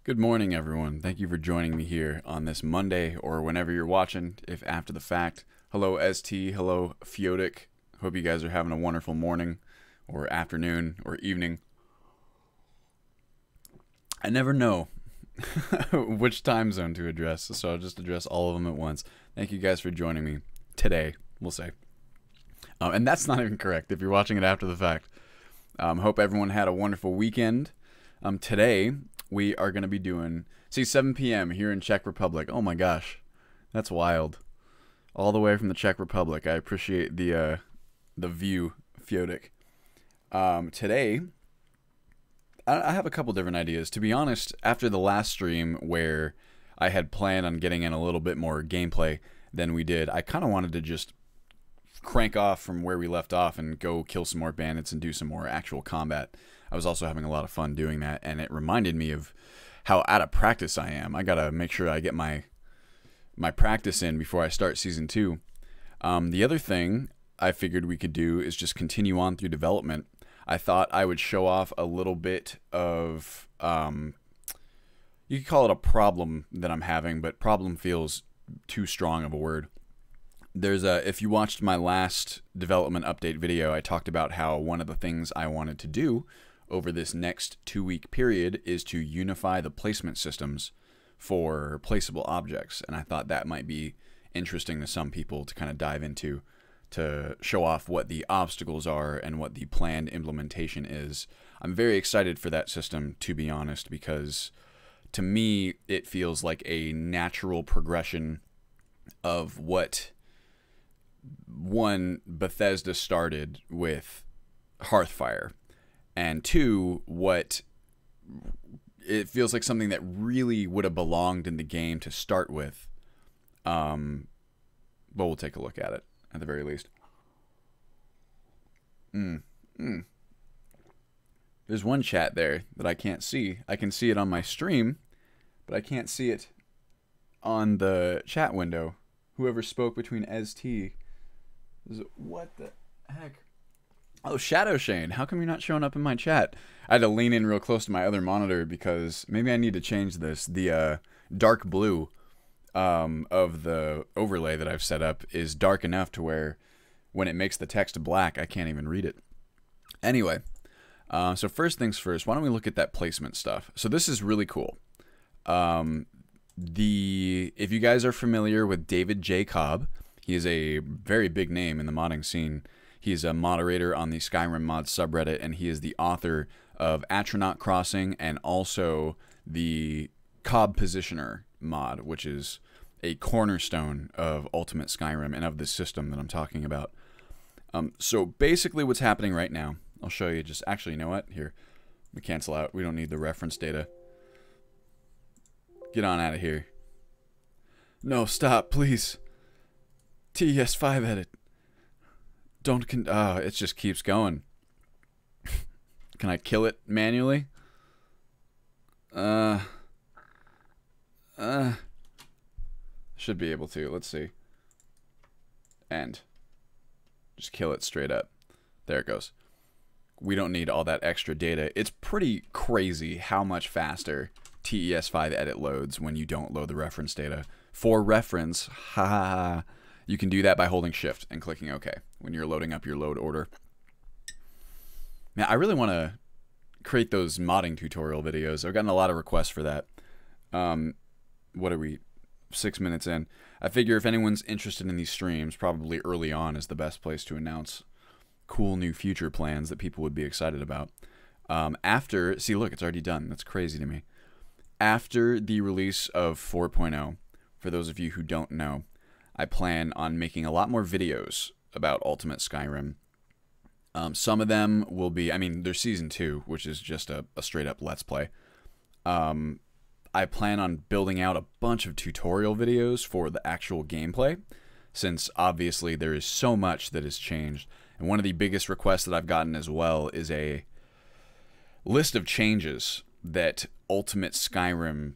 Good morning, everyone. Thank you for joining me here on this Monday or whenever you're watching, if after the fact. Hello, ST. Hello, Fiotic. Hope you guys are having a wonderful morning or afternoon or evening. I never know which time zone to address, so I'll just address all of them at once. Thank you guys for joining me today, we'll say. And that's not even correct if you're watching it after the fact. Hope everyone had a wonderful weekend. Today, we are going to be doing, 7 p.m. here in Czech Republic. Oh my gosh, that's wild. All the way from the Czech Republic. I appreciate the view, Fiotic. Today, I have a couple different ideas. To be honest, after the last stream where I had planned on getting in a little bit more gameplay than we did, I kind of wanted to just crank off from where we left off and go kill some more bandits and do some more actual combat. I was also having a lot of fun doing that, and it reminded me of how out of practice I am. I gotta make sure I get my practice in before I start Season 2. The other thing I figured we could do is just continue on through development. I thought I would show off a little bit of, you could call it a problem that I'm having, but problem feels too strong of a word. If you watched my last development update video, I talked about how one of the things I wanted to do over this next 2-week period is to unify the placement systems for placeable objects. And I thought that might be interesting to some people to kind of dive into, to show off what the obstacles are and what the planned implementation is. I'm very excited for that system, to be honest, because to me, it feels like a natural progression of what one, Bethesda started with Hearthfire, and two, what it feels like something that really would have belonged in the game to start with. But we'll take a look at it at the very least. There's one chat there that I can't see. I can see it on my stream, but I can't see it on the chat window. Whoever spoke between ST. What the heck? Oh, Shadow Shane, how come you're not showing up in my chat? I had to lean in real close to my other monitor because maybe I need to change this. The dark blue of the overlay that I've set up is dark enough to where when it makes the text black, I can't even read it. Anyway, so first things first, why don't we look at that placement stuff? So this is really cool. If you guys are familiar with David J. Cobb, he is a very big name in the modding scene. He's a moderator on the Skyrim mods subreddit, and he is the author of Astronaut Crossing and also the Cobb Positioner mod, which is a cornerstone of Ultimate Skyrim and of this system that I'm talking about. So basically what's happening right now, I'll show you just, actually, you know what? Here, we cancel out. We don't need the reference data. Get on out of here. No, stop, please. TES5 edit. Don't it just keeps going. Can I kill it manually? Should be able to. Let's see. End. Just kill it straight up. There it goes. We don't need all that extra data. It's pretty crazy how much faster TES5 edit loads when you don't load the reference data. For reference, you can do that by holding shift and clicking OK when you're loading up your load order. Now, I really want to create those modding tutorial videos. I've gotten a lot of requests for that. What are we? 6 minutes in. I figure if anyone's interested in these streams, probably early on is the best place to announce cool new future plans that people would be excited about. See, look, it's already done. That's crazy to me. After the release of 4.0, for those of you who don't know, I plan on making a lot more videos about Ultimate Skyrim. Some of them will be, there's Season 2, which is just a straight-up Let's Play. I plan on building out a bunch of tutorial videos for the actual gameplay, since obviously there is so much that has changed. And one of the biggest requests that I've gotten as well is a list of changes that Ultimate Skyrim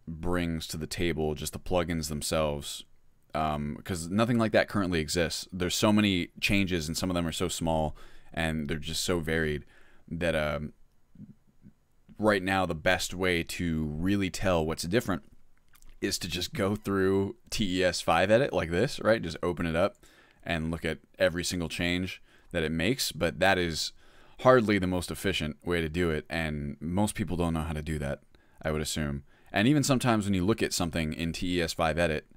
brings to the table, just the plugins themselves. Because nothing like that currently exists. There's so many changes, and some of them are so small, and they're just so varied that right now the best way to really tell what's different is to just go through TES5 edit like this, right? Just open it up and look at every single change that it makes, but that is hardly the most efficient way to do it, and most people don't know how to do that, I would assume. And even sometimes when you look at something in TES5 edit,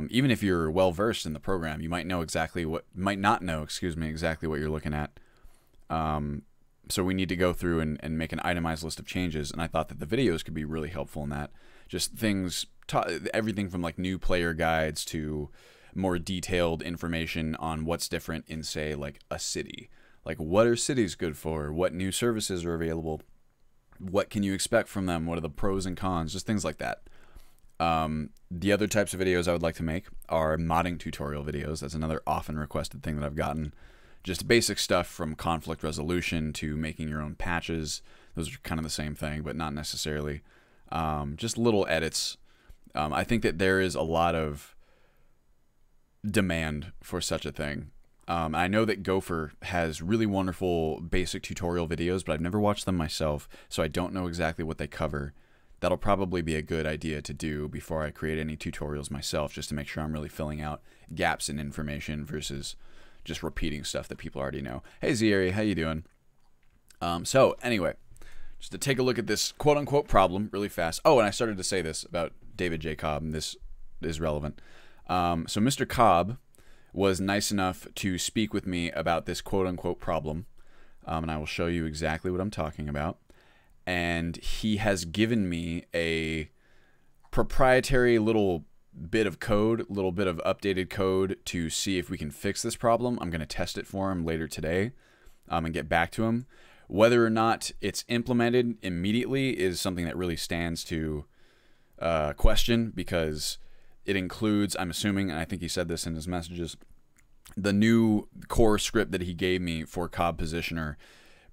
even if you're well versed in the program, you might not know exactly what you're looking at. So we need to go through and make an itemized list of changes, and I thought that the videos could be really helpful in that. Just things, everything from like new player guides to more detailed information on what's different in, say, like a city. Like, what are cities good for? What new services are available? What can you expect from them? What are the pros and cons? Just things like that. The other types of videos I would like to make are modding tutorial videos. That's another often requested thing that I've gotten. Just basic stuff from conflict resolution to making your own patches. Those are kind of the same thing, but not necessarily. Just little edits. I think that there is a lot of demand for such a thing. I know that Gopher has really wonderful basic tutorial videos, but I've never watched them myself, so I don't know exactly what they cover. That'll probably be a good idea to do before I create any tutorials myself, just to make sure I'm really filling out gaps in information versus just repeating stuff that people already know. Hey Zeri, how you doing? So anyway, just to take a look at this quote-unquote problem really fast. Oh, and I started to say this about David J. Cobb, and this is relevant. So Mr. Cobb was nice enough to speak with me about this quote-unquote problem, and I will show you exactly what I'm talking about. And he has given me a proprietary little bit of code, little bit of updated code to see if we can fix this problem. I'm going to test it for him later today and get back to him. Whether or not it's implemented immediately is something that really stands to question, because it includes, I'm assuming, and I think he said this in his messages, the new core script that he gave me for Cobb Positioner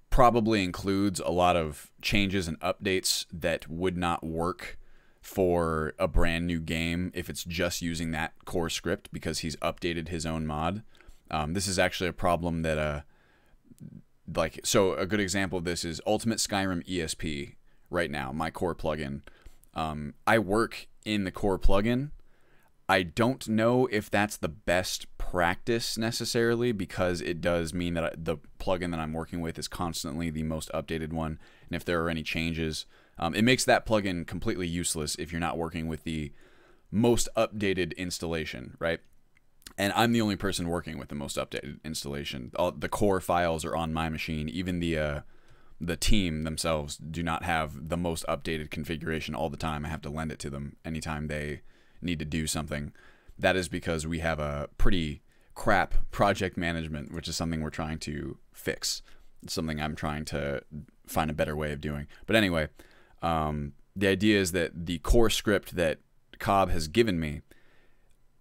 probably includes a lot of changes and updates that would not work for a brand new game if it's just using that core script, because he's updated his own mod. This is actually a problem that, so a good example of this is Ultimate Skyrim ESP right now, my core plugin. I work in the core plugin. I don't know if that's the best practice necessarily, because it does mean that the plugin that I'm working with is constantly the most updated one. And if there are any changes, it makes that plugin completely useless if you're not working with the most updated installation, right? And I'm the only person working with the most updated installation. All the core files are on my machine. Even the team themselves do not have the most updated configuration all the time. I have to lend it to them anytime they need to do something. That is because we have a pretty crap project management, which is something we're trying to fix. It's something I'm trying to find a better way of doing. But anyway, the idea is that the core script that Cobb has given me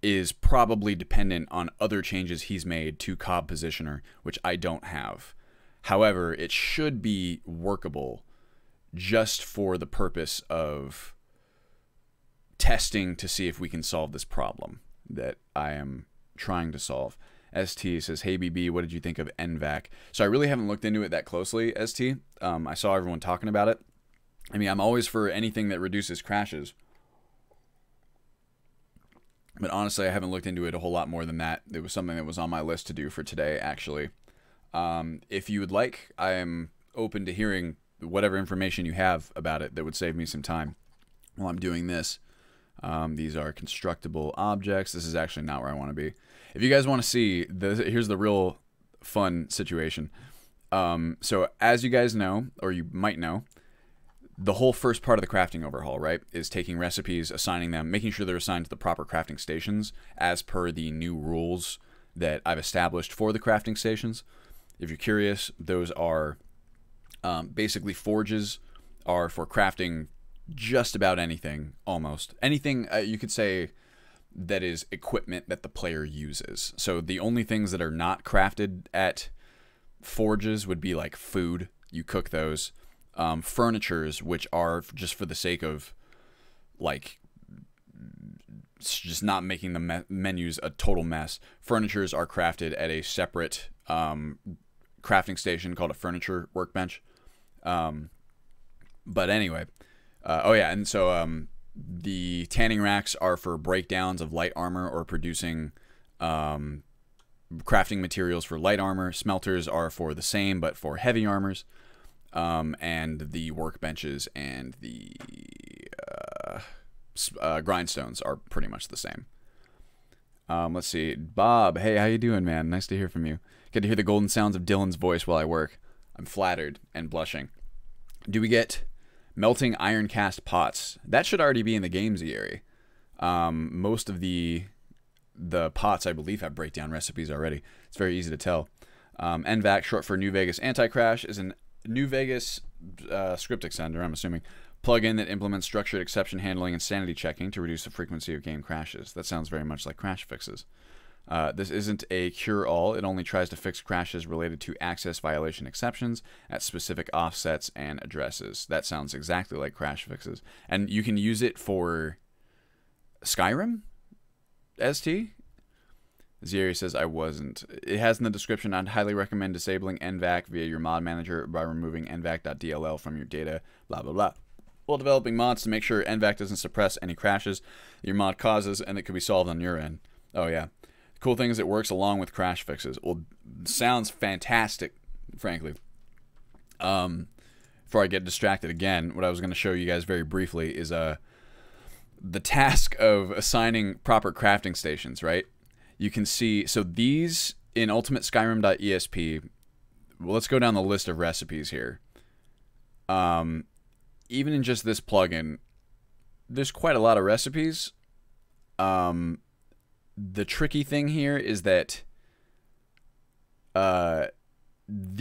is probably dependent on other changes he's made to Cobb Positioner, which I don't have. However, it should be workable just for the purpose of testing to see if we can solve this problem that I am trying to solve. ST says, hey BB, what did you think of NVAC? So I really haven't looked into it that closely, ST. I saw everyone talking about it. I mean, I'm always for anything that reduces crashes. But honestly, I haven't looked into it a whole lot more than that. It was something that was on my list to do for today, actually. If you would like, I am open to hearing whatever information you have about it that would save me some time while I'm doing this. These are constructible objects. This is actually not where I want to be. If you guys want to see, here's the real fun situation. So as you guys know, or you might know, the whole first part of the crafting overhaul, right, is taking recipes, assigning them, making sure they're assigned to the proper crafting stations as per the new rules that I've established for the crafting stations. If you're curious, those are basically forges are for crafting just about anything, almost. Anything you could say that is equipment that the player uses. So the only things that are not crafted at forges would be like food. You cook those. Furnitures, which are just for the sake of like just not making the menus a total mess. Furnitures are crafted at a separate crafting station called a furniture workbench. But anyway, oh yeah, and so the tanning racks are for breakdowns of light armor or producing crafting materials for light armor. Smelters are for the same, but for heavy armors. And the workbenches and the grindstones are pretty much the same. Let's see. Bob, hey, how you doing, man? Nice to hear from you. Get to hear the golden sounds of Dylan's voice while I work. I'm flattered and blushing. Do we get melting iron cast pots? That should already be in the games area. Most of the pots, I believe, have breakdown recipes already. It's very easy to tell. NVAC, short for New Vegas Anti-Crash, is an New Vegas script extender, I'm assuming, plugin that implements structured exception handling and sanity checking to reduce the frequency of game crashes. That sounds very much like crash fixes. This isn't a cure-all. It only tries to fix crashes related to access violation exceptions at specific offsets and addresses. That sounds exactly like crash fixes. And you can use it for Skyrim? ST? Zeri says, I wasn't. It has in the description, I'd highly recommend disabling NVAC via your mod manager by removing nvac.dll from your data, blah, blah, blah. While developing mods to make sure NVAC doesn't suppress any crashes your mod causes, and it could be solved on your end. Oh, yeah. The cool thing is it works along with crash fixes. Well, sounds fantastic, frankly. Before I get distracted again, what I was going to show you guys very briefly is the task of assigning proper crafting stations, right? You can see, so these in Ultimate Skyrim.esp, well, let's go down the list of recipes here. Even in just this plugin, there's quite a lot of recipes. The tricky thing here is that the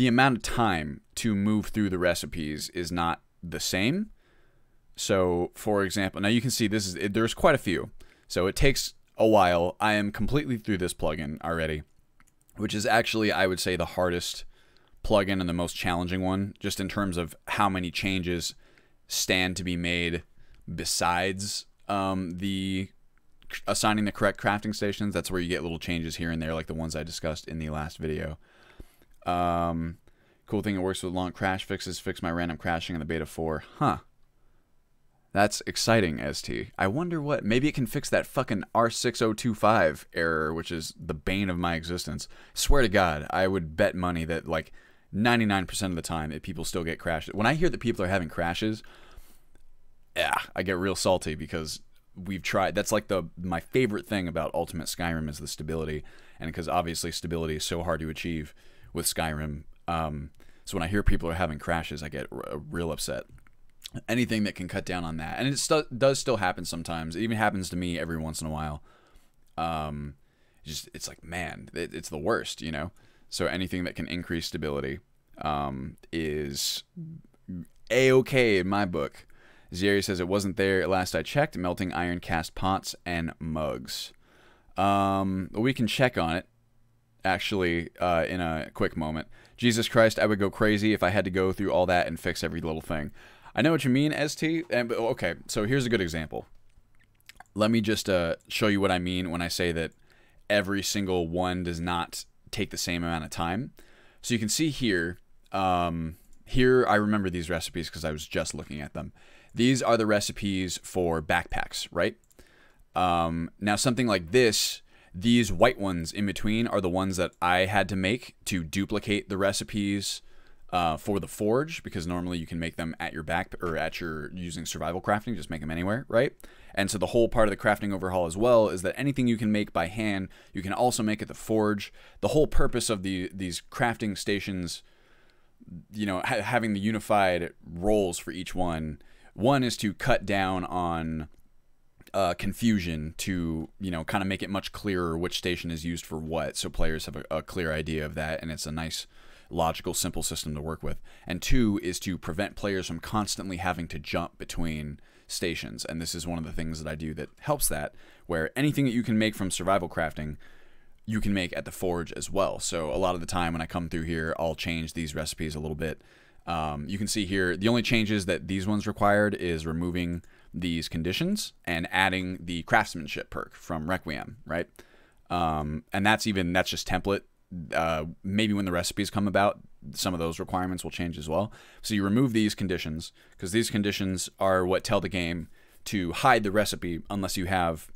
amount of time to move through the recipes is not the same. So, for example, now you can see there's quite a few. So it takes a while. I am completely through this plugin already, which is actually, I would say, the hardest plugin and the most challenging one, just in terms of how many changes stand to be made besides the assigning the correct crafting stations. That's where you get little changes here and there, like the ones I discussed in the last video. Cool thing, it works with long crash fixes. Fix my random crashing in the beta 4. Huh. That's exciting, ST. I wonder what... Maybe it can fix that fucking R6025 error, which is the bane of my existence. Swear to God, I would bet money that, like, 99% of the time that people still get crashes. When I hear that people are having crashes, yeah, I get real salty because we've tried... That's like my favorite thing about Ultimate Skyrim is the stability. And because obviously stability is so hard to achieve with Skyrim. So when I hear people are having crashes, I get real upset. Anything that can cut down on that, and it does still happen sometimes. It even happens to me every once in a while. It's like, man, it's the worst, you know. So anything that can increase stability is a-okay in my book. Zeri says it wasn't there last I checked. Melting iron cast pots and mugs. We can check on it actually in a quick moment. Jesus Christ, I would go crazy if I had to go through all that and fix every little thing. I know what you mean, ST. Okay, so here's a good example. Let me just show you what I mean when I say that every single one does not take the same amount of time. So you can see here, here I remember these recipes because I was just looking at them. These are the recipes for backpacks, right? Now something like this, these white ones in between are the ones that I had to make to duplicate the recipes for the forge, because normally you can make them at your using survival crafting, just make them anywhere, right? And so the whole part of the crafting overhaul as well is that anything you can make by hand, you can also make at the forge. The whole purpose of these crafting stations, you know, having the unified roles for each one is to cut down on confusion, to, you know, kind of make it much clearer which station is used for what, so players have a clear idea of that, and it's a nice logical, simple system to work with. And 2 is to prevent players from constantly having to jump between stations. And this is one of the things that I do that helps that, where anything that you can make from survival crafting, you can make at the forge as well. So a lot of the time when I come through here, I'll change these recipes a little bit. You can see here, the only changes that these ones required is removing these conditions and adding the craftsmanship perk from Requiem, right? And that's just template. Maybe when the recipes come about, some of those requirements will change as well. So you remove these conditions, because these conditions are what tell the game to hide the recipe unless you have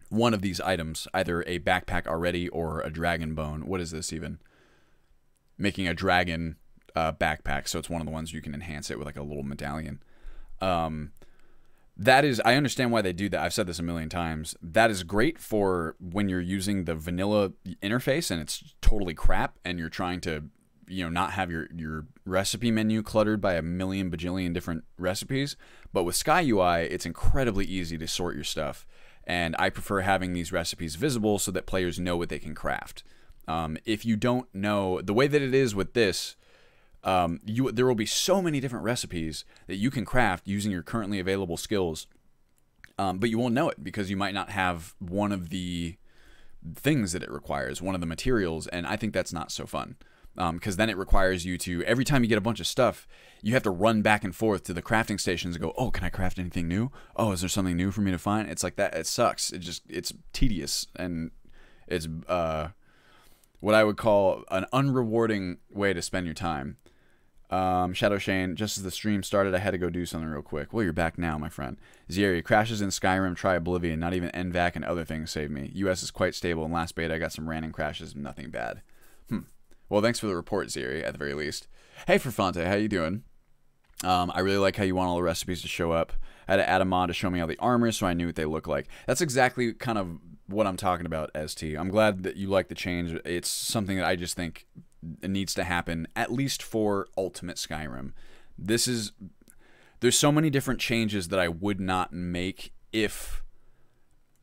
one of these items, either a backpack already or a dragon bone. What is this even? Making a dragon backpack, so it's one of the ones you can enhance it with like a little medallion. That is, I understand why they do that. I've said this a million times. That is great for when you're using the vanilla interface and it's totally crap and you're trying to, you know, not have your recipe menu cluttered by a million bajillion different recipes. But with Sky UI, it's incredibly easy to sort your stuff. And I prefer having these recipes visible so that players know what they can craft. If you don't know, the way that it is with this, there will be so many different recipes that you can craft using your currently available skills, but you won't know it because you might not have one of the things that it requires, one of the materials, and I think that's not so fun, because then it requires you to, every time you get a bunch of stuff, you have to run back and forth to the crafting stations and go, oh, can I craft anything new? Oh, is there something new for me to find? It's like that. It sucks. It's tedious, and it's what I would call an unrewarding way to spend your time. Shadow Shane, just as the stream started, I had to go do something real quick. Well, you're back now, my friend. Zeri, crashes in Skyrim, try Oblivion, not even NVAC and other things saved me. US is quite stable. In last beta, I got some random crashes, nothing bad. Well, thanks for the report, Zeri, at the very least. Hey, Ferfante, how you doing? I really like how you want all the recipes to show up. I had to add a mod to show me all the armor so I knew what they look like. That's exactly kind of what I'm talking about, ST. I'm glad that you like the change. It's something that I just think it needs to happen, at least for Ultimate Skyrim. There's so many different changes that I would not make if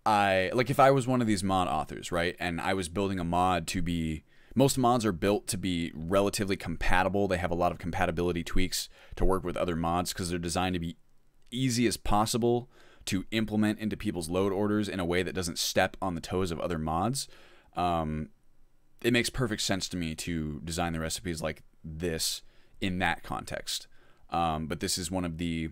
I was one of these mod authors, right? And I was building a mod to be, most mods are built to be relatively compatible. They have a lot of compatibility tweaks to work with other mods because they're designed to be easy as possible to implement into people's load orders in a way that doesn't step on the toes of other mods. It makes perfect sense to me to design the recipes like this in that context. But this is one of the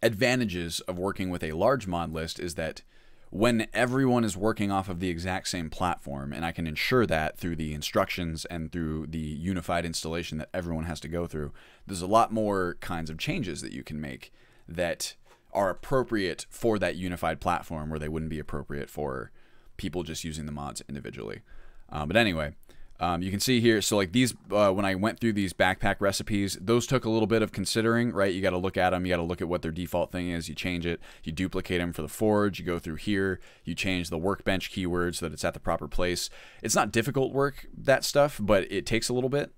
advantages of working with a large mod list, is that when everyone is working off of the exact same platform, and I can ensure that through the instructions and through the unified installation that everyone has to go through, there's a lot more kinds of changes that you can make that are appropriate for that unified platform where they wouldn't be appropriate for people just using the mods individually. But anyway, you can see here, so like these, when I went through these backpack recipes, those took a little bit of considering, right? You got to look at them, you got to look at what their default thing is, you change it, you duplicate them for the forge, you go through here, you change the workbench keyword so that it's at the proper place. It's not difficult work, that stuff, but it takes a little bit.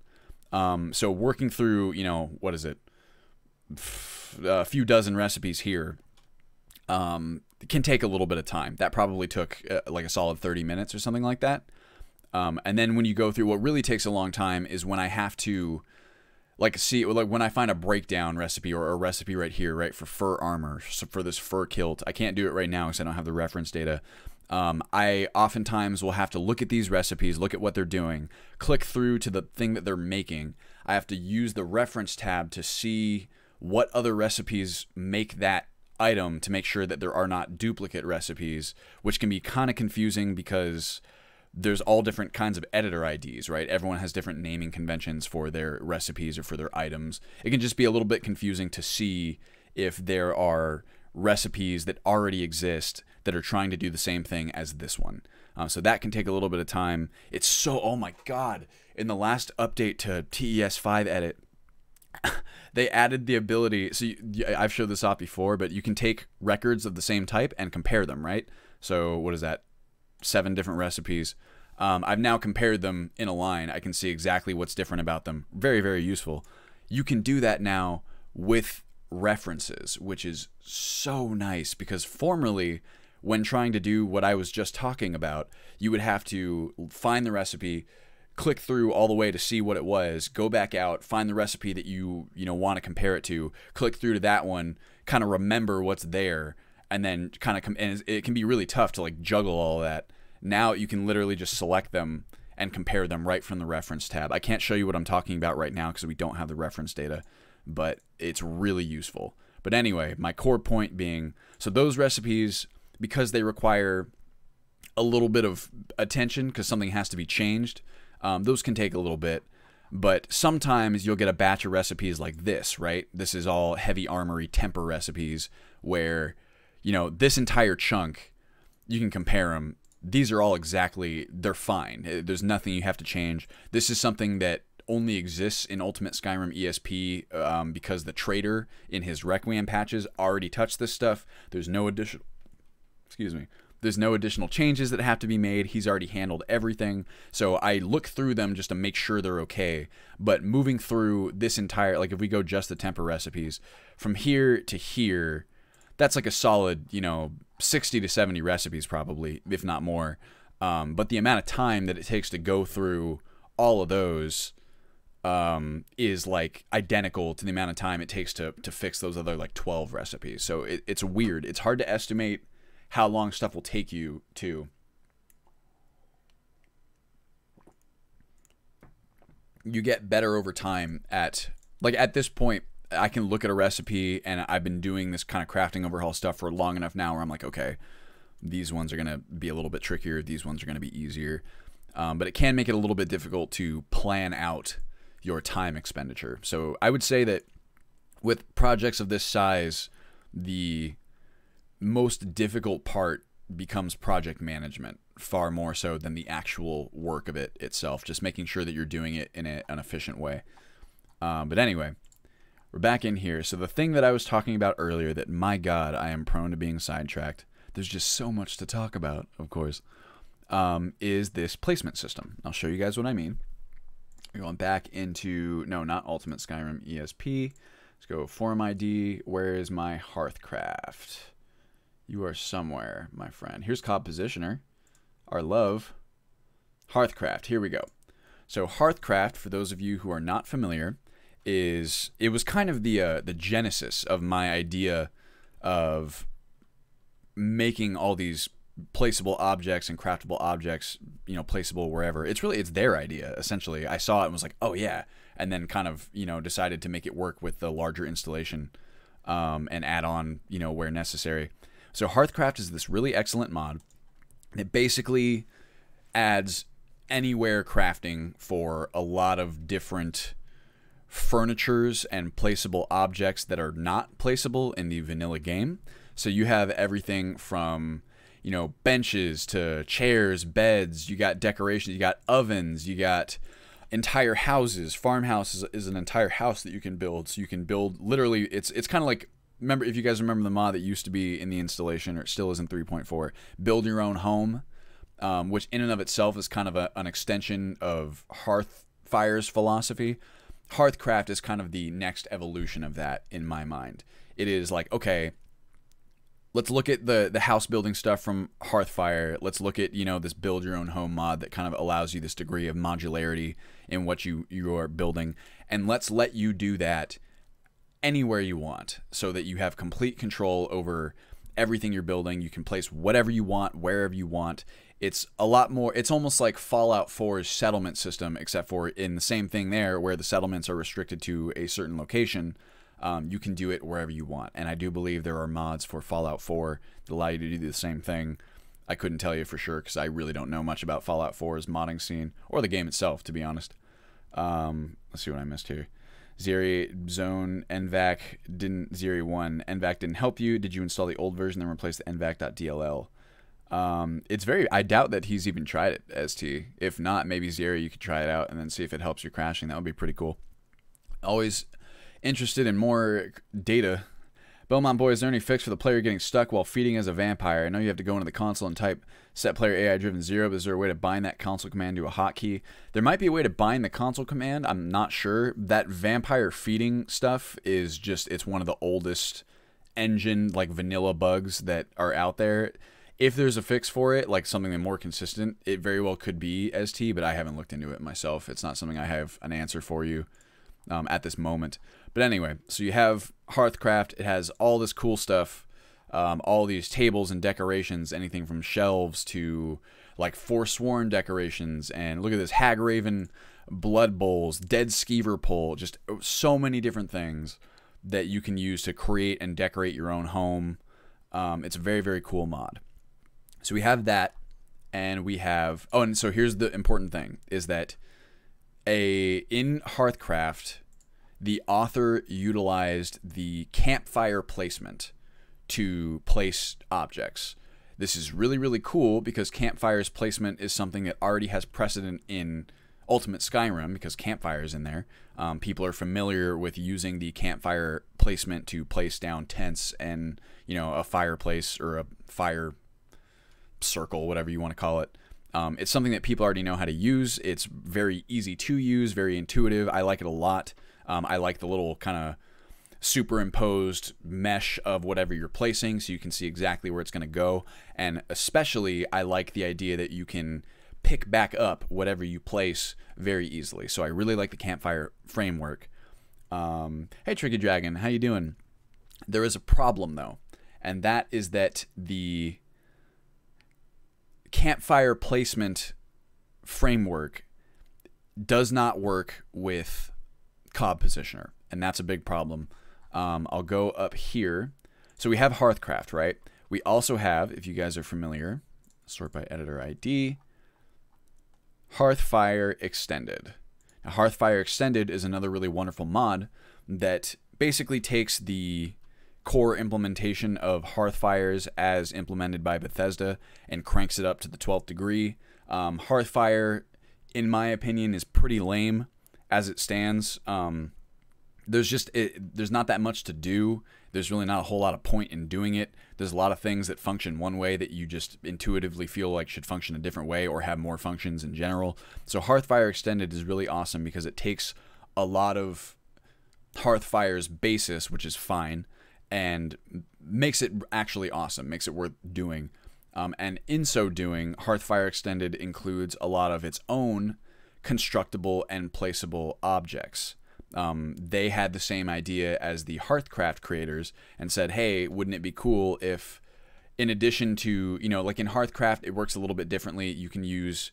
So working through, you know, what is it? A few dozen recipes here can take a little bit of time. That probably took like a solid 30 minutes or something like that. And then when you go through, what really takes a long time is when I have to like when I find a breakdown recipe or a recipe right here, right, for fur armor, so for this fur kilt. I can't do it right now because I don't have the reference data. I oftentimes will have to look at these recipes, look at what they're doing, click through to the thing that they're making. I have to use the reference tab to see what other recipes make that item to make sure that there are not duplicate recipes, which can be kind of confusing because there's all different kinds of editor IDs, right? Everyone has different naming conventions for their recipes or for their items. It can just be a little bit confusing to see if there are recipes that already exist that are trying to do the same thing as this one. So that can take a little bit of time. It's so, oh my God, in the last update to TES5 edit, they added the ability, so I've showed this off before, but you can take records of the same type and compare them, right? So what is that? 7 different recipes. I've now compared them in a line. I can see exactly what's different about them. Very, very useful. You can do that now with references, which is so nice, because formerly, when trying to do what I was just talking about, you would have to find the recipe, click through all the way to see what it was, go back out, find the recipe that you want to compare it to, click through to that one, kind of remember what's there, and then kind of and it can be really tough to like juggle all of that. Now you can literally just select them and compare them right from the reference tab. I can't show you what I'm talking about right now because we don't have the reference data, but it's really useful. But anyway, my core point being, so those recipes, because they require a little bit of attention because something has to be changed, those can take a little bit. But sometimes you'll get a batch of recipes like this, right? This is all heavy armory temper recipes where, you know, this entire chunk, you can compare them. These are all exactly, they're fine. There's nothing you have to change. This is something that only exists in Ultimate Skyrim ESP because the trader in his Requiem patches already touched this stuff. There's no additional, there's no additional changes that have to be made. He's already handled everything. So I look through them just to make sure they're okay. But moving through this entire, like if we go just the temper recipes, from here to here, that's like a solid, you know, 60 to 70 recipes probably, if not more. But the amount of time that it takes to go through all of those is like identical to the amount of time it takes to fix those other like 12 recipes. So it's weird. It's hard to estimate how long stuff will take you to. You get better over time at, like at this point, I can look at a recipe and I've been doing this kind of crafting overhaul stuff for long enough now where I'm like, okay, these ones are going to be a little bit trickier. These ones are going to be easier. But it can make it a little bit difficult to plan out your time expenditure. So I would say that with projects of this size, the most difficult part becomes project management far more so than the actual work of it itself, just making sure that you're doing it in an efficient way. But anyway, we're back in here. So the thing that I was talking about earlier that, my God, I am prone to being sidetracked. There's just so much to talk about, of course, is this placement system. I'll show you guys what I mean. We're going back into, no, not Ultimate Skyrim ESP. Let's go Forum ID. Where is my Hearth Craft? You are somewhere, my friend. Here's Compositioner, our love. Hearth Craft, here we go. So Hearth Craft, for those of you who are not familiar, it was kind of the genesis of my idea of making all these placeable objects and craftable objects, you know, placeable wherever. It's their idea, essentially. I saw it and was like, oh yeah, and then kind of, you know, decided to make it work with the larger installation and add on, you know, where necessary. So Hearthcraft is this really excellent mod that basically adds anywhere crafting for a lot of different furnitures and placeable objects that are not placeable in the vanilla game. So you have everything from, you know, benches to chairs, beds, you got decorations, you got ovens, you got entire houses. Farmhouse is an entire house that you can build. So you can build literally, it's kind of like, remember, if you guys remember the mod that used to be in the installation, or it still is in 3.4, build your own home, which in and of itself is kind of an extension of Hearthfire's philosophy. Hearthcraft is kind of the next evolution of that in my mind. It is like, okay, let's look at the house building stuff from Hearthfire. Let's look at, you know, this build your own home mod that kind of allows you this degree of modularity in what you are building. And let's let you do that anywhere you want so that you have complete control over everything you're building. You can place whatever you want, wherever you want. It's a lot more, it's almost like Fallout 4's settlement system, except for in the same thing there where the settlements are restricted to a certain location. You can do it wherever you want. And I do believe there are mods for Fallout 4 that allow you to do the same thing. I couldn't tell you for sure because I really don't know much about Fallout 4's modding scene or the game itself, to be honest. Let's see what I missed here. Zeri Zone NVAC didn't, Zeri 1 NVAC didn't help you. Did you install the old version and replace the NVAC.dll? It's very, I doubt that he's even tried it, ST. If not, maybe Zeri, you could try it out and then see if it helps your crashing. That would be pretty cool. Always interested in more data. Belmont boy, is there any fix for the player getting stuck while feeding as a vampire? I know you have to go into the console and type set player AI driven 0, but is there a way to bind that console command to a hotkey? There might be a way to bind the console command. I'm not sure. That vampire feeding stuff is just, it's one of the oldest engine, like vanilla bugs that are out there. If there's a fix for it, like something more consistent, it very well could be ST, but I haven't looked into it myself. It's not something I have an answer for you at this moment. But anyway, so you have Hearthcraft. It has all this cool stuff, all these tables and decorations, anything from shelves to like Forsworn decorations. And look at this, Hagraven blood bowls, dead skeever pole, just so many different things that you can use to create and decorate your own home. It's a very, very cool mod. So we have that, and we have, oh, and so here's the important thing, is that In Hearth Craft, the author utilized the Campfire Placement to place objects. This is really, really cool because Campfire's placement is something that already has precedent in Ultimate Skyrim because Campfire is in there. People are familiar with using the Campfire Placement to place down tents and, a fireplace or a fire circle, whatever you want to call it. It's something that people already know how to use. It's very easy to use, very intuitive. I like it a lot. I like the little kind of superimposed mesh of whatever you're placing so you can see exactly where it's going to go. And especially, I like the idea that you can pick back up whatever you place very easily. So I really like the Campfire framework. Hey, Tricky Dragon, how you doing? There is a problem, though, and that is that the Campfire Placement framework does not work with Cob Positioner, and that's a big problem. I'll go up here. So we have Hearth Craft, right? We also have, if you guys are familiar, sort by editor ID, Hearthfire Extended. Now, Hearthfire Extended is another really wonderful mod that basically takes the core implementation of Hearthfires as implemented by Bethesda and cranks it up to the 12th degree. Hearthfire, in my opinion, is pretty lame as it stands. There's not that much to do. There's really not a whole lot of point in doing it. There's a lot of things that function one way that you just intuitively feel like should function a different way or have more functions in general. So Hearthfire Extended is really awesome because it takes a lot of Hearthfire's basis, which is fine, and makes it actually awesome, makes it worth doing. And in so doing, Hearthfire Extended includes a lot of its own constructible and placeable objects. They had the same idea as the Hearthcraft creators and said, hey, wouldn't it be cool if, in addition to, like in Hearthcraft, it works a little bit differently. You can use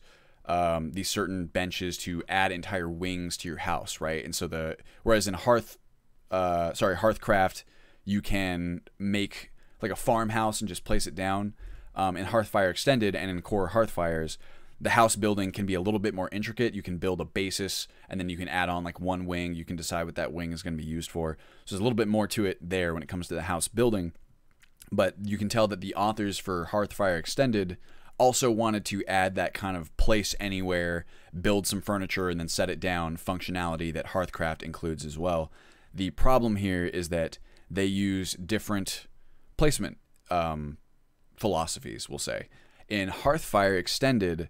these certain benches to add entire wings to your house, right? And so whereas in Hearthcraft, you can make like a farmhouse and just place it down. In Hearthfire Extended and in core Hearthfires, the house building can be a little bit more intricate. You can build a basis, and then you can add on like one wing. You can decide what that wing is going to be used for. So there's a little bit more to it there when it comes to the house building. But you can tell that the authors for Hearthfire Extended also wanted to add that kind of place anywhere, build some furniture, and then set it down functionality that Hearthcraft includes as well. The problem here is that they use different placement philosophies, we'll say. In Hearthfire Extended,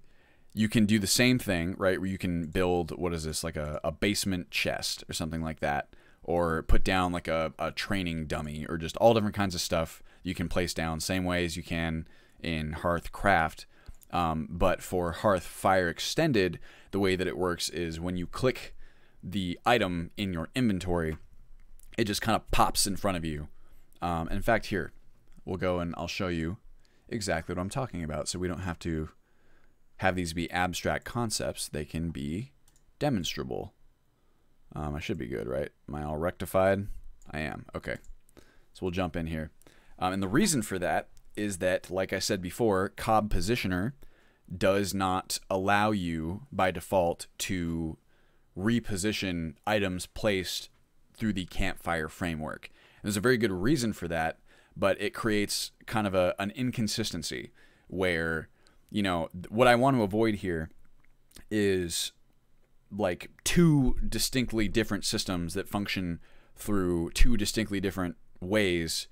you can do the same thing, right, where you can build, what is this, like a basement chest or something like that, or put down like a training dummy, or just all different kinds of stuff you can place down, same way as you can in Hearthcraft. But for Hearthfire Extended, the way that it works is when you click the item in your inventory, it just kind of pops in front of you. In fact, here, we'll go and I'll show you exactly what I'm talking about, so we don't have to have these be abstract concepts. They can be demonstrable. I should be good, right? Am I all rectified? I am. Okay. So we'll jump in here. And the reason for that is that, like I said before, Cob Positioner does not allow you by default to reposition items placed through the Campfire framework. And there's a very good reason for that, but it creates kind of an inconsistency where, what I want to avoid here is like two distinctly different systems that function through two distinctly different ways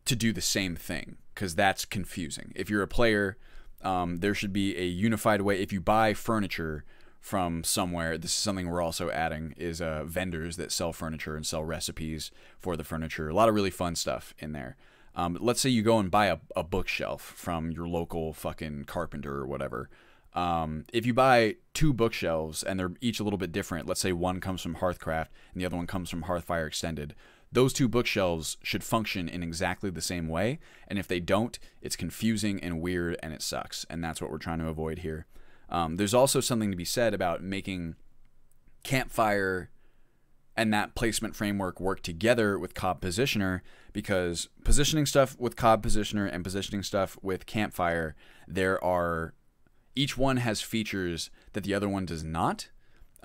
to do the same thing, because that's confusing. If you're a player, there should be a unified way. If you buy furniture from somewhere, this is something we're also adding, is vendors that sell furniture and sell recipes for the furniture. A lot of really fun stuff in there. Let's say you go and buy a bookshelf from your local fucking carpenter or whatever. If you buy two bookshelves and they're each a little bit different, let's say one comes from Hearthcraft and the other one comes from Hearthfire Extended, those two bookshelves should function in exactly the same way. And if they don't, it's confusing and weird and it sucks. And that's what we're trying to avoid here. There's also something to be said about making Campfire and that placement framework work together with Cob Positioner, because positioning stuff with Cob Positioner and positioning stuff with Campfire, each one has features that the other one does not.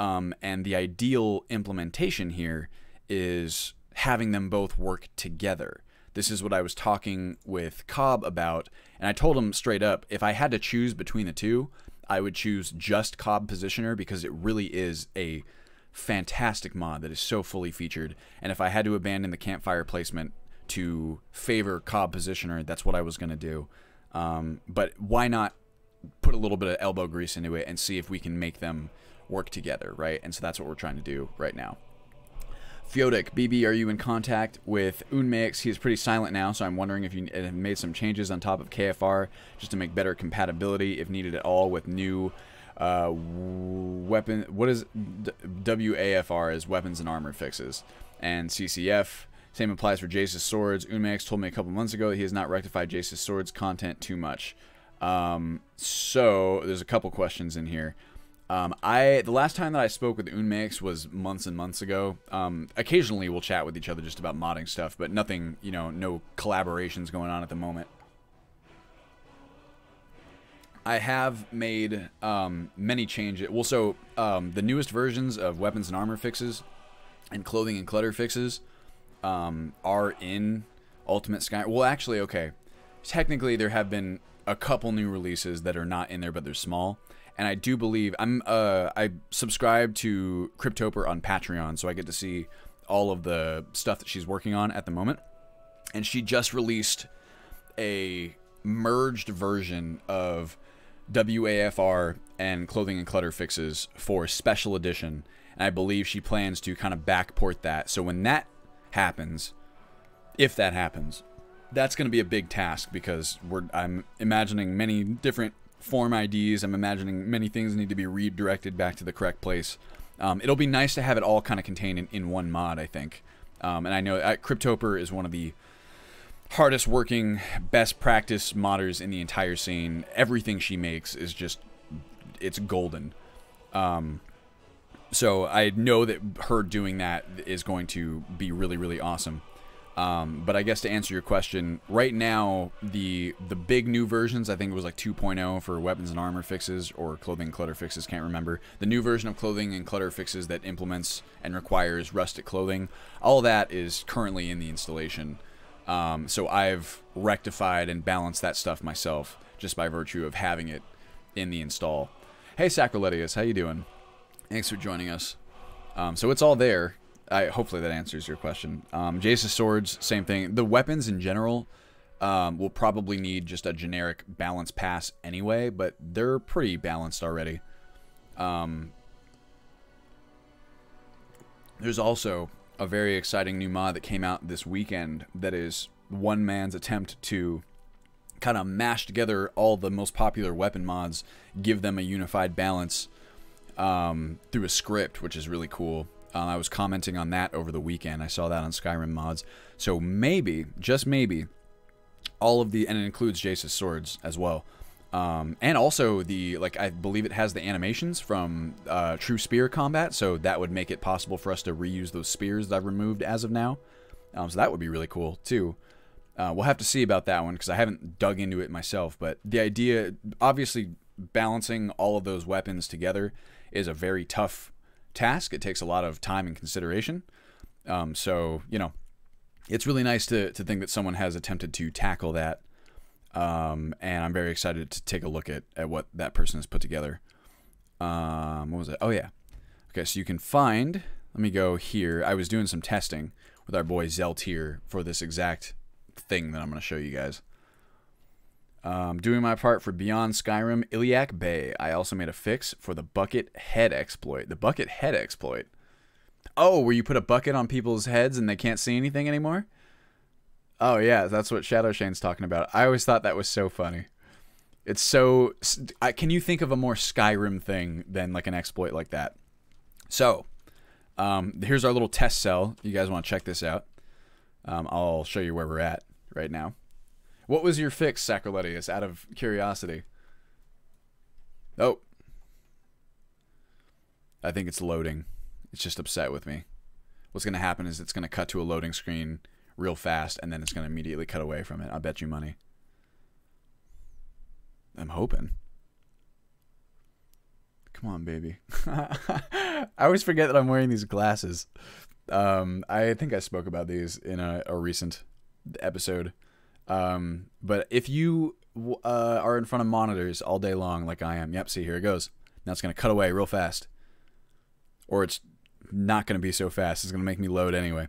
And the ideal implementation here is having them both work together. This is what I was talking with Cobb about, and I told him straight up, if I had to choose between the two, I would choose just Cobb Positioner, because it really is a fantastic mod that is so fully featured. And if I had to abandon the Campfire Placement to favor Cobb Positioner, that's what I was going to do. But why not put a little bit of elbow grease into it and see if we can make them work together, right? And so that's what we're trying to do right now. Fiodik, BB, are you in contact with Unmix? He is pretty silent now, so I'm wondering if you have made some changes on top of KFR just to make better compatibility, if needed at all, with new weapon. What is WAFR is weapons and armor fixes, and CCF. Same applies for Jace's swords. Unmix told me a couple months ago that he has not rectified Jace's swords content too much. So there's a couple questions in here. The last time that I spoke with Unmix was months and months ago. Occasionally we'll chat with each other just about modding stuff, but nothing, you know, no collaborations going on at the moment. I have made many changes. Well, so the newest versions of weapons and armor fixes and clothing and clutter fixes are in Ultimate Skyrim. Well, actually, okay. Technically, there have been a couple new releases that are not in there, but they're small. And I do believe I subscribe to Cryptoper on Patreon, so I get to see all of the stuff that she's working on at the moment. And she just released a merged version of WAFR and clothing and clutter fixes for special edition. And I believe she plans to kind of backport that. So when that happens, if that happens, that's going to be a big task, because I'm imagining many different form IDs. I'm imagining many things need to be redirected back to the correct place. It'll be nice to have it all kind of contained in one mod, I think. And I know Cryptoper is one of the hardest working, best practice modders in the entire scene. Everything she makes is just, it's golden. So I know that her doing that is going to be really, really awesome. But I guess to answer your question, right now, the big new versions, I think it was like 2.0 for weapons and armor fixes, or clothing and clutter fixes, can't remember. The new version of clothing and clutter fixes that implements and requires rustic clothing, all that is currently in the installation. So I've rectified and balanced that stuff myself, just by virtue of having it in the install. Hey, Sacroletius, how you doing? Thanks for joining us. So it's all there. Hopefully that answers your question. Jace's swords, same thing. The weapons in general will probably need just a generic balance pass anyway, but they're pretty balanced already. There's also a very exciting new mod that came out this weekend that is one man's attempt to kind of mash together all the most popular weapon mods, give them a unified balance through a script, which is really cool. I was commenting on that over the weekend. I saw that on Skyrim mods. So maybe, just maybe, all of the, and it includes Jace's swords as well. And also I believe it has the animations from True Spear combat, so that would make it possible for us to reuse those spears that I've removed as of now. So that would be really cool too. We'll have to see about that one, because I haven't dug into it myself, but the idea, obviously balancing all of those weapons together is a very tough task. It takes a lot of time and consideration. So, you know, it's really nice to think that someone has attempted to tackle that. And I'm very excited to take a look at what that person has put together. What was it? Oh, yeah. Okay, so you can find, let me go here. I was doing some testing with our boy Zeltier for this exact thing that I'm going to show you guys. Doing my part for Beyond Skyrim, Iliac Bay. I also made a fix for the bucket head exploit. The bucket head exploit. Oh, where you put a bucket on people's heads and they can't see anything anymore? Oh, yeah, that's what Shadow Shane's talking about. I always thought that was so funny. It's so... can you think of a more Skyrim thing than like an exploit like that? So, here's our little test cell. You guys want to check this out? I'll show you where we're at right now. What was your fix, Sacroletius, out of curiosity? Oh. I think it's loading. It's just upset with me. What's going to happen is it's going to cut to a loading screen real fast, and then it's going to immediately cut away from it. I'll bet you money. I'm hoping. Come on, baby. I always forget that I'm wearing these glasses. I think I spoke about these in a recent episode. But if you are in front of monitors all day long like I am, yep, see, here it goes. Now it's going to cut away real fast. Or it's not going to be so fast. It's going to make me load anyway.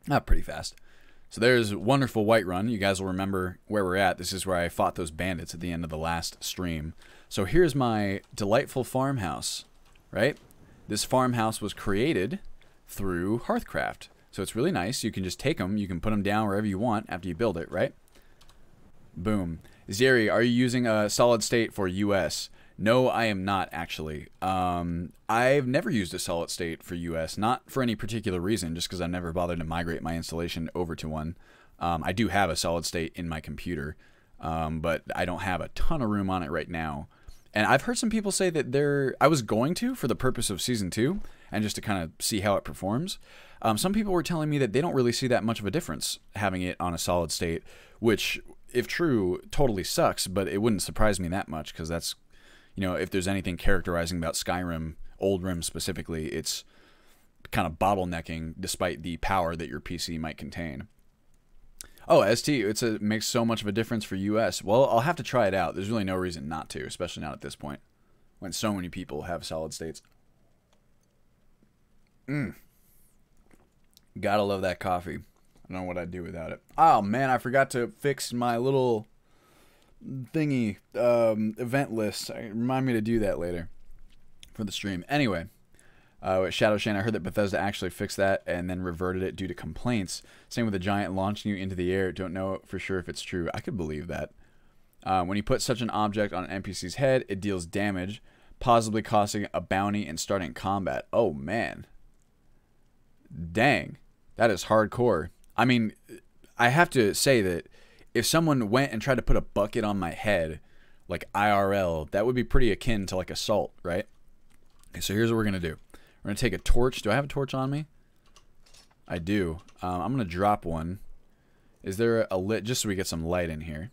Not pretty fast. So there's wonderful Whiterun. You guys will remember where we're at. This is where I fought those bandits at the end of the last stream. So here's my delightful farmhouse, right? This farmhouse was created through Hearth Craft. So it's really nice. You can just take them. You can put them down wherever you want after you build it, right? Boom. Zeri, are you using a solid state for US? No, I am not, actually. I've never used a solid state for US, not for any particular reason, just because I've never bothered to migrate my installation over to one. I do have a solid state in my computer, but I don't have a ton of room on it right now. And I've heard some people say that I was going to for the purpose of Season 2, and just to kind of see how it performs. Some people were telling me that they don't really see that much of a difference having it on a solid state, which, if true, totally sucks, but it wouldn't surprise me that much, because that's, you know, if there's anything characterizing about Skyrim, Old Rim specifically, it's kind of bottlenecking despite the power that your PC might contain. Oh, ST, it makes so much of a difference for US. Well, I'll have to try it out. There's really no reason not to, especially not at this point, when so many people have solid states. Gotta love that coffee. I don't know what I'd do without it. Oh, man, I forgot to fix my little thingy event list. Remind me to do that later for the stream. Anyway, Shadow Shane, I heard that Bethesda actually fixed that and then reverted it due to complaints. Same with the giant launching you into the air. Don't know for sure if it's true. I could believe that. When you put such an object on an NPC's head, it deals damage, possibly costing a bounty and starting combat. Oh, man. Dang. That is hardcore. I mean, I have to say that if someone went and tried to put a bucket on my head, like IRL, that would be pretty akin to like assault, right? Okay, so here's what we're going to do. We're going to take a torch. Do I have a torch on me? I do. I'm going to drop one. Is there a lit, just so we get some light in here.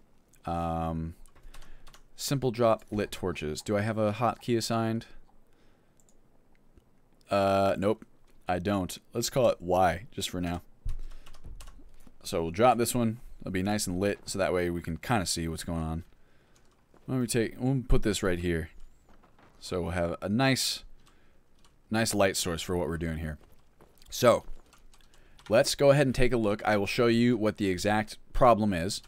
Simple drop lit torches. Do I have a hotkey assigned? Nope, I don't. Let's call it Y, just for now. So we'll drop this one. It'll be nice and lit, so that way we can kind of see what's going on. We'll put this right here. So we'll have a nice light source for what we're doing here. So let's go ahead and take a look. I will show you what the exact problem is.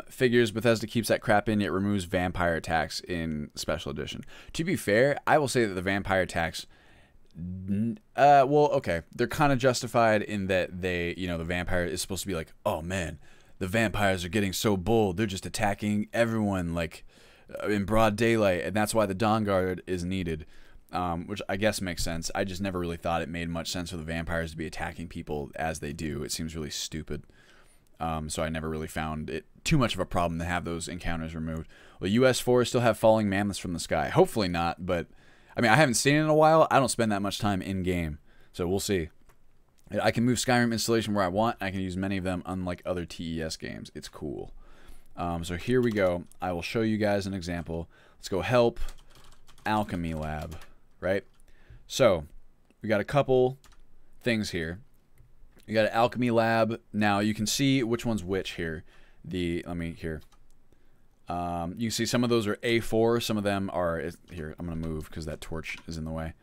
Figures Bethesda keeps that crap in, it removes vampire attacks in Special Edition. To be fair, I will say that the vampire attacks, well, okay, they're kind of justified in that they, you know, the vampire is supposed to be like, oh man, the vampires are getting so bold, they're just attacking everyone like in broad daylight, and that's why the Dawn Guard is needed, which I guess makes sense. I just never really thought it made much sense for the vampires to be attacking people as they do. It seems really stupid. So I never really found it too much of a problem to have those encounters removed. Will US4 still have falling mammoths from the sky? Hopefully not, but I mean, I haven't seen it in a while. I don't spend that much time in-game, so we'll see. I can move Skyrim installation where I want. I can use many of them, unlike other TES games. It's cool. So here we go. I will show you guys an example. Let's go help Alchemy Lab, right? So we got a couple things here. You got an Alchemy Lab. Now you can see which one's which here. You can see some of those are A4, some of them are here. I'm gonna move because that torch is in the way.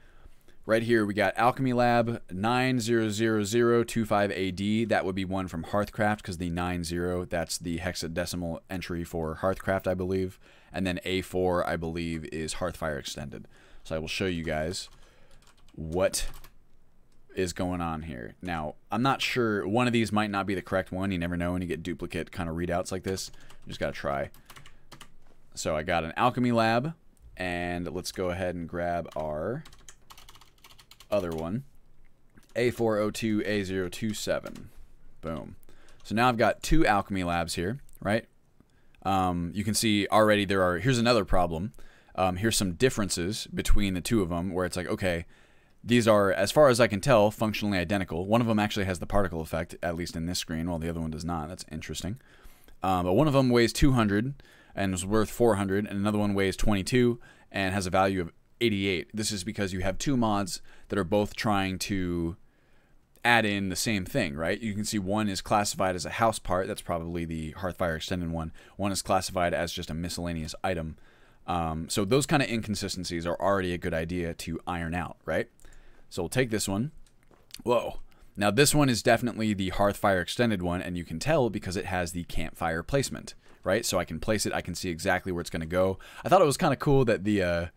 Right here we got Alchemy Lab 900025AD. That would be one from Hearth Craft because the 90, that's the hexadecimal entry for Hearth Craft, I believe. And then A4, I believe, is Hearthfire Extended. So I will show you guys what is going on here. Now, I'm not sure, one of these might not be the correct one. You never know when you get duplicate kind of readouts like this. You just gotta try. So I got an Alchemy Lab, and let's go ahead and grab our other one, A402A027. Boom. So now I've got two Alchemy Labs here, right? You can see already here's another problem. Here's some differences between the two of them where it's like, okay, these are, as far as I can tell, functionally identical. One of them actually has the particle effect, at least in this screen, while the other one does not. That's interesting. But one of them weighs 200 and is worth 400, and another one weighs 22 and has a value of 88. This is because you have two mods that are both trying to add in the same thing, right? You can see one is classified as a house part. That's probably the Hearthfire Extended one. One is classified as just a miscellaneous item. So those kind of inconsistencies are already a good idea to iron out, right? So we'll take this one. Whoa. Now this one is definitely the Hearthfire Extended one, and you can tell because it has the Campfire Placement, right? So I can place it, I can see exactly where it's going to go. I thought it was kind of cool that the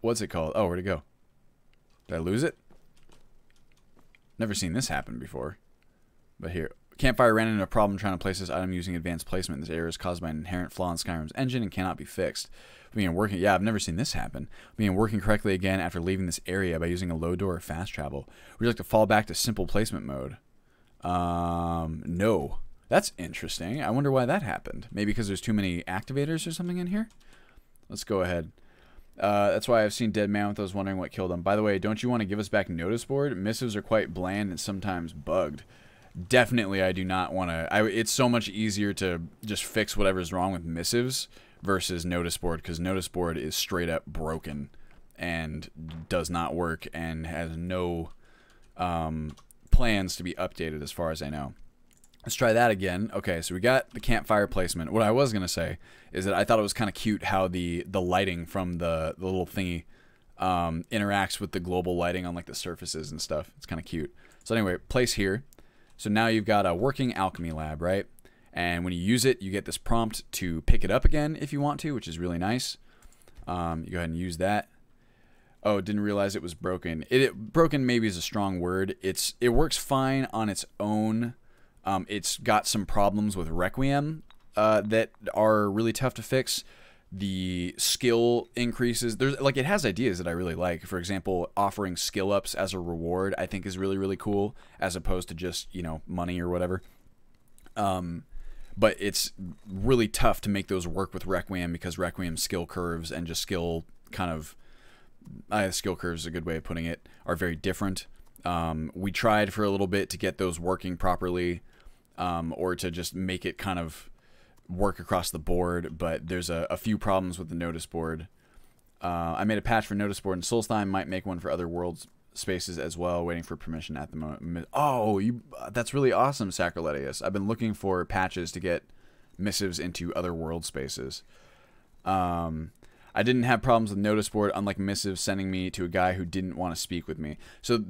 what's it called? Oh, where'd it go? Did I lose it? Never seen this happen before. But here, Campfire ran into a problem trying to place this item using advanced placement. This error is caused by an inherent flaw in Skyrim's engine and cannot be fixed. Yeah, I've never seen this happen. Working correctly again after leaving this area by using a low door or fast travel. Would you like to fall back to simple placement mode? No. That's interesting. I wonder why that happened. Maybe because there's too many activators or something in here? Let's go ahead. That's why I've seen Dead Mammoth. I was wondering what killed him. By the way, don't you want to give us back notice board? Missives are quite bland and sometimes bugged. Definitely, I do not want to. It's so much easier to just fix whatever's wrong with missives versus notice board, because notice board is straight up broken and does not work and has no plans to be updated as far as I know. Let's try that again. Okay, so we got the Campfire Placement. What I was going to say is that I thought it was kind of cute how the lighting from the little thingy interacts with the global lighting on like the surfaces and stuff. It's kind of cute. So anyway, place here. So now you've got a working Alchemy Lab, right? And when you use it, you get this prompt to pick it up again if you want to, which is really nice. You go ahead and use that. Oh, didn't realize it was broken. Broken maybe is a strong word. It works fine on its own. It's got some problems with Requiem that are really tough to fix. The skill increases. It has ideas that I really like. For example, offering skill ups as a reward I think is really, really cool, as opposed to just, money or whatever. But it's really tough to make those work with Requiem because Requiem skill curves and just skill curves is a good way of putting it, are very different. We tried for a little bit to get those working properly, or to just make it kind of work across the board, but there's a few problems with the notice board. I made a patch for notice board, and Solstheim might make one for other world spaces as well, waiting for permission at the moment. Oh, that's really awesome, Sacroletius. I've been looking for patches to get missives into other world spaces. I didn't have problems with notice board, unlike missives sending me to a guy who didn't want to speak with me. So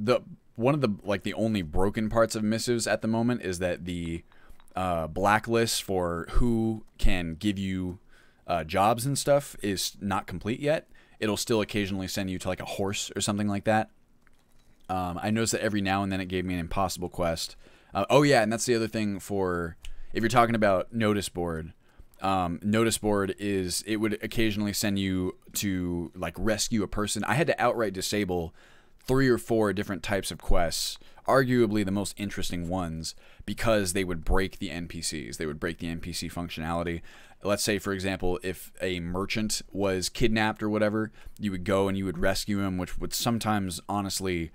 one of the only broken parts of missives at the moment is that the blacklist for who can give you jobs and stuff is not complete yet. It'll still occasionally send you to like a horse or something like that. I noticed that every now and then it gave me an impossible quest. Oh yeah, and that's the other thing for if you're talking about notice board. Notice board is, it would occasionally send you to like rescue a person. I had to outright disable 3 or 4 different types of quests, arguably the most interesting ones, because they would break the NPCs. They would break the NPC functionality. Let's say, for example, if a merchant was kidnapped or whatever, you would go and you would rescue him, which would sometimes honestly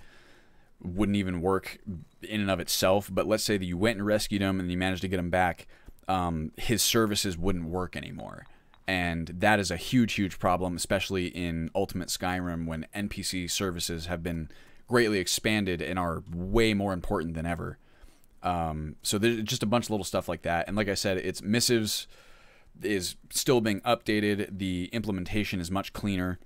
wouldn't even work in and of itself. But let's say that you went and rescued him and you managed to get him back. His services wouldn't work anymore. And that is a huge, huge problem, especially in Ultimate Skyrim, when NPC services have been greatly expanded and are way more important than ever. So there's just a bunch of little stuff like that. And like I said, it's missives is still being updated. The implementation is much cleaner.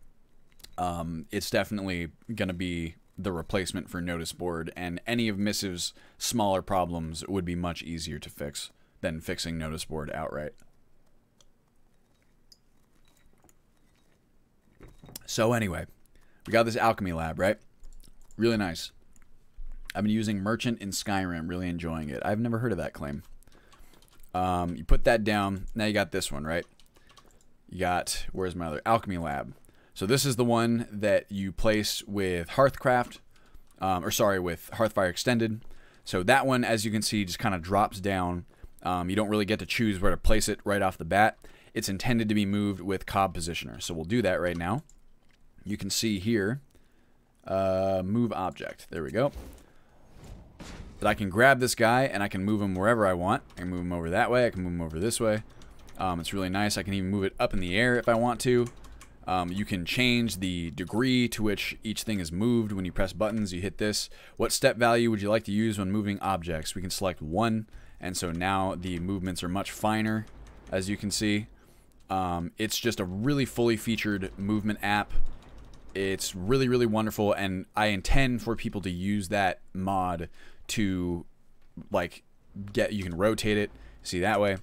It's definitely going to be the replacement for notice board, and any of missives' smaller problems would be much easier to fix than fixing notice board outright. So anyway, we got this Alchemy Lab, right? Really nice. I've been using Merchant in Skyrim, really enjoying it. I've never heard of that claim. You put that down. Now you got this one, right? You got, where's my other? Alchemy Lab. So this is the one that you place with Hearth Craft, with Hearthfire Extended. So that one, as you can see, just kind of drops down. You don't really get to choose where to place it right off the bat. It's intended to be moved with Cob Positioner. So we'll do that right now. You can see here, move object. There we go. That I can grab this guy and I can move him wherever I want. I can move him over that way. I can move him over this way. It's really nice. I can even move it up in the air if I want to. You can change the degree to which each thing is moved when you press buttons. You hit this. What step value would you like to use when moving objects? We can select 1, and so now the movements are much finer, as you can see. It's just a really fully featured movement app. It's really, really wonderful, and I intend for people to use that mod to, like, you can rotate it, see that way.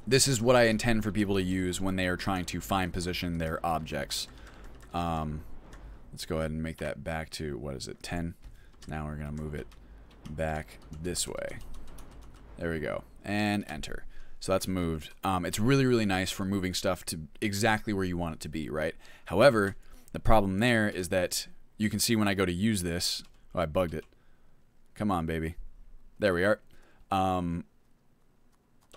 This is what I intend for people to use when they are trying to fine position their objects. Let's go ahead and make that back to, what is it, 10? Now we're going to move it back this way. There we go. And enter. So that's moved. It's really, really nice for moving stuff to exactly where you want it to be, right? However, the problem there is that you can see when I go to use this... Oh, I bugged it. Come on, baby. There we are.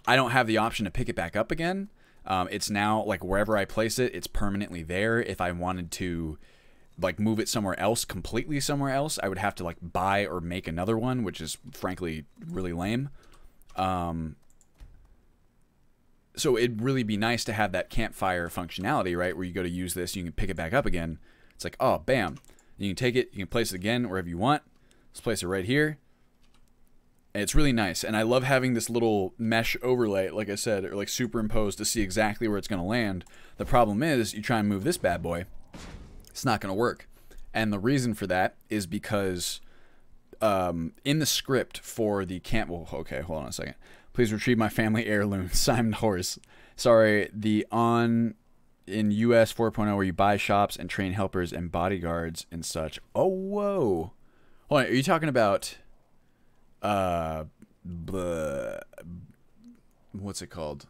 I don't have the option to pick it back up again. It's now, like, wherever I place it, it's permanently there. If I wanted to, like, move it somewhere else, completely somewhere else, I would have to, like, buy or make another one, which is, frankly, really lame. So it'd really be nice to have that campfire functionality, right, where you go to use this, you can pick it back up again. It's like, oh, bam. You can take it, you can place it again wherever you want. Let's place it right here. And it's really nice, and I love having this little mesh overlay, like I said, or like superimposed to see exactly where it's going to land. The problem is, you try and move this bad boy, it's not going to work. And the reason for that is because in the script for the well, okay, hold on a second. Please retrieve my family heirloom, Simon Horse. Sorry, in US 4.0 where you buy shops and train helpers and bodyguards and such. Oh, whoa. Hold on, are you talking about... what's it called?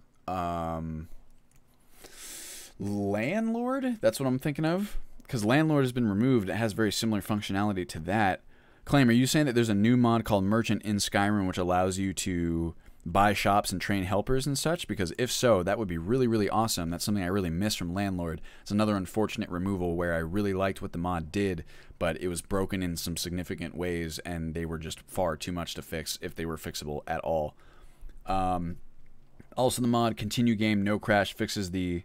Landlord? That's what I'm thinking of. Because Landlord has been removed. It has very similar functionality to that. Claim, are you saying that there's a new mod called Merchant in Skyrim which allows you to buy shops and train helpers and such? Because if so, that would be really, really awesome. That's something I really miss from Landlord. It's another unfortunate removal where I really liked what the mod did, but it was broken in some significant ways, and they were just far too much to fix if they were fixable at all. Also, the mod Continue Game No Crash fixes the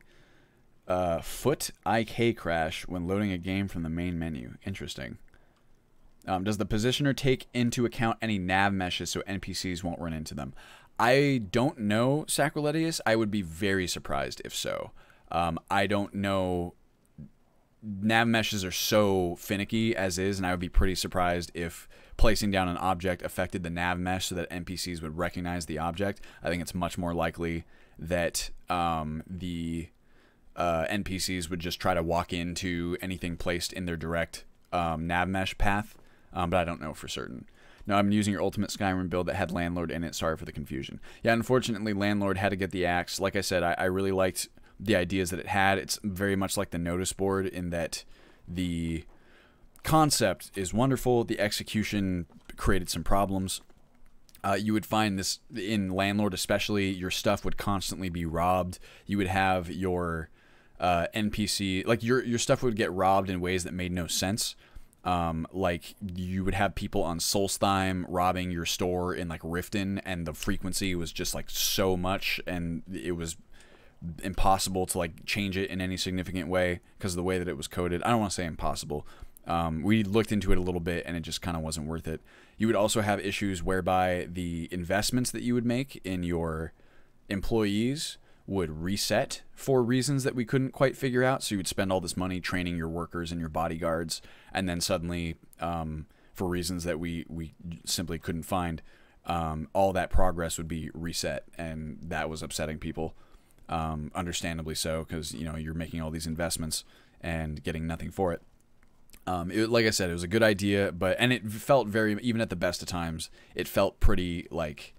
foot IK crash when loading a game from the main menu. Interesting. Does the positioner take into account any nav meshes so NPCs won't run into them? I don't know, Sacriletius. I would be very surprised if so. I don't know. Nav meshes are so finicky as is, and I would be pretty surprised if placing down an object affected the nav mesh so that NPCs would recognize the object. I think it's much more likely that the NPCs would just try to walk into anything placed in their direct nav mesh path, but I don't know for certain. No, I'm using your Ultimate Skyrim build that had Landlord in it. Sorry for the confusion. Yeah, unfortunately, Landlord had to get the axe. Like I said, I really liked the ideas that it had. It's very much like the notice board in that the concept is wonderful. The execution created some problems. You would find this in Landlord especially. Your stuff would constantly be robbed. You would have your NPC... Like, your stuff would get robbed in ways that made no sense. Like, you would have people on Solstheim robbing your store in, like, Riften, and the frequency was just, like, so much, and it was impossible to, like, change it in any significant way because of the way that it was coded. I don't want to say impossible. We looked into it a little bit, and it just kind of wasn't worth it. You would also have issues whereby the investments that you would make in your employees would reset for reasons that we couldn't quite figure out. So you would spend all this money training your workers and your bodyguards, and then suddenly, for reasons that we simply couldn't find, all that progress would be reset, and that was upsetting people, understandably so, because, you know, you're making all these investments and getting nothing for it. Like I said, it was a good idea, and it felt very, even at the best of times, it felt pretty, like,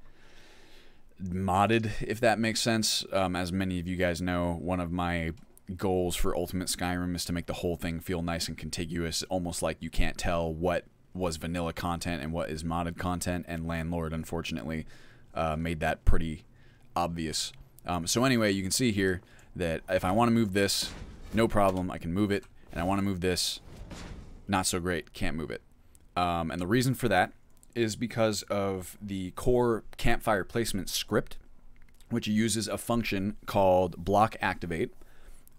modded, if that makes sense. As many of you guys know, one of my goals for Ultimate Skyrim is to make the whole thing feel nice and contiguous, almost like you can't tell what was vanilla content and what is modded content, and Landlord, unfortunately, made that pretty obvious. So anyway, you can see here that if I want to move this, no problem, I can move it, and I want to move this, not so great, can't move it. And the reason for that is because of the core Campfire Placement script, which uses a function called block activate.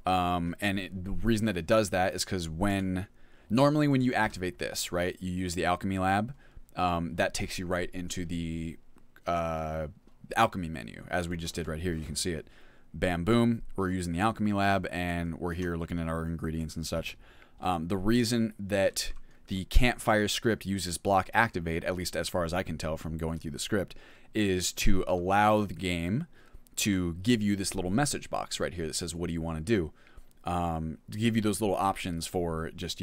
The reason that it does that is because normally when you activate this, right, you use the Alchemy Lab, that takes you right into the alchemy menu, as we just did right here. You can see it. Bam, boom. We're using the Alchemy Lab, and we're here looking at our ingredients and such. The reason that the Campfire script uses block activate, at least as far as I can tell from going through the script, is to allow the game to give you this little message box right here that says, what do you want to do? To give you those little options for just,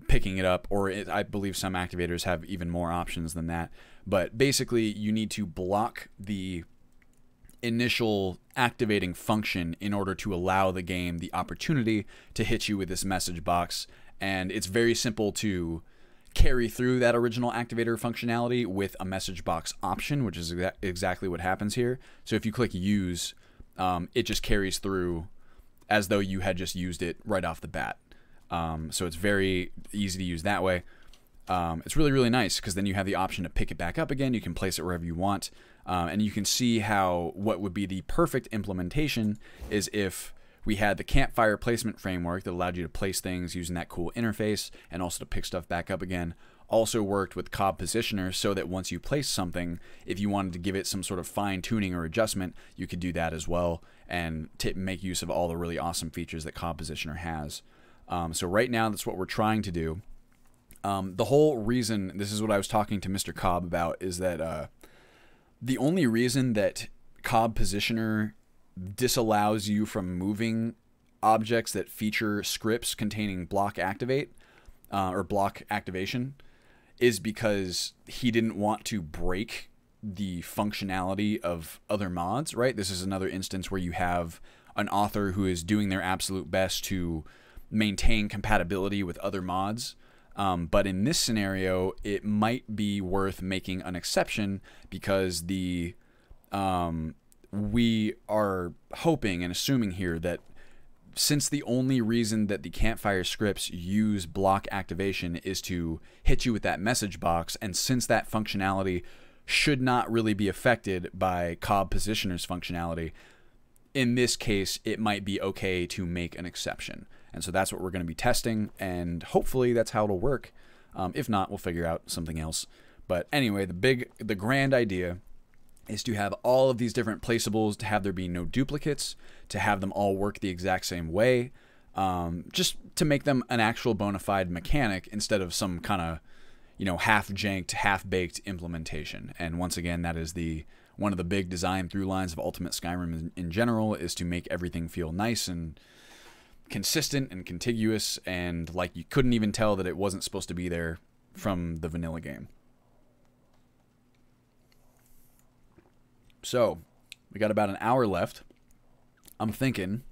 picking it up, or I believe some activators have even more options than that. But basically, you need to block the initial activating function in order to allow the game the opportunity to hit you with this message box. And it's very simple to carry through that original activator functionality with a message box option, which is exactly what happens here. So if you click use, it just carries through as though you had just used it right off the bat. So it's very easy to use that way. It's really, really nice because then you have the option to pick it back up again. You can place it wherever you want. And you can see how what would be the perfect implementation is if we had the Campfire Placement framework that allowed you to place things using that cool interface and also to pick stuff back up again. Also worked with Cob Positioner so that once you place something, if you wanted to give it some sort of fine tuning or adjustment, you could do that as well and make use of all the really awesome features that Cob Positioner has. So right now, that's what we're trying to do. The whole reason, this is what I was talking to Mr. Cobb about, is that the only reason that Cob Positioner disallows you from moving objects that feature scripts containing block activate or block activation is because he didn't want to break the functionality of other mods, right? This is another instance where you have an author who is doing their absolute best to maintain compatibility with other mods. But in this scenario, it might be worth making an exception because we are hoping and assuming here that since the only reason that the Campfire scripts use block activation is to hit you with that message box, and since that functionality should not really be affected by Cob Positioner's functionality, in this case, it might be okay to make an exception. And so that's what we're going to be testing, and hopefully that's how it'll work. If not, we'll figure out something else. But anyway, the grand idea is to have all of these different placeables, to have there be no duplicates, to have them all work the exact same way, just to make them an actual bona fide mechanic instead of some kind of, half-janked, half-baked implementation. And once again, that is one of the big design through lines of Ultimate Skyrim in general, is to make everything feel nice and consistent and contiguous, and like you couldn't even tell that it wasn't supposed to be there from the vanilla game. So we got about an hour left. I'm thinking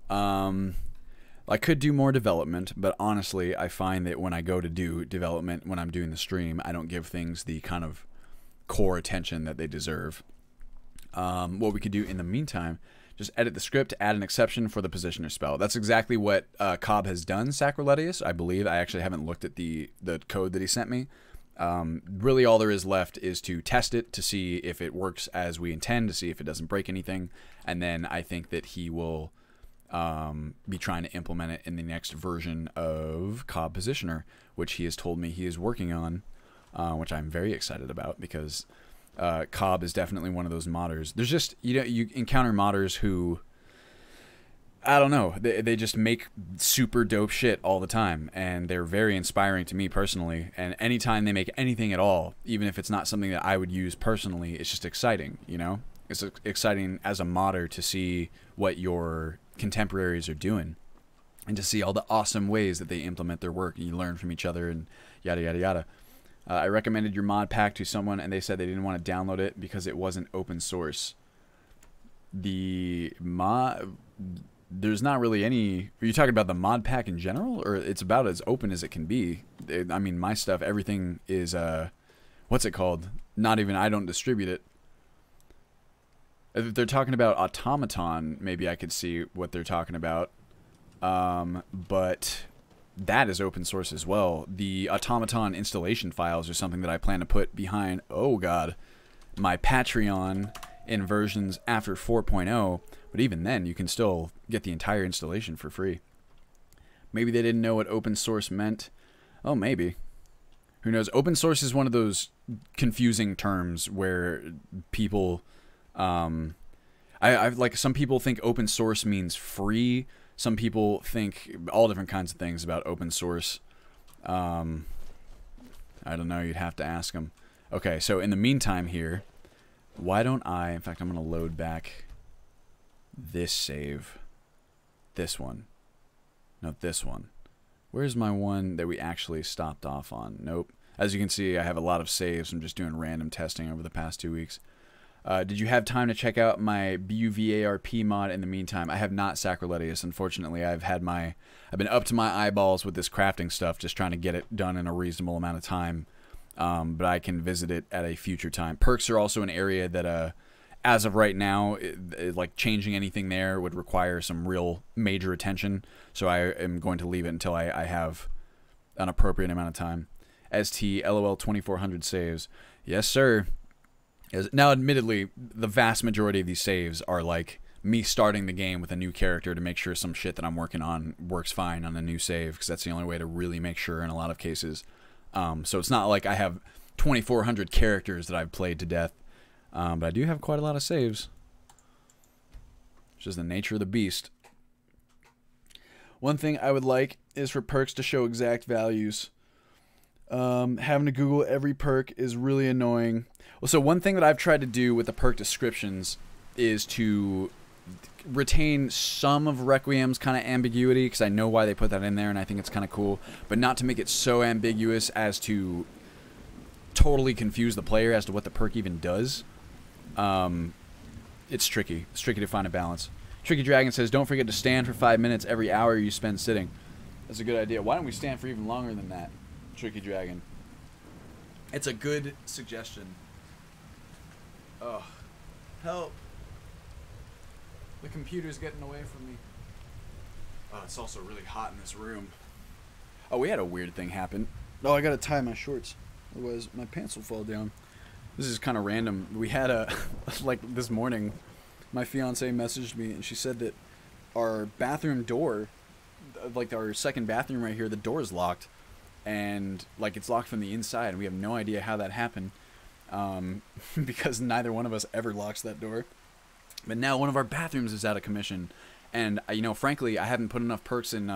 I could do more development, but honestly I find that when I go to do development when I'm doing the stream, I don't give things the kind of core attention that they deserve. What we could do in the meantime, just edit the script to add an exception for the Positioner spell. That's exactly what Cobb has done, Sacroletius, I believe. I actually haven't looked at the code that he sent me. Really all there is left is to test it to see if it works as we intend, to see if it doesn't break anything, and then I think that he will be trying to implement it in the next version of Cobb Positioner, which he has told me he is working on, which I'm very excited about because Cobb is definitely one of those modders. There's just, you encounter modders who, I don't know, they just make super dope shit all the time, and they're very inspiring to me personally, and anytime they make anything at all, even if it's not something that I would use personally, it's just exciting, It's exciting as a modder to see what your contemporaries are doing, and to see all the awesome ways that they implement their work, and you learn from each other, and yada, yada, yada. I recommended your mod pack to someone, and they said they didn't want to download it because it wasn't open source. The mod... There's not really any... Are you talking about the mod pack in general? Or it's about as open as it can be? I mean, my stuff, everything is... what's it called? Not even... I don't distribute it. If they're talking about Automaton, maybe I could see what they're talking about. But that is open source as well. The Automaton installation files are something that I plan to put behind... Oh, God. My Patreon in versions after 4.0, But even then, you can still get the entire installation for free. Maybe they didn't know what open source meant. Oh, maybe. Who knows? Open source is one of those confusing terms where people, I've like some people think open source means free. Some people think all different kinds of things about open source. I don't know. You'd have to ask them. Okay, so in the meantime here, why don't I? In fact, I'm going to load back this save. This one. No, this one. Where's my one that we actually stopped off on? Nope. As you can see, I have a lot of saves. I'm just doing random testing over the past 2 weeks. Did you have time to check out my BUVARP mod in the meantime? I have not, Sacriletius. Unfortunately, I've been up to my eyeballs with this crafting stuff, just trying to get it done in a reasonable amount of time. But I can visit it at a future time. Perks are also an area that, as of right now, like changing anything there would require some real major attention. So I am going to leave it until I have an appropriate amount of time. ST LOL 2400 saves. Yes, sir. Now, admittedly, the vast majority of these saves are like me starting the game with a new character to make sure some shit that I'm working on works fine on a new save, because that's the only way to really make sure in a lot of cases. So it's not like I have 2,400 characters that I've played to death, but I do have quite a lot of saves. It's just the nature of the beast. One thing I would like is for perks to show exact values. Having to Google every perk is really annoying. Well, so one thing that I've tried to do with the perk descriptions is to retain some of Requiem's kind of ambiguity, because I know why they put that in there and I think it's kind of cool, but not to make it so ambiguous as to totally confuse the player as to what the perk even does. It's tricky. It's tricky to find a balance. Tricky Dragon says, don't forget to stand for 5 minutes every hour you spend sitting. That's a good idea. Why don't we stand for even longer than that, Tricky Dragon? It's a good suggestion. Oh, help. The computer's getting away from me. Oh, it's also really hot in this room. Oh, we had a weird thing happen. Oh, I gotta tie my shorts. Otherwise, my pants will fall down. This is kind of random. We had a, like this morning, my fiance messaged me and she said that our bathroom door, like our second bathroom right here, the door is locked. And like it's locked from the inside, and we have no idea how that happened, because neither one of us ever locks that door. But now one of our bathrooms is out of commission, and you know, frankly, I haven't put enough perks in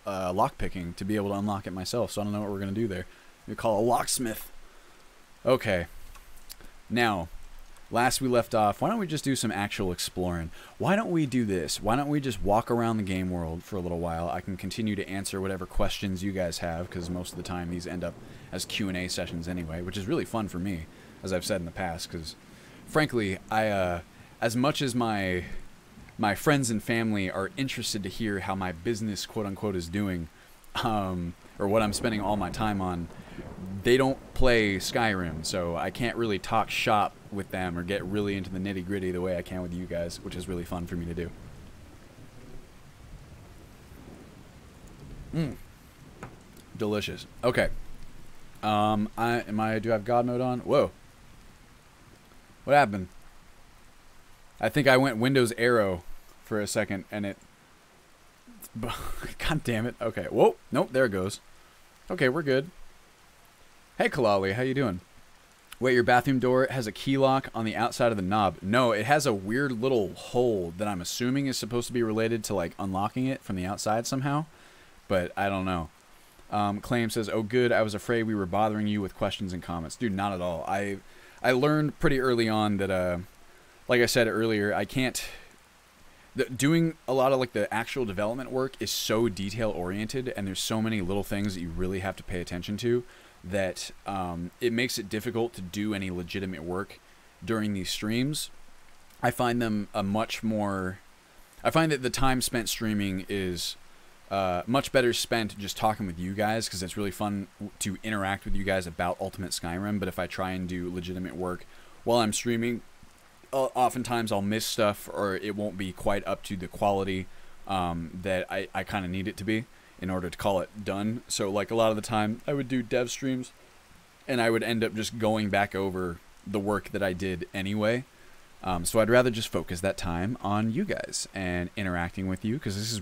lock picking to be able to unlock it myself. So I don't know what we're gonna do there. We call a locksmith. Okay. Now, last we left off, why don't we just do some actual exploring? Why don't we do this? Why don't we just walk around the game world for a little while? I can continue to answer whatever questions you guys have, because most of the time these end up as Q&A sessions anyway, which is really fun for me, as I've said in the past, because frankly, as much as my friends and family are interested to hear how my business, quote-unquote, is doing, or what I'm spending all my time on, they don't play Skyrim, so I can't really talk shop with them or get really into the nitty-gritty the way I can with you guys, which is really fun for me to do. Delicious. Okay. Do I have God mode on? Whoa. What happened? I think I went Windows Arrow for a second, and it... God damn it. Okay. Whoa. Nope, there it goes. Okay, we're good. Hey, Kalali, how you doing? Wait, your bathroom door has a key lock on the outside of the knob. No, it has a weird little hole that I'm assuming is supposed to be related to, like, unlocking it from the outside somehow. But I don't know. Claim says, oh, good, I was afraid we were bothering you with questions and comments. Dude, not at all. I learned pretty early on that, like I said earlier, I can't... Doing a lot of, like, the actual development work is so detail-oriented, and there's so many little things that you really have to pay attention to, that it makes it difficult to do any legitimate work during these streams. I find them a much more... I find that the time spent streaming is much better spent just talking with you guys, because it's really fun to interact with you guys about Ultimate Skyrim, but if I try and do legitimate work while I'm streaming, oftentimes I'll miss stuff, or it won't be quite up to the quality that I kind of need it to be in order to call it done. So, like, a lot of the time I would do dev streams, and I would end up just going back over the work that I did anyway, So I'd rather just focus that time on you guys and interacting with you, because this is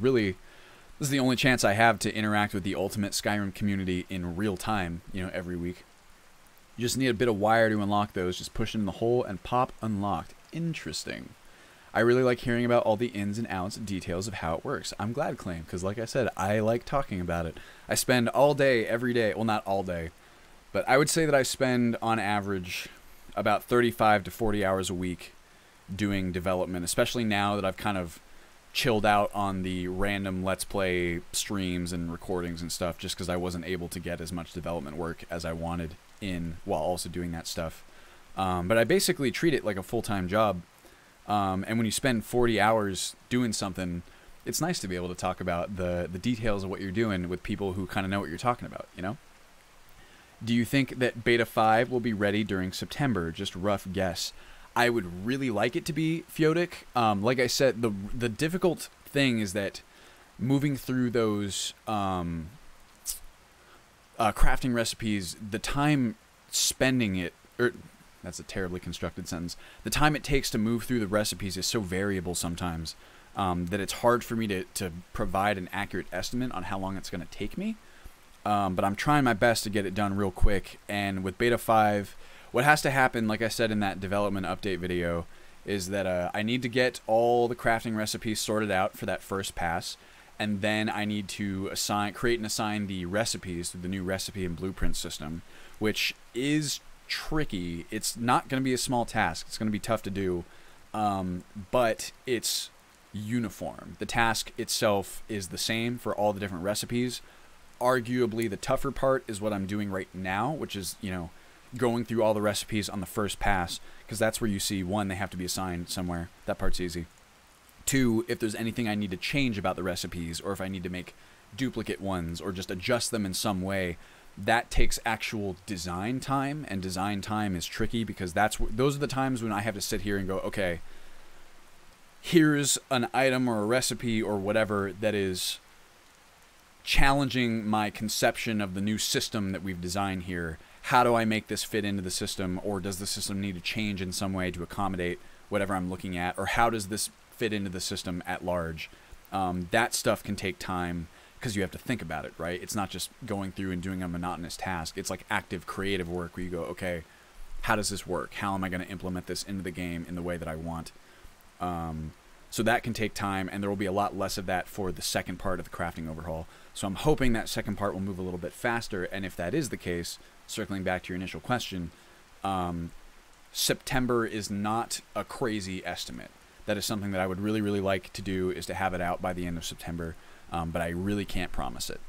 the only chance I have to interact with the ultimate Skyrim community in real time, every week. You just need a bit of wire to unlock those. Just push in the hole and pop unlocked. Interesting. I really like hearing about all the ins and outs and details of how it works. I'm glad, Claim, because like I said, I like talking about it. I spend all day, every day, well, not all day, but I would say that I spend, on average, about 35 to 40 hours a week doing development, especially now that I've kind of chilled out on the random Let's Play streams and recordings and stuff, just because I wasn't able to get as much development work as I wanted in while also doing that stuff. But I basically treat it like a full-time job. And when you spend 40 hours doing something, it's nice to be able to talk about the details of what you're doing with people who kind of know what you're talking about, Do you think that Beta 5 will be ready during September? Just rough guess. I would really like it to be Feodic. Like I said, the difficult thing is that moving through those crafting recipes, the time spending it, that's a terribly constructed sentence. The time it takes to move through the recipes is so variable sometimes that it's hard for me to provide an accurate estimate on how long it's going to take me. But I'm trying my best to get it done real quick. And with Beta 5, what has to happen, like I said in that development update video, is that I need to get all the crafting recipes sorted out for that first pass. And then I need to create and assign the recipes through the new recipe and blueprint system, which is tricky. It's not going to be a small task. It's going to be tough to do, but it's uniform. The task itself is the same for all the different recipes. Arguably, the tougher part is what I'm doing right now, which is, going through all the recipes on the first pass, because that's where you see, one, they have to be assigned somewhere. That part's easy. Two, if there's anything I need to change about the recipes, or if I need to make duplicate ones, or just adjust them in some way, that takes actual design time, and design time is tricky, because those are the times when I have to sit here and go, okay, here's an item or a recipe or whatever that is challenging my conception of the new system that we've designed here. How do I make this fit into the system, or does the system need to change in some way to accommodate whatever I'm looking at, or how does this fit into the system at large? That stuff can take time, because you have to think about it, right? It's not just going through and doing a monotonous task. It's like active creative work where you go, okay, how does this work? How am I going to implement this into the game in the way that I want? So that can take time, and there will be a lot less of that for the second part of the crafting overhaul. So I'm hoping that second part will move a little bit faster, and if that is the case, circling back to your initial question, September is not a crazy estimate. That is something that I would really, really like to do, is to have it out by the end of September, but I really can't promise it.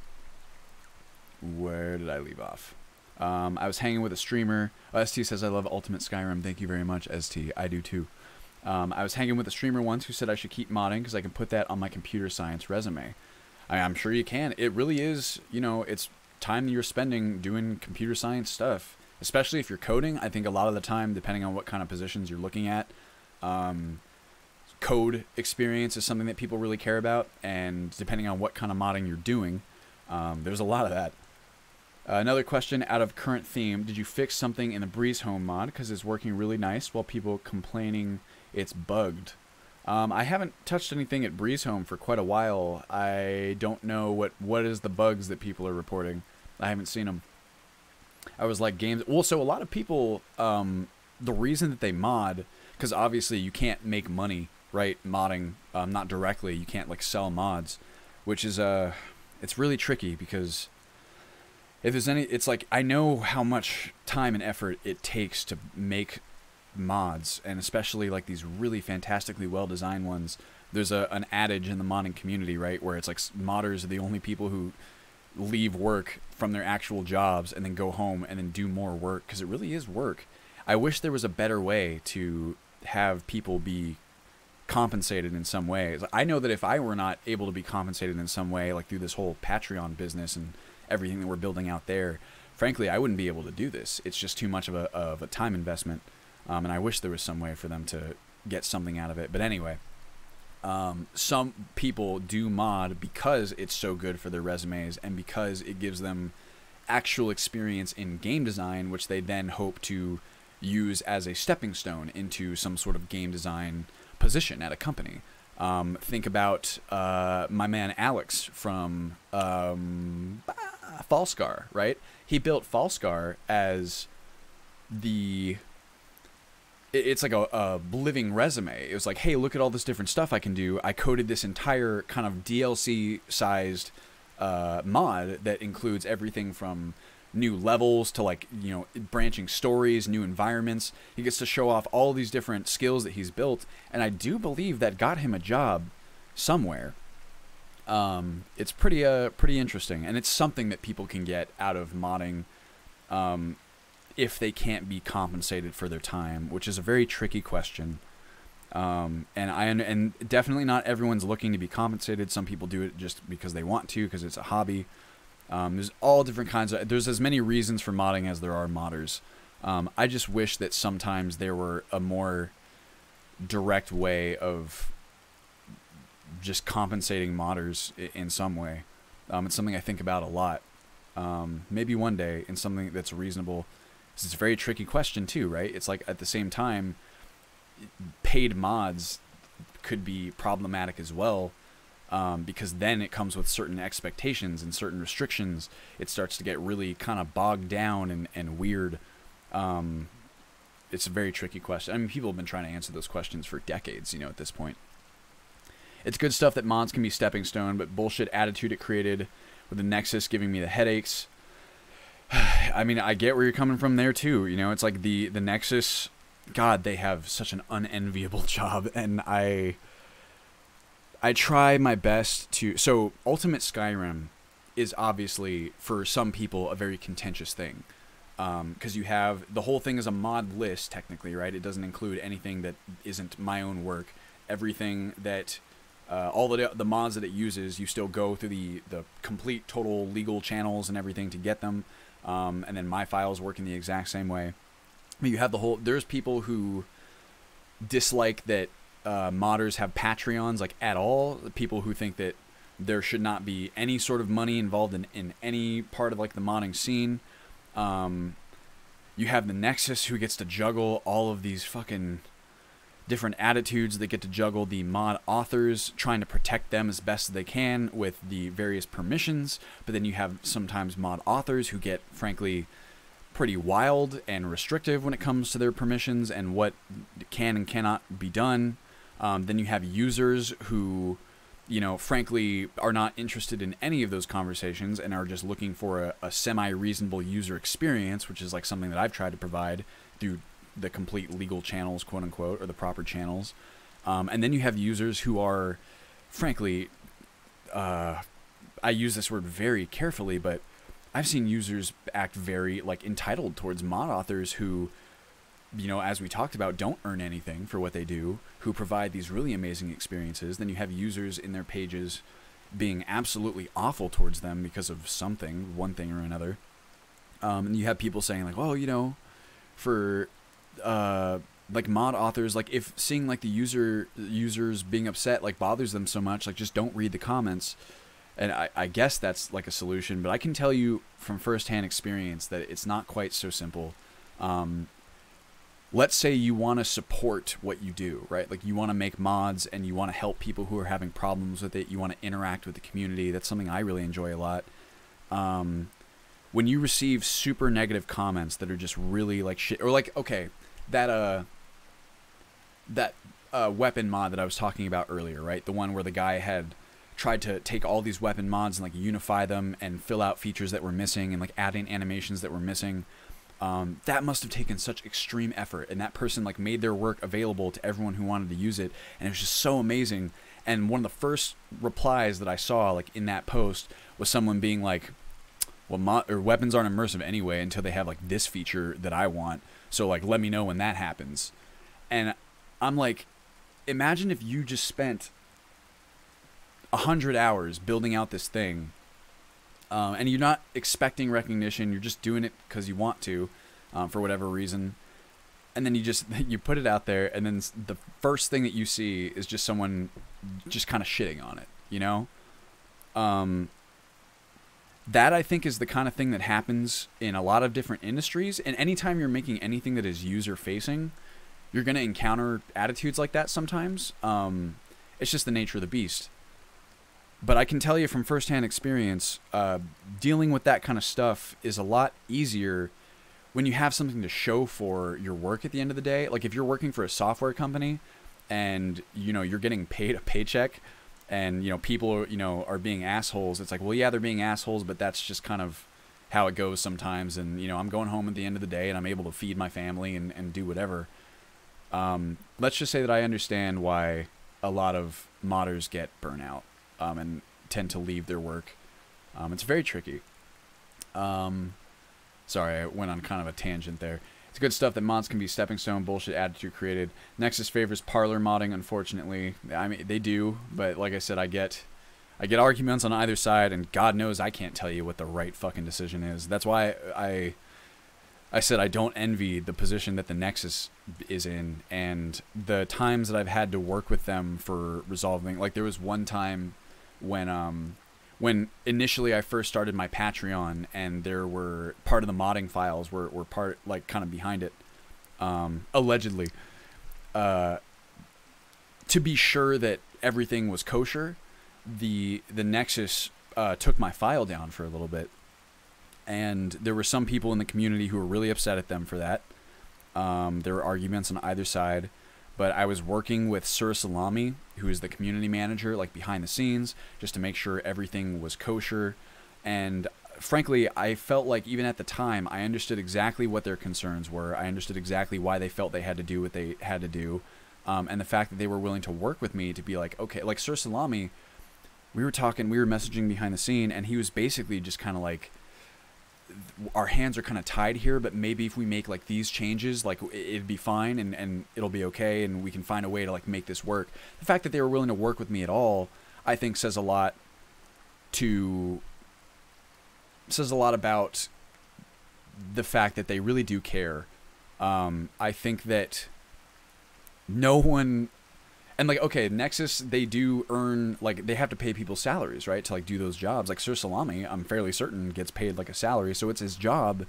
Where did I leave off? I was hanging with a streamer. ST says, I love Ultimate Skyrim. Thank you very much, ST. I do too. I was hanging with a streamer once who said I should keep modding because I can put that on my computer science resume. I'm sure you can. It really is, it's time that you're spending doing computer science stuff, especially if you're coding. I think a lot of the time, depending on what kind of positions you're looking at, code experience is something that people really care about, and depending on what kind of modding you're doing, there's a lot of that. Another question out of current theme: did you fix something in the Breeze Home mod because it's working really nice while people complaining it's bugged? I haven't touched anything at Breeze Home for quite a while. I don't know what is the bugs that people are reporting. I haven't seen them. I was like, games. Well, so a lot of people, the reason that they mod, because obviously you can't make money, right, modding, not directly. You can't like sell mods, which is it's really tricky, because if there's any, it's like, I know how much time and effort it takes to make mods, and especially like these really fantastically well designed ones. There's an adage in the modding community, right, where it's like modders are the only people who leave work from their actual jobs and then go home and then do more work, because it really is work. I wish there was a better way to have people be compensated in some way. I know that if I were not able to be compensated in some way, like through this whole Patreon business and everything that we're building out there, frankly, I wouldn't be able to do this. It's just too much of a time investment. And I wish there was some way for them to get something out of it. But anyway, some people do mod because it's so good for their resumes and because it gives them actual experience in game design, which they then hope to use as a stepping stone into some sort of game design position at a company. Think about my man Alex from Fallscar, right? He built Fallscar as it's like a living resume. It was like, hey, look at all this different stuff I can do. I coded this entire kind of DLC-sized mod that includes everything from new levels to, like, you know, branching stories, new environments. He gets to show off all these different skills that he's built, and I do believe that got him a job somewhere. It's pretty interesting, and it's something that people can get out of modding if they can't be compensated for their time, which is a very tricky question. And definitely not everyone's looking to be compensated. Some people do it just because they want to, because it's a hobby. There's all different kinds of, there's as many reasons for modding as there are modders. I just wish that sometimes there were a more direct way of just compensating modders in some way. It's something I think about a lot. Maybe one day in something that's reasonable. It's a very tricky question too, right? It's like, at the same time, paid mods could be problematic as well, because then it comes with certain expectations and certain restrictions. It starts to get really kind of bogged down and weird. It's a very tricky question. I mean, people have been trying to answer those questions for decades, you know, at this point. It's good stuff that mods can be stepping stone, but bullshit attitude it created with the Nexus giving me the headaches. I mean, I get where you're coming from there too. You know, it's like the Nexus, God, they have such an unenviable job, and I try my best to. So Ultimate Skyrim is obviously for some people a very contentious thing, because you have the whole thing is a mod list technically, right? It doesn't include anything that isn't my own work. Everything that all the mods that it uses, you still go through the complete total legal channels and everything to get them. And then my files work in the exact same way. You have the whole, there's people who dislike that modders have Patreons, like, at all. People who think that there should not be any sort of money involved in any part of, like, the modding scene. You have the Nexus who gets to juggle all of these fucking different attitudes. That get to juggle the mod authors, trying to protect them as best as they can with the various permissions. But then you have sometimes mod authors who get, frankly, pretty wild and restrictive when it comes to their permissions and what can and cannot be done. Then you have users who, you know, frankly, are not interested in any of those conversations and are just looking for a semi-reasonable user experience, which is like something that I've tried to provide through the complete legal channels, quote unquote, or the proper channels. And then you have users who are, frankly, I use this word very carefully, but I've seen users act very, like, entitled towards mod authors who, you know, as we talked about, don't earn anything for what they do, who provide these really amazing experiences. Then you have users in their pages being absolutely awful towards them because of something, one thing or another. And you have people saying, like, well, you know, for like mod authors, like, if seeing, like, the users being upset, like, bothers them so much, like, just don't read the comments. And I guess that's like a solution, but I can tell you from firsthand experience that it's not quite so simple. Let's say you want to support what you do, right? Like, you want to make mods and you want to help people who are having problems with it. You want to interact with the community. That's something I really enjoy a lot. When you receive super negative comments that are just really, like, shit, or, like, okay, that weapon mod that I was talking about earlier, right? The one where the guy had tried to take all these weapon mods and, like, unify them and fill out features that were missing and, like, add in animations that were missing. That must have taken such extreme effort, and that person, like, made their work available to everyone who wanted to use it, and it was just so amazing. And one of the first replies that I saw, like, in that post was someone being like, well, weapons aren't immersive anyway until they have, like, this feature that I want, so, like, let me know when that happens. And I'm like, imagine if you just spent 100 hours building out this thing, and you're not expecting recognition, you're just doing it because you want to, for whatever reason, and then you put it out there, and then the first thing that you see is just someone just kind of shitting on it, you know? that I think is the kind of thing that happens in a lot of different industries. And anytime you're making anything that is user facing, you're going to encounter attitudes like that sometimes. It's just the nature of the beast. But I can tell you from firsthand experience, dealing with that kind of stuff is a lot easier when you have something to show for your work at the end of the day. Like if you're working for a software company and, you know, you're getting paid a paycheck, and, you know, people, you know, are being assholes. It's like, well, yeah, they're being assholes, but that's just kind of how it goes sometimes. And, you know, I'm going home at the end of the day and I'm able to feed my family and do whatever. Let's just say that I understand why a lot of modders get burnout and tend to leave their work. It's very tricky. Sorry, I went on kind of a tangent there. It's good stuff that mods can be stepping stone bullshit attitude created. Nexus favors parlor modding, unfortunately. I mean, they do, but like I said, I get arguments on either side, and God knows I can't tell you what the right fucking decision is. That's why I said I don't envy the position that the Nexus is in, and the times that I've had to work with them for resolving. Like there was one time when initially I first started my Patreon, and there were part of the modding files were part, like, kind of behind it, allegedly, to be sure that everything was kosher, the Nexus took my file down for a little bit, and there were some people in the community who were really upset at them for that. There were arguments on either side. But I was working with Sir Salami, who is the community manager, like behind the scenes, just to make sure everything was kosher. And frankly, I felt like even at the time, I understood exactly what their concerns were. I understood exactly why they felt they had to do what they had to do. And the fact that they were willing to work with me to be like, okay, like Sir Salami, we were messaging behind the scene, and he was basically just kind of like, our hands are kind of tied here, but maybe if we make like these changes, like it'd be fine and it'll be okay, and we can find a way to like make this work. The fact that they were willing to work with me at all, I think says a lot about the fact that they really do care. I think that no one, and like, okay, Nexus, they do earn, like, they have to pay people salaries, right, to like do those jobs. Like Sir Salami, I'm fairly certain, gets paid like a salary, so it's his job,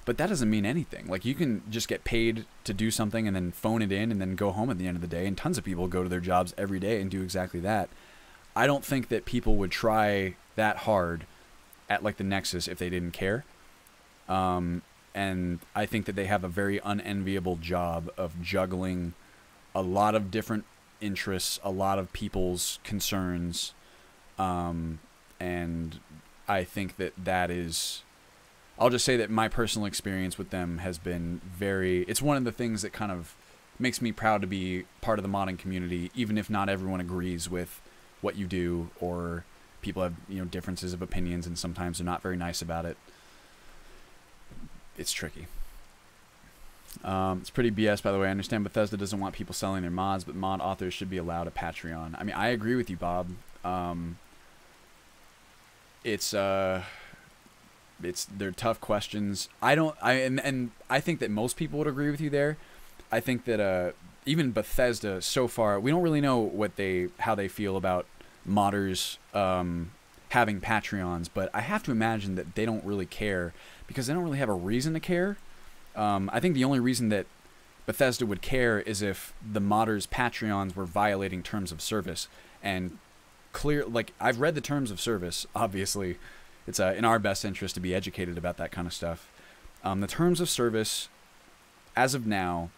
but that doesn't mean anything. Like, you can just get paid to do something and then phone it in and then go home at the end of the day, and tons of people go to their jobs every day and do exactly that. I don't think that people would try that hard at like the Nexus if they didn't care. And I think that they have a very unenviable job of juggling a lot of different interests, a lot of people's concerns, and I think that is, I'll just say that my personal experience with them has been it's one of the things that kind of makes me proud to be part of the modding community, even if not everyone agrees with what you do, or people have, you know, differences of opinions, and sometimes they're not very nice about it. It's tricky. It's pretty BS, by the way. I understand Bethesda doesn't want people selling their mods, but mod authors should be allowed a Patreon. I mean, I agree with you, Bob. They're tough questions. And I think that most people would agree with you there. I think that even Bethesda so far, we don't really know how they feel about modders having Patreons, but I have to imagine that they don't really care, because they don't really have a reason to care. I think the only reason that Bethesda would care is if the modders' Patreons were violating terms of service. And I've read the terms of service, obviously. It's in our best interest to be educated about that kind of stuff. The terms of service, as of now,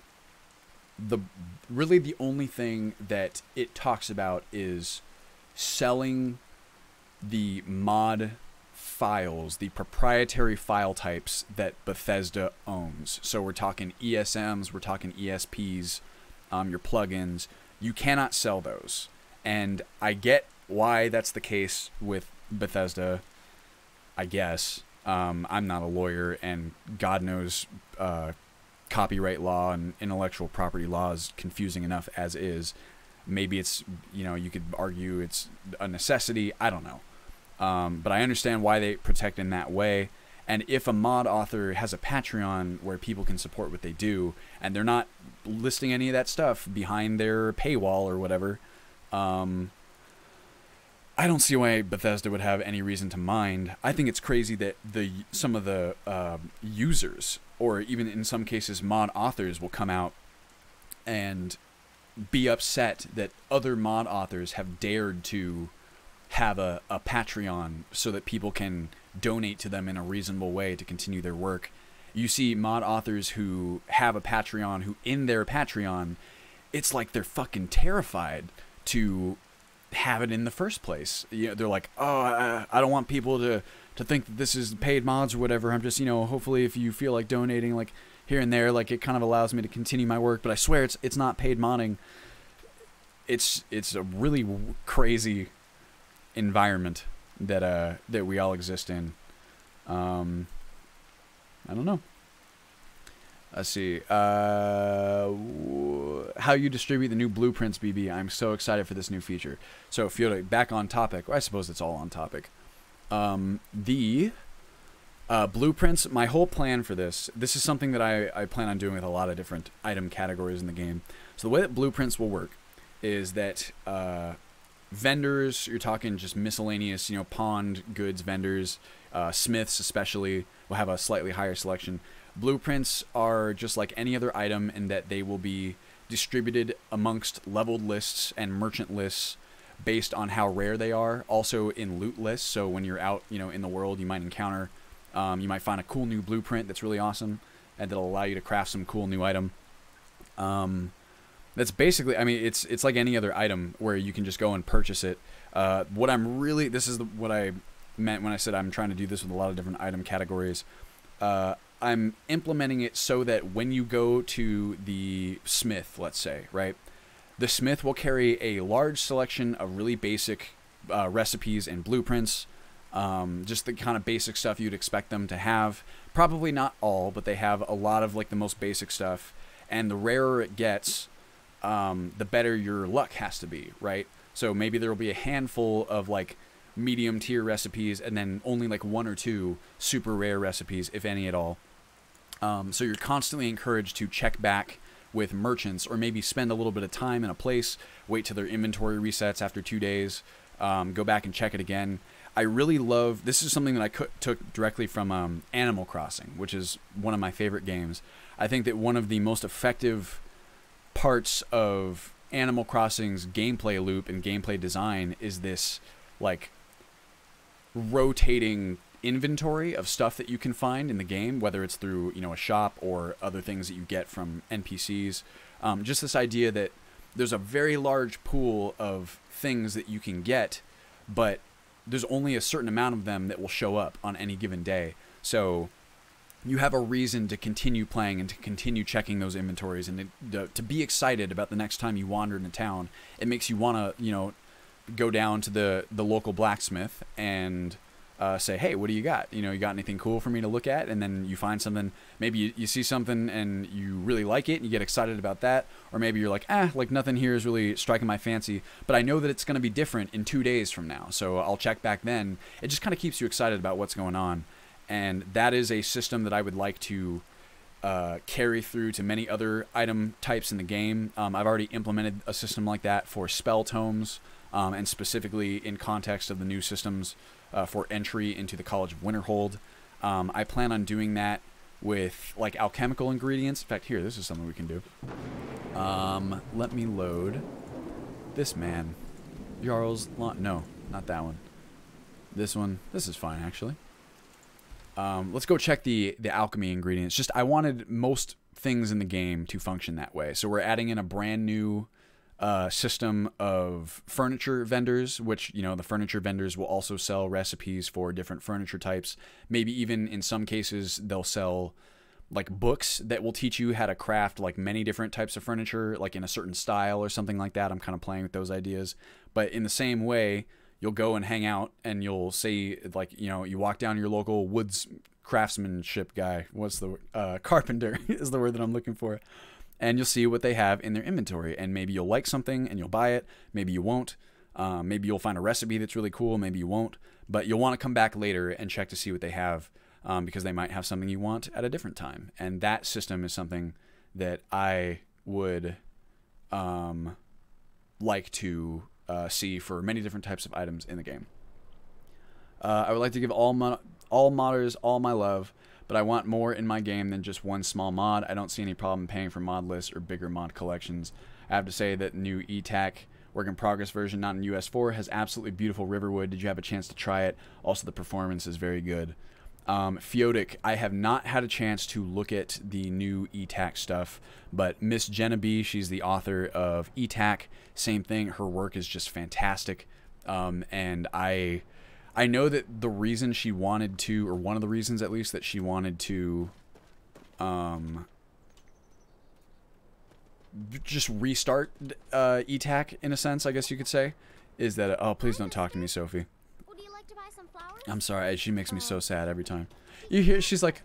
really the only thing that it talks about is selling the mod files, the proprietary file types that Bethesda owns. So we're talking ESMs, we're talking ESPs, your plugins. You cannot sell those. And I get why that's the case with Bethesda, I guess. I'm not a lawyer, and God knows copyright law and intellectual property law is confusing enough as is. Maybe it's, you could argue it's a necessity. I don't know. But I understand why they protect in that way. And if a mod author has a Patreon where people can support what they do, and they're not listing any of that stuff behind their paywall or whatever, I don't see why Bethesda would have any reason to mind. I think it's crazy that some of the users, or even in some cases mod authors, will come out and be upset that other mod authors have dared to have a Patreon so that people can donate to them in a reasonable way to continue their work. You see mod authors who have a Patreon, who in their Patreon, it's like they're fucking terrified to have it in the first place. You know, they're like, oh, I don't want people to think that this is paid mods or whatever. I'm just, you know, hopefully if you feel like donating, like here and there, like it kind of allows me to continue my work. But I swear it's not paid modding. It's a really crazy environment that we all exist in. I don't know. Let's see. How you distribute the new blueprints, BB. I'm so excited for this new feature. So, Fiona, back on topic. Well, I suppose it's all on topic. The blueprints, my whole plan for this is something that I plan on doing with a lot of different item categories in the game. So the way that blueprints will work is that vendors, you're talking just miscellaneous, you know, pawned goods vendors, smiths especially, will have a slightly higher selection. Blueprints are just like any other item in that they will be distributed amongst leveled lists and merchant lists based on how rare they are. Also in loot lists, so when you're out, you know, in the world, you might encounter, you might find a cool new blueprint that's really awesome and that'll allow you to craft some cool new item. That's basically, I mean, it's like any other item where you can just go and purchase it. What I'm really, what I meant when I said I'm trying to do this with a lot of different item categories. I'm implementing it so that when you go to the smith, let's say, right, the smith will carry a large selection of really basic recipes and blueprints, just the kind of basic stuff you'd expect them to have. Probably not all, but they have a lot of like the most basic stuff. And the rarer it gets, the better your luck has to be, right? So maybe there will be a handful of like medium tier recipes and then only like 1 or 2 super rare recipes, if any at all. So you're constantly encouraged to check back with merchants, or maybe spend a little bit of time in a place, wait till their inventory resets after 2 days, go back and check it again. I really love, this is something that I took directly from Animal Crossing, which is one of my favorite games. I think that one of the most effective parts of Animal Crossing's gameplay loop and gameplay design is this like rotating inventory of stuff that you can find in the game, whether it's through, you know, a shop or other things that you get from NPCs. Just this idea that there's a very large pool of things that you can get, but there's only a certain amount of them that will show up on any given day. So you have a reason to continue playing and to continue checking those inventories, and to be excited about the next time you wander into town. It makes you want to, you know, go down to the local blacksmith and say, hey, what do you got? You know, you got anything cool for me to look at? And then you find something, maybe you see something and you really like it and you get excited about that. Or maybe you're like, like nothing here is really striking my fancy, but I know that it's going to be different in 2 days from now, so I'll check back then. It just kind of keeps you excited about what's going on. And that is a system that I would like to carry through to many other item types in the game. I've already implemented a system like that for spell tomes, and specifically in context of the new systems for entry into the College of Winterhold. I plan on doing that with like alchemical ingredients. In fact, here, this is something we can do. Let me load this man. Jarl's no, not that one. This one. This is fine, actually. Let's go check the alchemy ingredients. Just, I wanted most things in the game to function that way. So we're adding in a brand new system of furniture vendors, which, you know, the furniture vendors will also sell recipes for different furniture types. Maybe even in some cases they'll sell like books that will teach you how to craft like many different types of furniture, like in a certain style or something like that. I'm kind of playing with those ideas. But in the same way, you'll go and hang out and you'll say, like, you know, you walk down your local woods craftsmanship guy. What's the carpenter is the word that I'm looking for. And you'll see what they have in their inventory. And maybe you'll like something and you'll buy it. Maybe you won't. Maybe you'll find a recipe that's really cool. Maybe you won't. But you'll want to come back later and check to see what they have, because they might have something you want at a different time. And that system is something that I would like to see for many different types of items in the game. I would like to give all modders all my love, but I want more in my game than just one small mod. I don't see any problem paying for mod lists or bigger mod collections. I have to say that new ETAC work in progress version, not in US4, has absolutely beautiful Riverwood. Did you have a chance to try it? Also, the performance is very good. Feodic, I have not had a chance to look at the new ETAC stuff, but Miss Jenna B, she's the author of ETAC. Same thing, her work is just fantastic. And I know that the reason she wanted to, or one of the reasons at least that she wanted to just restart ETAC in a sense, I guess you could say, is that, oh, please don't talk to me, Sophie. Would you like to buy some flowers? I'm sorry, she makes me so sad every time. You hear, she's like,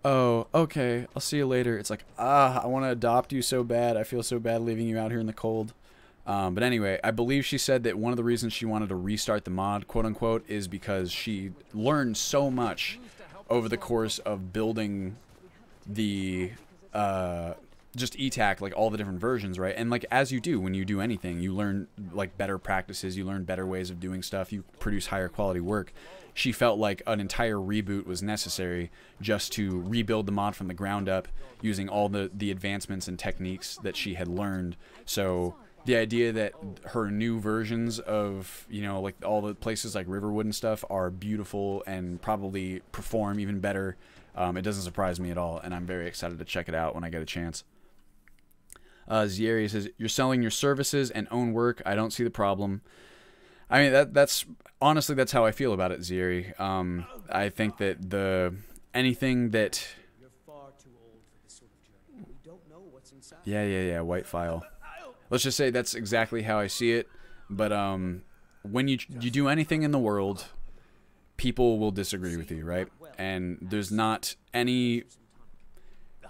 oh, okay, I'll see you later. It's like, I want to adopt you so bad. I feel so bad leaving you out here in the cold. But anyway, I believe she said that one of the reasons she wanted to restart the mod, quote unquote, is because she learned so much over the course of building the just ETAC, like all the different versions, right? And like as you do when you do anything, you learn like better practices, you learn better ways of doing stuff, you produce higher quality work. She felt like an entire reboot was necessary just to rebuild the mod from the ground up using all the advancements and techniques that she had learned. So the idea that her new versions of, you know, like all the places like Riverwood and stuff are beautiful and probably perform even better, it doesn't surprise me at all, and I'm very excited to check it out when I get a chance. Zieri says, you're selling your services and own work. I don't see the problem. I mean, that's honestly, that's how I feel about it, Zieri. I think that anything that... You're far too old for this sort of journey. We don't know what's inside. Yeah, white file. Let's just say that's exactly how I see it. But when you do anything in the world, people will disagree with you, right? And there's not any...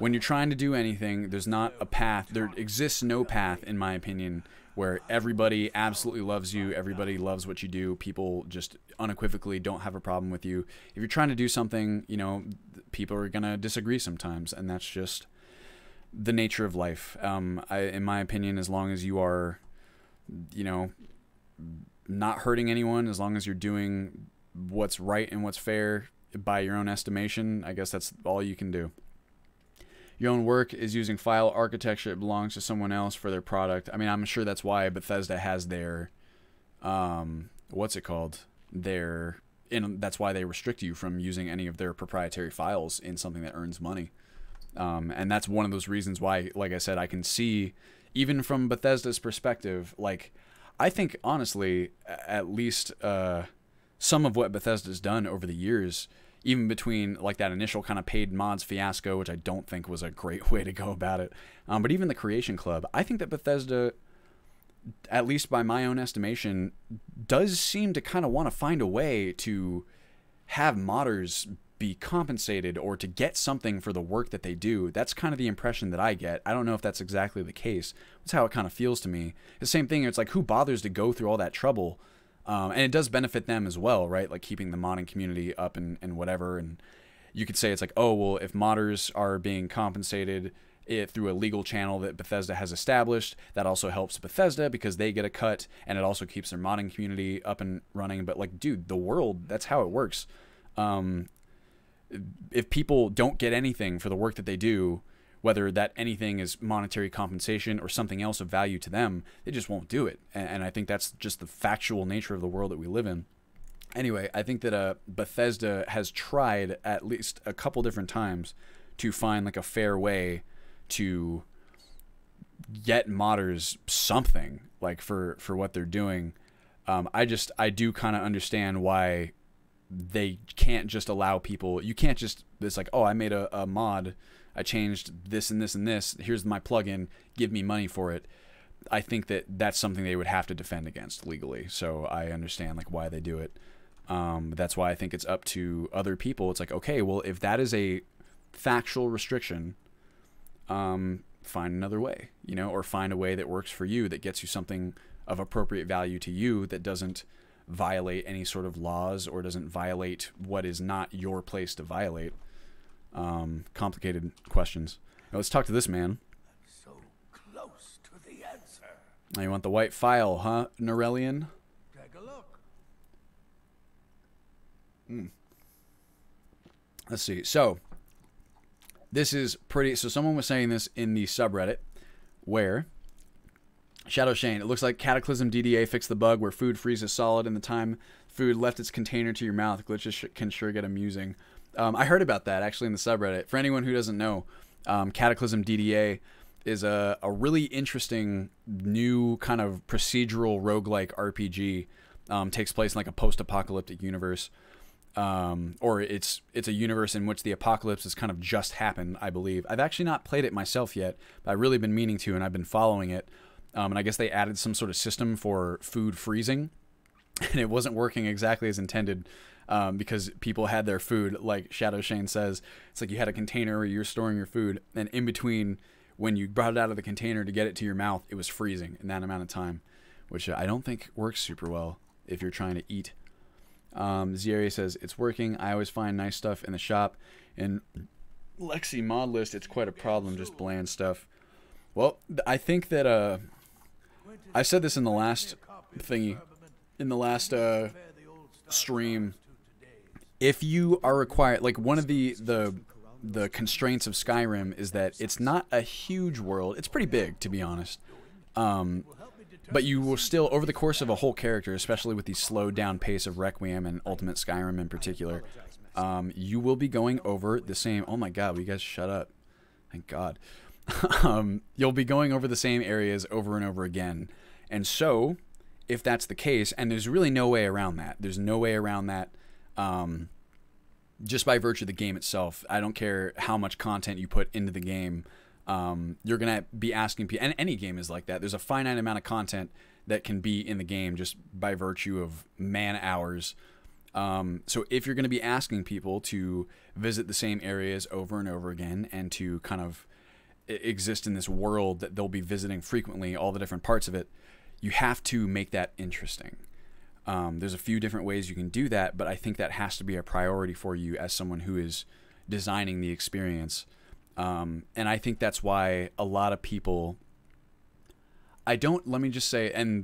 When you're trying to do anything, there's not a path. There exists no path, in my opinion, where everybody absolutely loves you, everybody loves what you do, people just unequivocally don't have a problem with you. If you're trying to do something, you know, people are going to disagree sometimes, and that's just the nature of life. In my opinion, as long as you are, you know, not hurting anyone, as long as you're doing what's right and what's fair by your own estimation, I guess that's all you can do. Your own work is using file architecture. It belongs to someone else for their product. I mean, I'm sure that's why Bethesda has their, what's it called? That's why they restrict you from using any of their proprietary files in something that earns money. And that's one of those reasons why, like I said, I can see, even from Bethesda's perspective, like, I think, honestly, at least some of what Bethesda's done over the years, even between like that initial kind of paid mods fiasco, which I don't think was a great way to go about it, but even the Creation Club, I think that Bethesda, at least by my own estimation, does seem to kind of want to find a way to have modders be compensated or to get something for the work that they do. That's kind of the impression that I get. I don't know if that's exactly the case. That's how it kind of feels to me. The same thing, it's like, who bothers to go through all that trouble? And it does benefit them as well, right? Like keeping the modding community up and whatever. And you could say it's like, oh, well, if modders are being compensated through a legal channel that Bethesda has established, that also helps Bethesda because they get a cut, and it also keeps their modding community up and running. But like, dude, the world, that's how it works. If people don't get anything for the work that they do, whether that anything is monetary compensation or something else of value to them, they just won't do it. And I think that's just the factual nature of the world that we live in. Anyway, I think that Bethesda has tried at least a couple different times to find like a fair way to get modders something like for what they're doing. I do kind of understand why they can't just allow people, you can't just, it's like, oh, I made a mod, I changed this and this and this, here's my plugin, give me money for it. I think that that's something they would have to defend against legally. So I understand like why they do it. That's why I think it's up to other people. It's like, okay, well, if that is a factual restriction, find another way, you know, or find a way that works for you, that gets you something of appropriate value to you, that doesn't violate any sort of laws or doesn't violate what is not your place to violate. Complicated questions. Now let's talk to this man. So close to the answer. Now you want the white file, huh, Norellian? Take a look. Let's see. So, this is pretty... So, someone was saying this in the subreddit, where... Shadow Shane, it looks like Cataclysm Dda fixed the bug where food freezes solid in the time food left its container to your mouth. Glitches can sure get amusing. I heard about that, actually, in the subreddit. For anyone who doesn't know, Cataclysm Dda is a really interesting new kind of procedural roguelike RPG. Takes place in like a post-apocalyptic universe. Or it's a universe in which the apocalypse has kind of just happened, I believe. I've actually not played it myself yet, but I've really been meaning to, and I've been following it. And I guess they added some sort of system for food freezing, and it wasn't working exactly as intended, because people had their food, like Shadow Shane says. It's like you had a container where you're storing your food, and in between, when you brought it out of the container to get it to your mouth, it was freezing in that amount of time, which I don't think works super well if you're trying to eat. Zieria says, it's working. I always find nice stuff in the shop. In Lexi mod list, it's quite a problem, just bland stuff. Well, I think that, I said this in the last thingy, in the last stream. If you are required, like one of the constraints of Skyrim is that it's not a huge world. It's pretty big, to be honest. But you will still, over the course of a whole character, especially with the slowed down pace of Requiem and Ultimate Skyrim in particular, you will be going over the same. Oh my God, will you guys shut up? Thank God. You'll be going over the same areas over and over again. And so, if that's the case, and there's really no way around that. There's no way around that, just by virtue of the game itself. I don't care how much content you put into the game. You're going to be asking people, and any game is like that. There's a finite amount of content that can be in the game just by virtue of man hours. So if you're going to be asking people to visit the same areas over and over again and to kind of exist in this world that they'll be visiting frequently, all the different parts of it, you have to make that interesting. There's a few different ways you can do that, but I think that has to be a priority for you as someone who is designing the experience. And I think that's why a lot of people, let me just say, and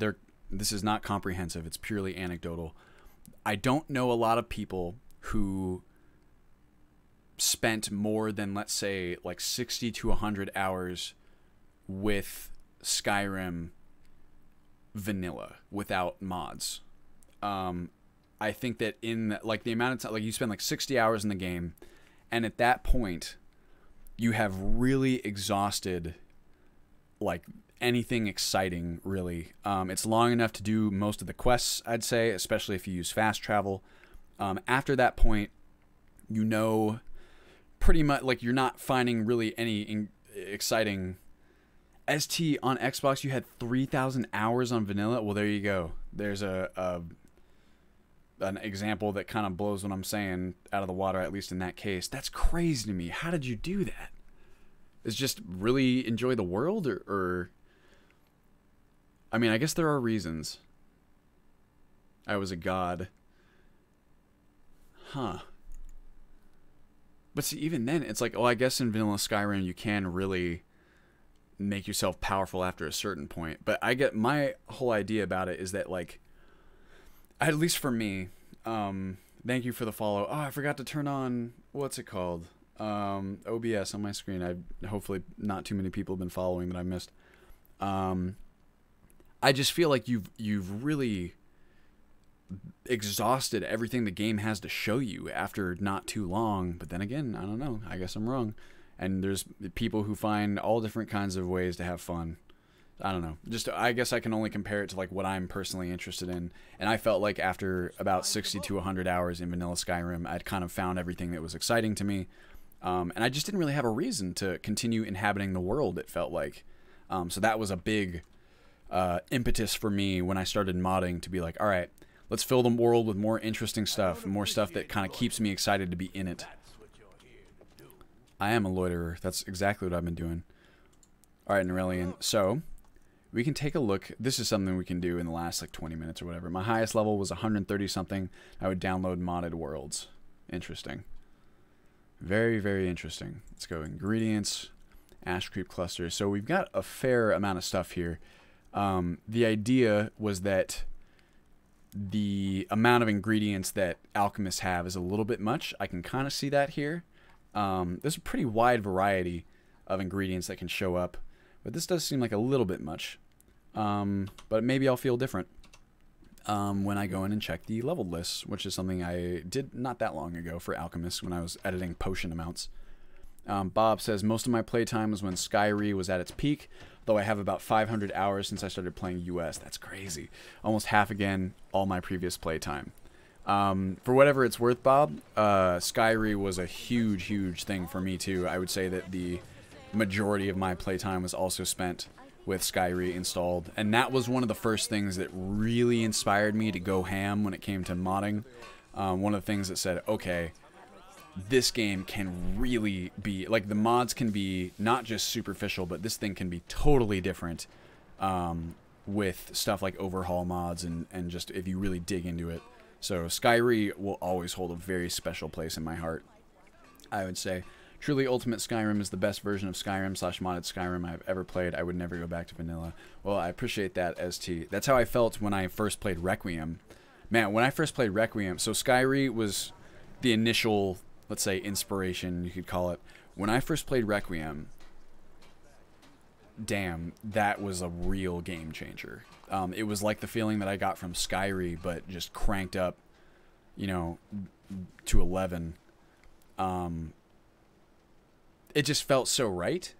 this is not comprehensive, it's purely anecdotal. I don't know a lot of people who spent more than, let's say, like 60 to 100 hours with Skyrim vanilla without mods. I think that in like the amount of time, like you spend like 60 hours in the game, and at that point you have really exhausted like anything exciting, really. It's long enough to do most of the quests, I'd say, especially if you use fast travel. After that point, you know, pretty much like you're not finding really any exciting. ST on Xbox, you had 3,000 hours on vanilla. Well, there you go. There's an example that kind of blows what I'm saying out of the water, at least in that case. That's crazy to me. How did you do that? Is just really enjoy the world, or I mean, I guess there are reasons. I was a god. Huh. But see, even then, it's like, oh, I guess in vanilla Skyrim you can really make yourself powerful after a certain point. But I get, my whole idea about it is that, like, at least for me, thank you for the follow. Oh, I forgot to turn on, what's it called? OBS on my screen. Hopefully not too many people have been following that I missed. I just feel like you've really exhausted everything the game has to show you after not too long. But then again, I don't know. I guess I'm wrong. And there's people who find all different kinds of ways to have fun. I don't know. Just, I guess I can only compare it to like what I'm personally interested in. And I felt like after about 60 to 100 hours in vanilla Skyrim, I'd kind of found everything that was exciting to me. And I just didn't really have a reason to continue inhabiting the world, it felt like. So that was a big impetus for me when I started modding, to be like, all right, let's fill the world with more interesting stuff, more stuff that kind of keeps me excited to be in it. I am a loiterer. That's exactly what I've been doing. All right, Norellian. So we can take a look. This is something we can do in the last like 20 minutes or whatever. My highest level was 130 something. I would download modded worlds. Interesting. Very, very interesting. Let's go ingredients, ash creep clusters. So we've got a fair amount of stuff here. The idea was that the amount of ingredients that alchemists have is a little bit much. I can kind of see that here. There's a pretty wide variety of ingredients that can show up, but this does seem like a little bit much. But maybe I'll feel different when I go in and check the leveled lists, which is something I did not that long ago for alchemists when I was editing potion amounts. Bob says, most of my playtime was when Skyrim was at its peak, though I have about 500 hours since I started playing US. That's crazy. Almost half again all my previous playtime. For whatever it's worth, Bob, Skyrim was a huge, huge thing for me too. I would say that the majority of my playtime was also spent with Skyrim installed, and that was one of the first things that really inspired me to go ham when it came to modding. One of the things that said, okay, this game can really be, like, the mods can be not just superficial, but this thing can be totally different with stuff like overhaul mods and just if you really dig into it. So Skyrim will always hold a very special place in my heart, I would say. Truly, Ultimate Skyrim is the best version of Skyrim / modded Skyrim I've ever played. I would never go back to vanilla. Well, I appreciate that, ST. That's how I felt when I first played Requiem. Man, when I first played Requiem, so Skyrim was the initial, let's say, inspiration, you could call it. When I first played Requiem, damn, that was a real game changer. It was like the feeling that I got from Skyrim, but just cranked up, you know, to 11. It just felt so right.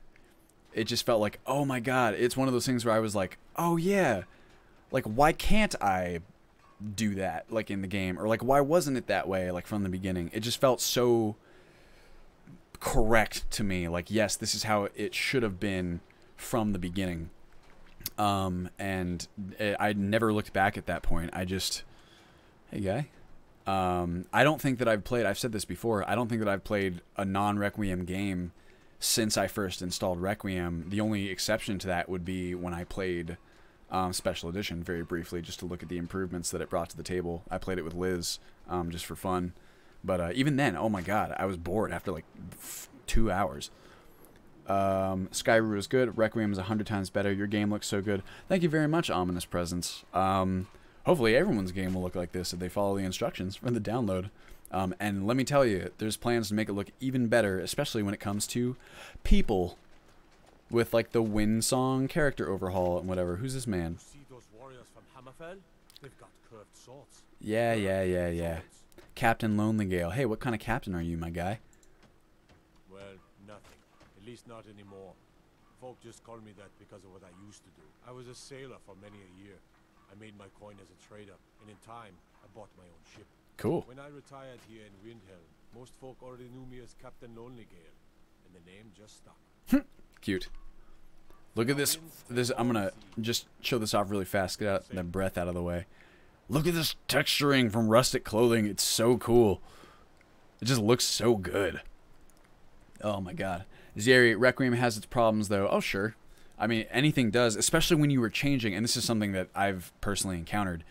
It just felt like, oh my god, it's one of those things where I was like, oh yeah, like, why can't I do that, like, in the game? Or, like, why wasn't it that way, like, from the beginning? It just felt so correct to me. Like, yes, this is how it should have been from the beginning. And I never looked back at that point. I just, hey, guy. I don't think that I've said this before, I don't think that I've played a non-Requiem game since I first installed Requiem. The only exception to that would be when I played Special Edition very briefly, just to look at the improvements that it brought to the table. I played it with Liz, just for fun. But even then, oh my god, I was bored after like 2 hours. Skyrim was good. Requiem is 100 times better. Your game looks so good. Thank you very much, Ominous Presence. Hopefully everyone's game will look like this if they follow the instructions for the download. And let me tell you, there's plans to make it look even better, especially when it comes to people. With, like, the Windsong character overhaul and whatever. Who's this man? See those warriors from Hammerfell? They've got curved swords. Yeah. Captain Lonely Gale. Hey, what kind of captain are you, my guy? Well, nothing. At least not anymore. Folk just call me that because of what I used to do. I was a sailor for many a year. I made my coin as a trader, and in time, I bought my own ship. Cool. When I retired here in Windhelm, most folk already knew me as Captain Lonely Gale, and the name just stuck. Cute. Look at this. I'm gonna just show this off really fast. Get that breath out of the way. Look at this texturing from rustic clothing. It's so cool. It just looks so good. Oh my god. Zeri, Requiem has its problems though. Oh sure. I mean, anything does, especially when you were changing, and this is something that I've personally encountered,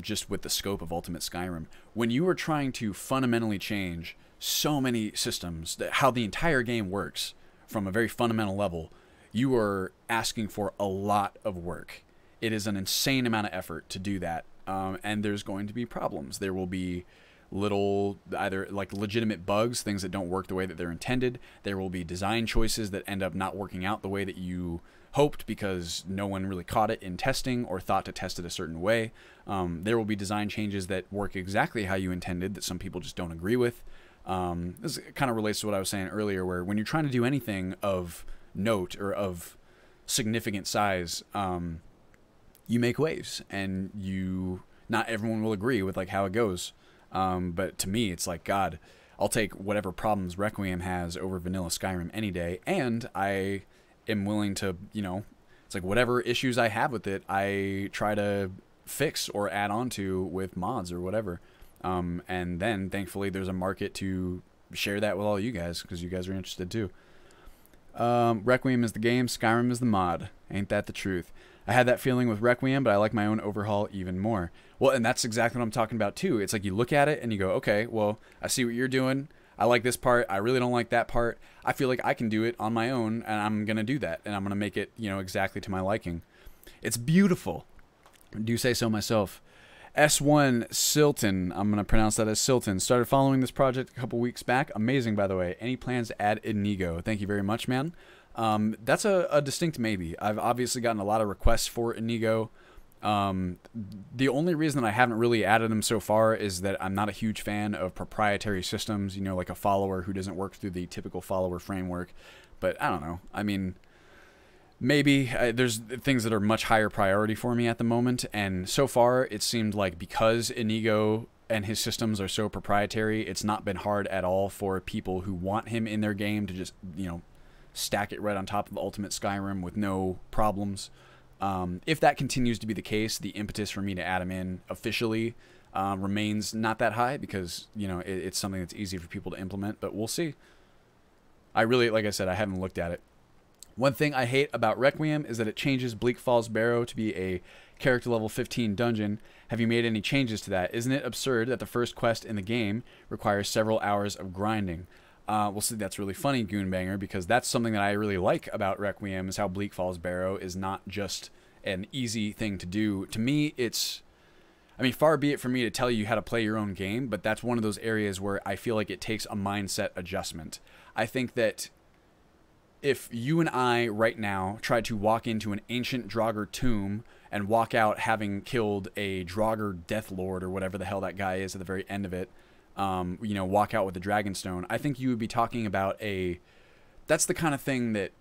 just with the scope of Ultimate Skyrim. When you are trying to fundamentally change so many systems, how the entire game works from a very fundamental level, you are asking for a lot of work. It is an insane amount of effort to do that, and there's going to be problems. There will be little, either like legitimate bugs, things that don't work the way that they're intended. There will be design choices that end up not working out the way that you hoped because no one really caught it in testing or thought to test it a certain way. There will be design changes that work exactly how you intended that some people just don't agree with. This kind of relates to what I was saying earlier, where when you're trying to do anything of note or of significant size, you make waves, and not everyone will agree with like how it goes. But to me, it's like, God, I'll take whatever problems Requiem has over vanilla Skyrim any day, and I am willing to, it's like whatever issues I have with it, I try to fix or add on to with mods or whatever. And then, thankfully, there's a market to share that with all you guys, because you guys are interested too. Requiem is the game, Skyrim is the mod. Ain't that the truth? I had that feeling with Requiem, but I like my own overhaul even more. Well, and that's exactly what I'm talking about too. It's like you look at it and you go, okay, well, I see what you're doing. I like this part. I really don't like that part. I feel like I can do it on my own, and I'm going to do that, and I'm going to make it, exactly to my liking. It's beautiful. I do say so myself. S1 Silton, I'm going to pronounce that as Silton, started following this project a couple weeks back. Amazing, by the way. Any plans to add Inigo? Thank you very much, man. That's a distinct maybe. I've obviously gotten a lot of requests for Inigo. The only reason that I haven't really added them so far is that I'm not a huge fan of proprietary systems, you know, like a follower who doesn't work through the typical follower framework. But I don't know. I mean, maybe there's things that are much higher priority for me at the moment. And so far, it seemed like because Inigo and his systems are so proprietary, it's not been hard at all for people who want him in their game to just, you know, stack it right on top of Ultimate Skyrim with no problems. If that continues to be the case, the impetus for me to add him in officially remains not that high because, you know, it's something that's easy for people to implement, but we'll see. I really, like I said, I haven't looked at it. One thing I hate about Requiem is that it changes Bleak Falls Barrow to be a character level 15 dungeon. Have you made any changes to that? Isn't it absurd that the first quest in the game requires several hours of grinding? We'll see. That's really funny, Goonbanger, because that's something that I really like about Requiem is how Bleak Falls Barrow is not just an easy thing to do. To me, it's... I mean, far be it for me to tell you how to play your own game, but that's one of those areas where I feel like it takes a mindset adjustment. I think that if you and I right now tried to walk into an ancient Draugr tomb and walk out having killed a Draugr Death Lord or whatever the hell that guy is at the very end of it, you know, walk out with the Dragonstone, I think you would be talking about that's the kind of thing that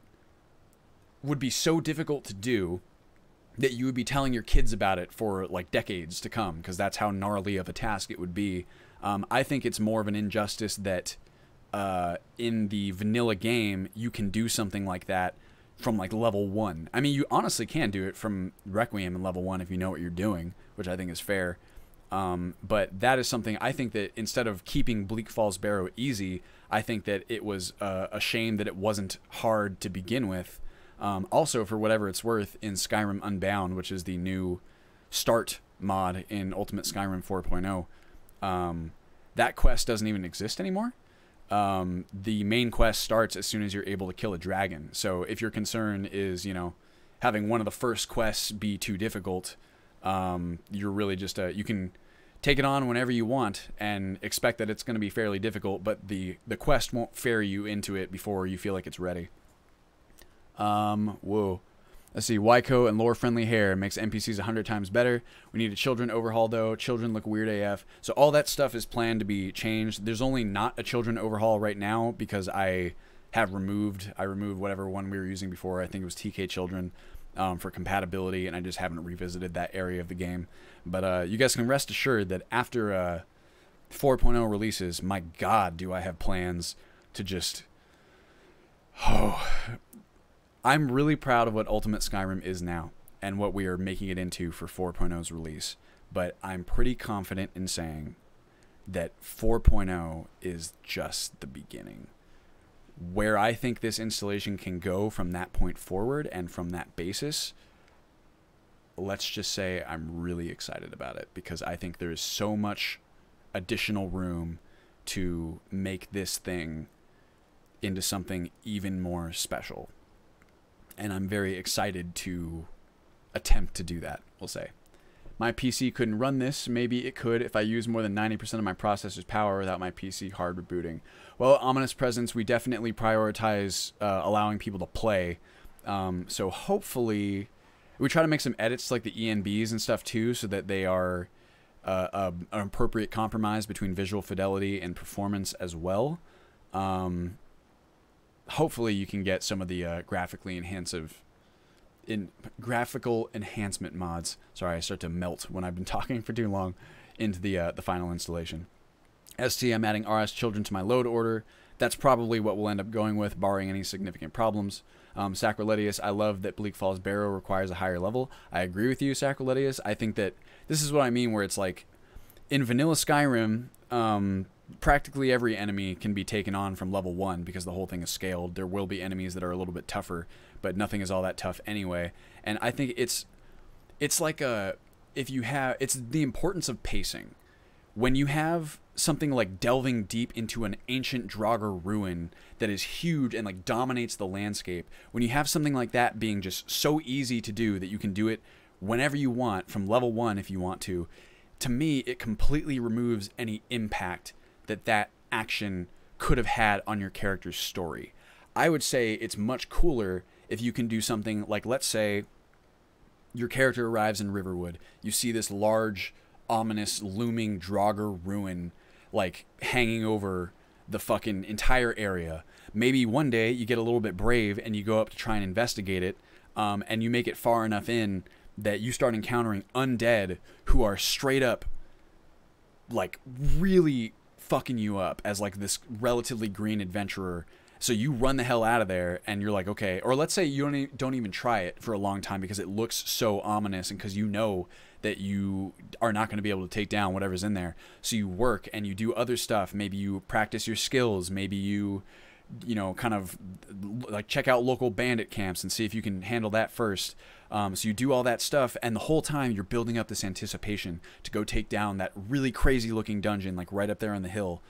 would be so difficult to do that you would be telling your kids about it for like decades to come, because that's how gnarly of a task it would be. I think it's more of an injustice that in the vanilla game you can do something like that from like level 1. I mean, you honestly can do it from Requiem in level 1 if you know what you're doing, which I think is fair. But that is something I think that instead of keeping Bleak Falls Barrow easy, I think that it was a shame that it wasn't hard to begin with. Also, for whatever it's worth, in Skyrim Unbound, which is the new start mod in Ultimate Skyrim 4.0, that quest doesn't even exist anymore. The main quest starts as soon as you're able to kill a dragon. So if your concern is, you know, having one of the first quests be too difficult, you're really just you can take it on whenever you want and expect that it's going to be fairly difficult, but the quest won't ferry you into it before you feel like it's ready. Whoa. Let's see. Wyco and lore-friendly hair makes NPCs 100 times better. We need a children overhaul, though. Children look weird AF. So all that stuff is planned to be changed. There's only not a children overhaul right now because I removed whatever one we were using before. I think it was TK Children for compatibility, and I just haven't revisited that area of the game. But you guys can rest assured that after 4.0 releases, my God, do I have plans to just... Oh... I'm really proud of what Ultimate Skyrim is now and what we are making it into for 4.0's release, but I'm pretty confident in saying that 4.0 is just the beginning. Where I think this installation can go from that point forward and from that basis, let's just say I'm really excited about it because I think there is so much additional room to make this thing into something even more special. And I'm very excited to attempt to do that, we'll say. My PC couldn't run this. Maybe it could if I use more than 90% of my processor's power without my PC hard rebooting. Well, Ominous Presence, we definitely prioritize allowing people to play. So hopefully, we try to make some edits to like the ENBs and stuff too, so that they are an appropriate compromise between visual fidelity and performance as well. Hopefully you can get some of the graphical enhancement mods. Sorry, I start to melt when I've been talking for too long into the final installation. ST, I'm adding RS Children to my load order. That's probably what we'll end up going with, barring any significant problems. Sacriletius, I love that Bleak Falls Barrow requires a higher level. I agree with you, Sacriletius. I think that this is what I mean, where it's like, in vanilla Skyrim, practically every enemy can be taken on from level 1 because the whole thing is scaled. There will be enemies that are a little bit tougher, but nothing is all that tough anyway. And I think it's like it's the importance of pacing. when you have something like delving deep into an ancient Draugr ruin that is huge and like dominates the landscape, when you have something like that being just so easy to do that you can do it whenever you want from level 1 if you want to me it completely removes any impact that that action could have had on your character's story. I would say it's much cooler if you can do something like, let's say your character arrives in Riverwood, you see this large, ominous, looming Draugr ruin like hanging over the fucking entire area. Maybe one day you get a little bit brave and you go up to try and investigate it, and you make it far enough in that you start encountering undead who are straight up like really fucking you up as like this relatively green adventurer. So you run the hell out of there and you're like, okay, or let's say you don't even try it for a long time because it looks so ominous and because you know that you are not going to be able to take down whatever's in there. So you work and you do other stuff. Maybe you practice your skills. Maybe you know, kind of like check out local bandit camps and see if you can handle that first. So you do all that stuff, and the whole time you're building up this anticipation to go take down that really crazy looking dungeon, like right up there on the hill.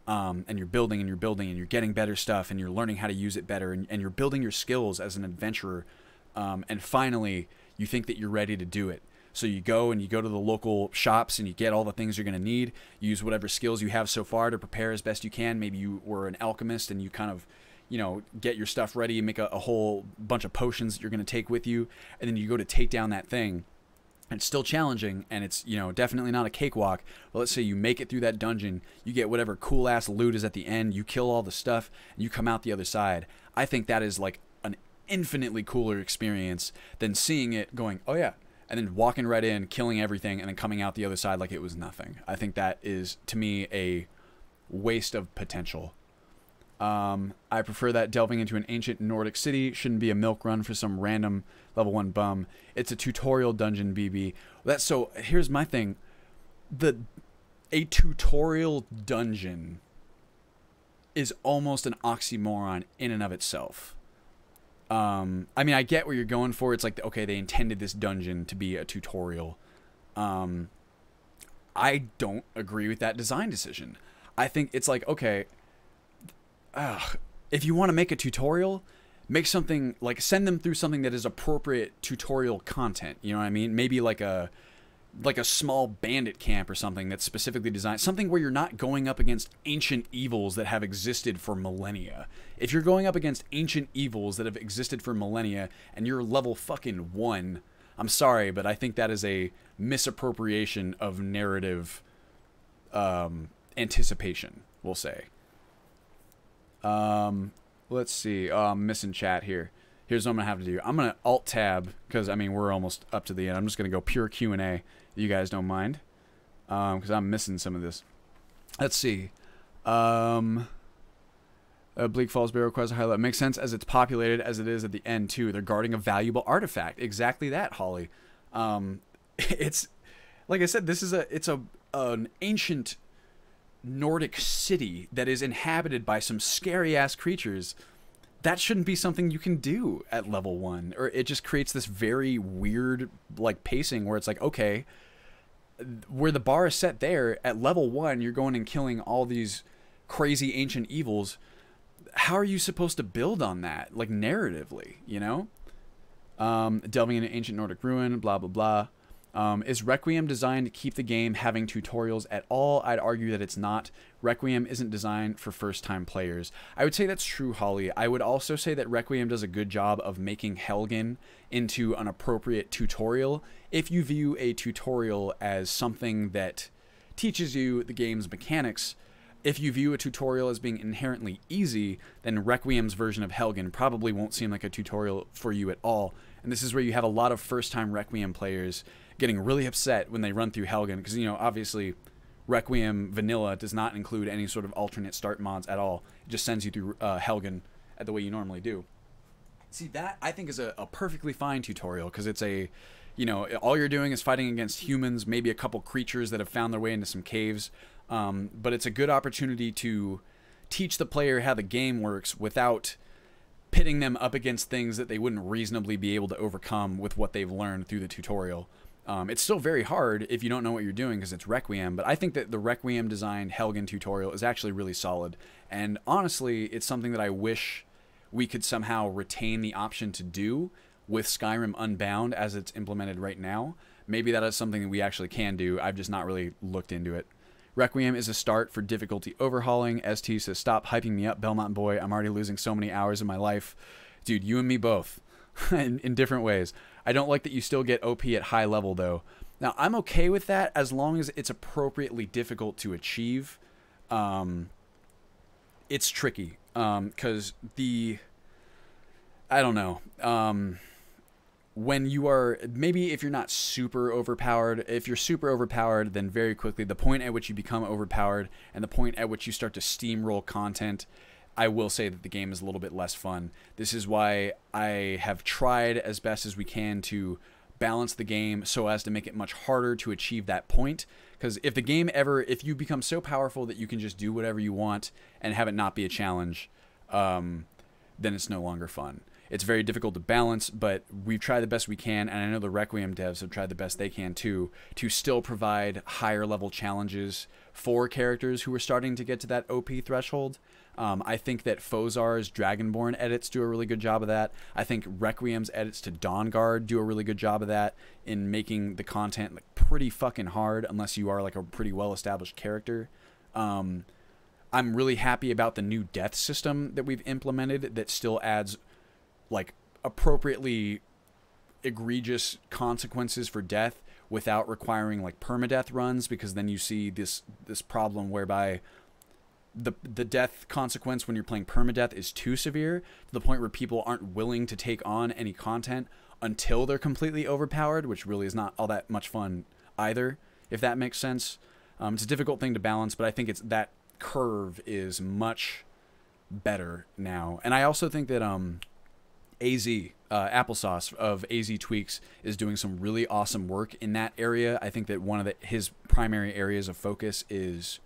And you're building and you're building and you're getting better stuff and you're learning how to use it better and you're building your skills as an adventurer. And finally, you think that you're ready to do it. So you go to the local shops and you get all the things you're going to need. Use whatever skills you have so far to prepare as best you can. Maybe you were an alchemist and you kind of, you know, get your stuff ready and make a whole bunch of potions that you're going to take with you. And then you go to take down that thing. And it's still challenging, and it's, you know, definitely not a cakewalk. But let's say you make it through that dungeon, you get whatever cool ass loot is at the end, you kill all the stuff, and you come out the other side. I think that is like an infinitely cooler experience than seeing it going, oh yeah, and then walking right in, killing everything, and then coming out the other side like it was nothing. I think that is, to me, a waste of potential. I prefer that delving into an ancient Nordic city shouldn't be a milk run for some random level 1 bum. It's a tutorial dungeon, BB. That's so. Here's my thing: a tutorial dungeon is almost an oxymoron in and of itself. I mean, I get where you're going for. It's like, okay, they intended this dungeon to be a tutorial. I don't agree with that design decision. I think it's like, okay, if you want to make a tutorial, make something like, send them through something that is appropriate tutorial content. You know what I mean? Maybe like a small bandit camp or something that's specifically designed, something where you're not going up against ancient evils that have existed for millennia. If you're going up against ancient evils that have existed for millennia and you're level fucking 1, I'm sorry, but I think that is a misappropriation of narrative anticipation, we'll say. Let's see. Oh, I'm missing chat here. Here's what I'm gonna have to do. I'm gonna alt tab because I mean we're almost up to the end. I'm just gonna go pure Q&A. You guys don't mind, because I'm missing some of this. Let's see. Bleak Falls Bay requires a highlight. Makes sense as it's populated as it is at the end too. They're guarding a valuable artifact. Exactly that, Holly. It's like I said. This is an ancient Nordic city that is inhabited by some scary ass creatures. That shouldn't be something you can do at level 1, or it just creates this very weird like pacing where it's like, okay, where the bar is set there at level 1, you're going and killing all these crazy ancient evils. How are you supposed to build on that, like narratively, you know? Delving into ancient Nordic ruin, blah blah blah. Is Requiem designed to keep the game having tutorials at all? I'd argue that it's not. Requiem isn't designed for first-time players. I would say that's true, Holly. I would also say that Requiem does a good job of making Helgen into an appropriate tutorial if you view a tutorial as something that teaches you the game's mechanics. If you view a tutorial as being inherently easy, then Requiem's version of Helgen probably won't seem like a tutorial for you at all. And this is where you have a lot of first-time Requiem players getting really upset when they run through Helgen, because, you know, obviously Requiem Vanilla does not include any sort of alternate start mods at all. It just sends you through Helgen the way you normally do. See, that I think is a perfectly fine tutorial, because it's a, you know, all you're doing is fighting against humans, maybe a couple creatures that have found their way into some caves, but it's a good opportunity to teach the player how the game works without pitting them up against things that they wouldn't reasonably be able to overcome with what they've learned through the tutorial. It's still very hard if you don't know what you're doing because it's Requiem, but I think that the Requiem designed Helgen tutorial is actually really solid. And honestly, it's something that I wish we could somehow retain the option to do with Skyrim Unbound as it's implemented right now. Maybe that is something that we actually can do. I've just not really looked into it. Requiem is a start for difficulty overhauling. ST says, stop hyping me up, Belmont boy. I'm already losing so many hours of my life. Dude, you and me both. in different ways. I don't like that you still get OP at high level, though. Now, I'm okay with that as long as it's appropriately difficult to achieve. It's tricky. Because I don't know. When you are, maybe if you're not super overpowered, if you're super overpowered, then very quickly, the point at which you become overpowered and the point at which you start to steamroll content, I will say that the game is a little bit less fun. This is why I have tried as best as we can to balance the game so as to make it much harder to achieve that point. Because if the game ever, if you become so powerful that you can just do whatever you want and have it not be a challenge, then it's no longer fun. It's very difficult to balance, but we've tried the best we can, and I know the Requiem devs have tried the best they can too, to still provide higher level challenges for characters who are starting to get to that OP threshold. I think that Fozar's Dragonborn edits do a really good job of that. I think Requiem's edits to Dawnguard do a really good job of that in making the content like pretty fucking hard unless you are like a pretty well-established character. I'm really happy about the new death system that we've implemented that still adds like appropriately egregious consequences for death without requiring like permadeath runs, because then you see this problem whereby the death consequence when you're playing permadeath is too severe to the point where people aren't willing to take on any content until they're completely overpowered, which really is not all that much fun either, if that makes sense. It's a difficult thing to balance, but I think it's that curve is much better now. And I also think that AZ, Applesauce of AZ Tweaks, is doing some really awesome work in that area. I think that one of his primary areas of focus is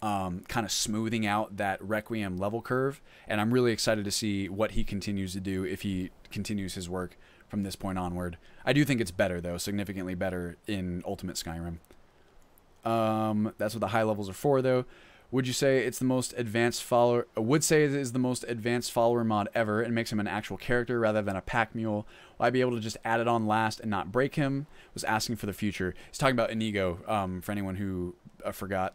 kind of smoothing out that Requiem level curve, and I'm really excited to see what he continues to do if he continues his work from this point onward. I do think it's better, though, significantly better in Ultimate Skyrim. That's what the high levels are for, though. Would you say it's the most advanced follower? Would say it is the most advanced follower mod ever and makes him an actual character rather than a pack mule. Will I be able to just add it on last and not break him? Was asking for the future. He's talking about Inigo. For anyone who forgot,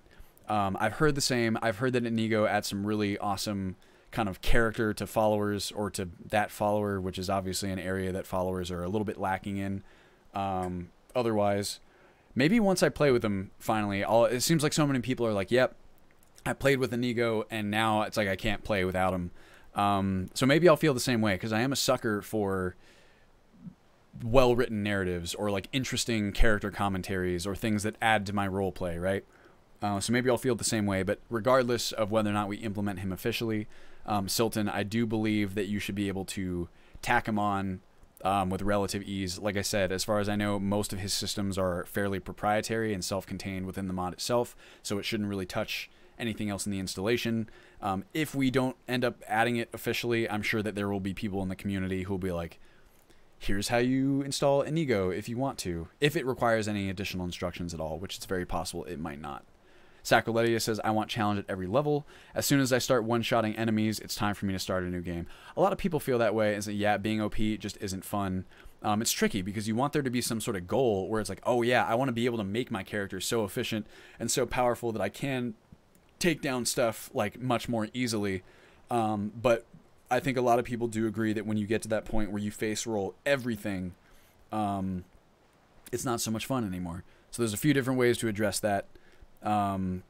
I've heard the same. I've heard that Inigo adds some really awesome kind of character to followers, or to that follower, which is obviously an area that followers are a little bit lacking in. Otherwise, maybe once I play with him finally, it seems like so many people are like, "Yep, I played with Inigo, and now it's like I can't play without him." So maybe I'll feel the same way, because I am a sucker for well-written narratives or like interesting character commentaries or things that add to my role play, right? So maybe I'll feel the same way. But regardless of whether or not we implement him officially, Silton, I do believe that you should be able to tack him on with relative ease. Like I said, as far as I know, most of his systems are fairly proprietary and self-contained within the mod itself, so it shouldn't really touch anything else in the installation. If we don't end up adding it officially, I'm sure that there will be people in the community who will be like, here's how you install Inigo if you want to, if it requires any additional instructions at all, which it's very possible it might not. Sacriletia says, I want challenge at every level. As soon as I start one-shotting enemies, it's time for me to start a new game. A lot of people feel that way and say, yeah, being OP just isn't fun. It's tricky because you want there to be some sort of goal where it's like, oh yeah, I want to be able to make my character so efficient and so powerful that I can take down stuff like much more easily. But I think a lot of people do agree that when you get to that point where you face roll everything, it's not so much fun anymore. So there's a few different ways to address that. I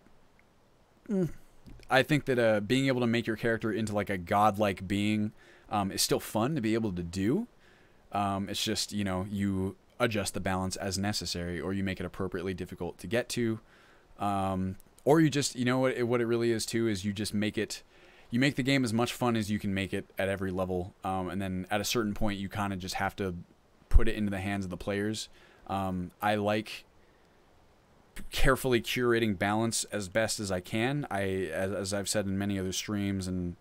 think that being able to make your character into like a godlike being is still fun to be able to do. It's just, you know, you adjust the balance as necessary, or you make it appropriately difficult to get to. Or you just, you know what it really is too, is you just make it, you make the game as much fun as you can make it at every level. And then at a certain point, you kind of just have to put it into the hands of the players. I like carefully curating balance as best as I can. As I've said in many other streams and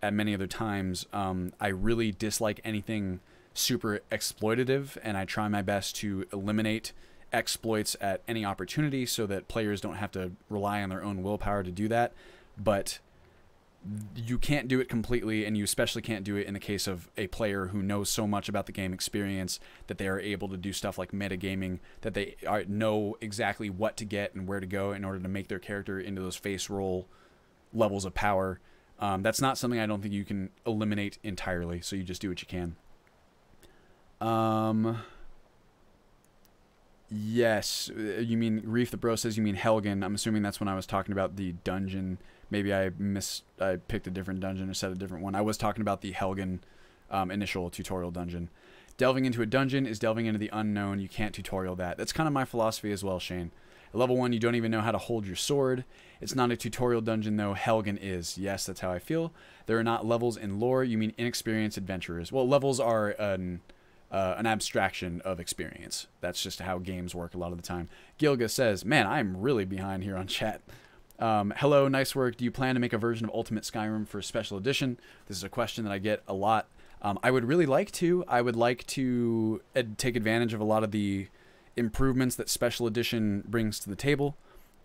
at many other times, I really dislike anything super exploitative, and I try my best to eliminate exploits at any opportunity so that players don't have to rely on their own willpower to do that. But you can't do it completely, and you especially can't do it in the case of a player who knows so much about the game experience that they are able to do stuff like metagaming, that they know exactly what to get and where to go in order to make their character into those face roll levels of power. That's not something I don't think you can eliminate entirely, so you just do what you can. Yes, you mean Reef the Bro says you mean Helgen. I'm assuming that's when I was talking about the dungeon. Maybe I picked a different dungeon or said a different one. I was talking about the Helgen initial tutorial dungeon. Delving into a dungeon is delving into the unknown. You can't tutorial that. That's kind of my philosophy as well, Shane. At level 1, you don't even know how to hold your sword. It's not a tutorial dungeon, though. Helgen is. Yes, that's how I feel. There are not levels in lore. You mean inexperienced adventurers. Well, levels are an abstraction of experience. That's just how games work a lot of the time. Gilga says, man, I'm really behind here on chat. Hello, nice work. Do you plan to make a version of Ultimate Skyrim for Special Edition? This is a question that I get a lot. I would really like to. I would like to take advantage of a lot of the improvements that Special Edition brings to the table.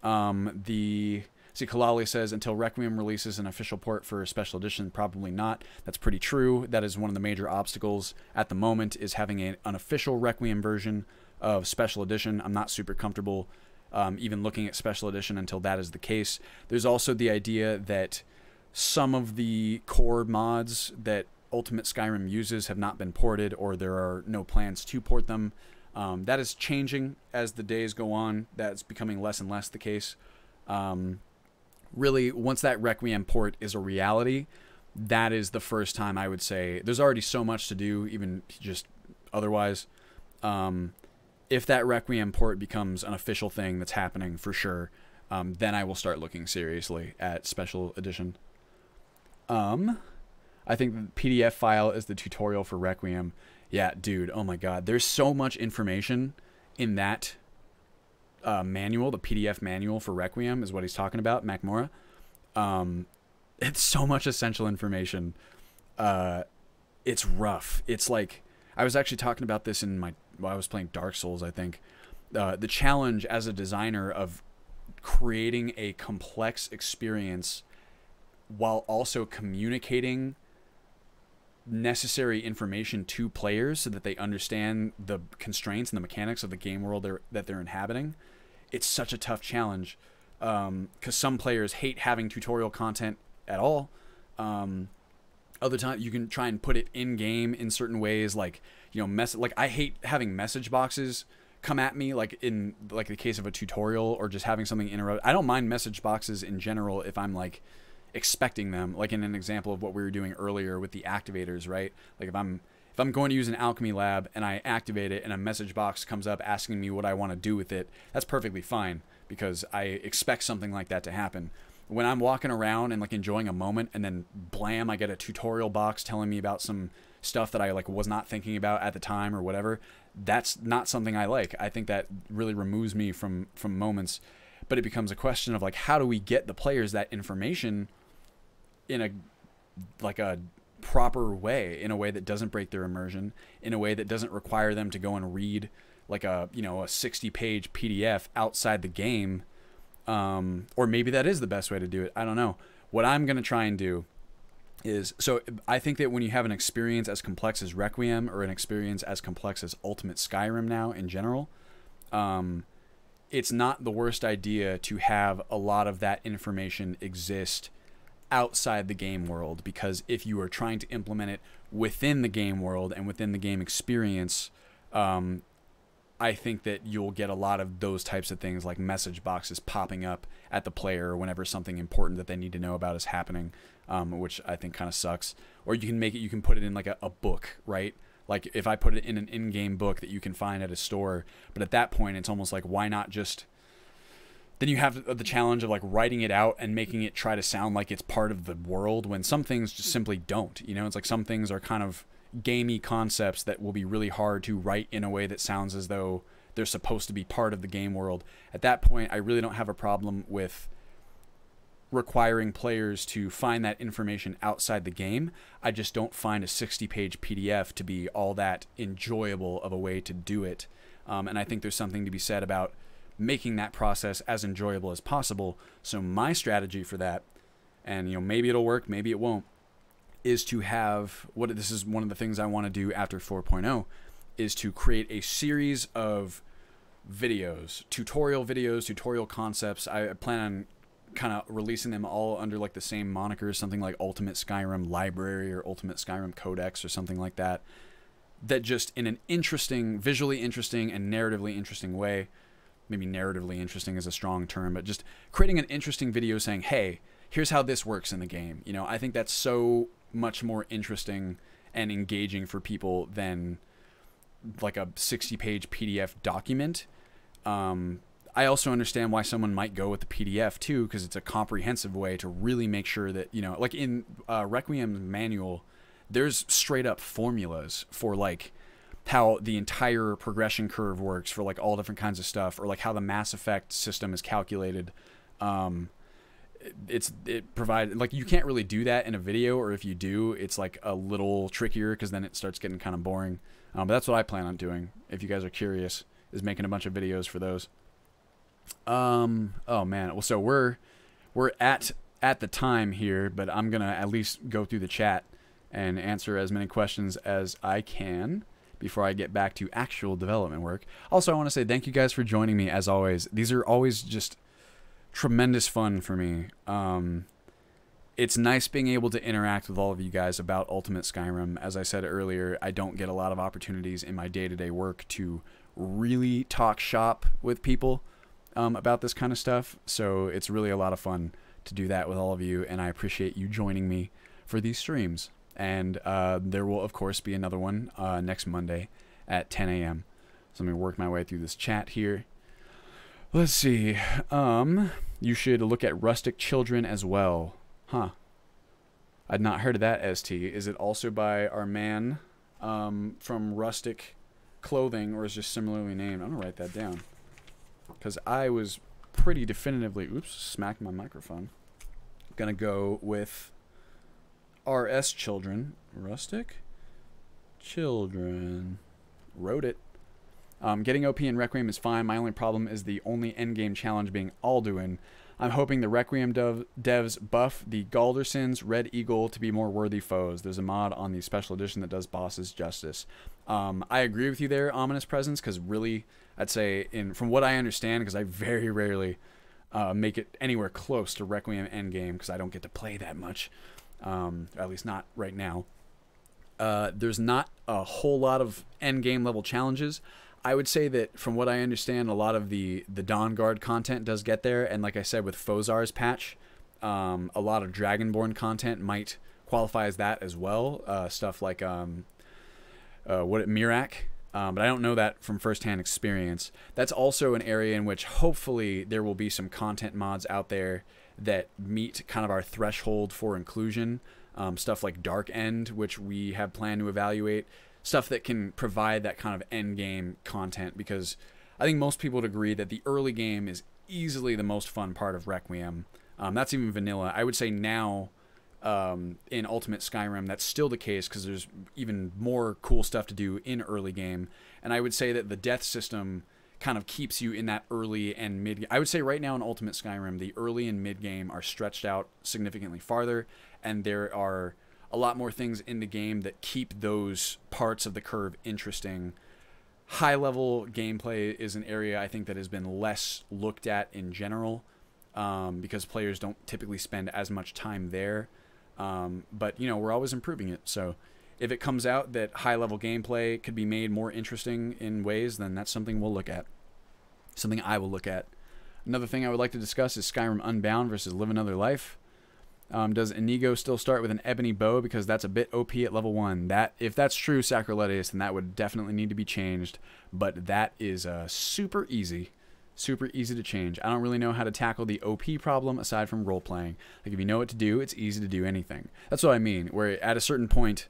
See, Kalali says, until Requiem releases an official port for Special Edition, probably not. That's pretty true. That is one of the major obstacles at the moment, is having an official Requiem version of Special Edition. I'm not super comfortable even looking at Special Edition until that is the case. There's also the idea that some of the core mods that Ultimate Skyrim uses have not been ported, or there are no plans to port them. That is changing as the days go on. That's becoming less and less the case. Really, once that Requiem port is a reality, that is the first time I would say there's already so much to do, even just otherwise. If that Requiem port becomes an official thing that's happening for sure, then I will start looking seriously at Special Edition. I think the PDF file is the tutorial for Requiem. Yeah, dude, oh my god. There's so much information in that manual. The PDF manual for Requiem is what he's talking about, Macmora. It's so much essential information. It's rough. It's like, I was actually talking about this while I was playing Dark Souls, I think. The challenge as a designer of creating a complex experience while also communicating necessary information to players so that they understand the constraints and the mechanics of the game world that they're inhabiting. It's such a tough challenge because some players hate having tutorial content at all. Other times you can try and put it in game in certain ways, like, you know, like I hate having message boxes come at me, like in the case of a tutorial, or just having something interrupt. I don't mind message boxes in general if I'm like expecting them, like in an example of what we were doing earlier with the activators, right? Like if I'm going to use an Alchemy Lab and I activate it and a message box comes up asking me what I want to do with it, that's perfectly fine because I expect something like that to happen. When I'm walking around and like enjoying a moment and then blam, I get a tutorial box telling me about some stuff that I like was not thinking about at the time or whatever, that's not something I like. I think that really removes me from moments. But it becomes a question of like, how do we get the players that information in a proper way, in a way that doesn't break their immersion, in a way that doesn't require them to go and read like a 60-page PDF outside the game. Or maybe that is the best way to do it. I don't know. What I'm going to try and do is, so I think that when you have an experience as complex as Requiem, or an experience as complex as Ultimate Skyrim now in general, it's not the worst idea to have a lot of that information exist outside the game world, because if you are trying to implement it within the game world and within the game experience, I think that you'll get a lot of those types of things, like message boxes popping up at the player whenever something important that they need to know about is happening, which I think kind of sucks. Or you can put it in like a book, right? Like if I put it in an in-game book that you can find at a store, but at that point it's almost like, why not just, then you have the challenge of like writing it out and making it try to sound like it's part of the world, when some things just simply don't, it's like some things are kind of gamey concepts that will be really hard to write in a way that sounds as though they're supposed to be part of the game world. At that point, I really don't have a problem with requiring players to find that information outside the game. I just don't find a 60-page PDF to be all that enjoyable of a way to do it. And I think there's something to be said about making that process as enjoyable as possible. So my strategy for that, and maybe it'll work, maybe it won't, is to have this is one of the things I want to do after 4.0, is to create a series of videos, tutorial concepts. I plan on kind of releasing them all under like the same moniker, something like Ultimate Skyrim Library or Ultimate Skyrim Codex or something like that, that just in an interesting, visually interesting and narratively interesting way, maybe narratively interesting is a strong term, but just creating an interesting video saying, hey, here's how this works in the game. I think that's so much more interesting and engaging for people than like a 60-page PDF document. I also understand why someone might go with the PDF too, because it's a comprehensive way to really make sure that, like in Requiem's manual, there's straight up formulas for like how the entire progression curve works for like all different kinds of stuff, or like how the Mass Effect system is calculated. It provides, like, you can't really do that in a video, or if you do, it's like a little trickier because then it starts getting kind of boring. But that's what I plan on doing, if you guys are curious, is making a bunch of videos for those. Oh man, well, so we're at the time here, but I'm gonna at least go through the chat and answer as many questions as I can before I get back to actual development work. Also, I want to say thank you guys for joining me as always. These are always just tremendous fun for me. It's nice being able to interact with all of you guys about Ultimate Skyrim. As I said earlier, I don't get a lot of opportunities in my day-to-day work to really talk shop with people about this kind of stuff, so it's really a lot of fun to do that with all of you, and I appreciate you joining me for these streams. And there will, of course, be another one next Monday at 10 a.m. So let me work my way through this chat here. Let's see. You should look at Rustic Children as well. Huh. I'd not heard of that, ST. Is it also by our man from Rustic Clothing, or is just similarly named? I'm going to write that down, because I was pretty definitively... Oops, smacked my microphone. Going to go with RS Children. Rustic Children. Wrote it. Getting OP in Requiem is fine. My only problem is the only endgame challenge being Alduin. I'm hoping the Requiem devs buff the Galdersons, Red Eagle to be more worthy foes. There's a mod on the special edition that does bosses justice. I agree with you there, Ominous Presence, because really, I'd say, from what I understand, because I very rarely make it anywhere close to Requiem endgame, because I don't get to play that much, at least not right now. There's not a whole lot of endgame level challenges. I would say that from what I understand, a lot of the Dawnguard content does get there, and like I said, with Fozar's patch, a lot of Dragonborn content might qualify as that as well. Stuff like Mirak, but I don't know that from firsthand experience. That's also an area in which hopefully there will be some content mods out there that meet kind of our threshold for inclusion. Stuff like Dark End, which we have planned to evaluate. Stuff that can provide that kind of end game content, because I think most people would agree that the early game is easily the most fun part of Requiem. That's even vanilla. I would say now in Ultimate Skyrim that's still the case, because there's even more cool stuff to do in early game. And I would say that the death system kind of keeps you in that early and mid. I would say right now in Ultimate Skyrim, the early and mid game are stretched out significantly farther, and there are a lot more things in the game that keep those parts of the curve interesting. High-level gameplay is an area I think that has been less looked at in general, because players don't typically spend as much time there. But, we're always improving it. So if it comes out that high-level gameplay could be made more interesting in ways, then that's something we'll look at. Something I will look at. Another thing I would like to discuss is Skyrim Unbound versus Live Another Life. Does Inigo still start with an ebony bow, because that's a bit OP at level 1? If that's true, Sacrilegious, then that would definitely need to be changed. But that is super easy to change. I don't really know how to tackle the OP problem aside from role-playing. Like, if you know what to do, it's easy to do anything. That's what I mean, where at a certain point,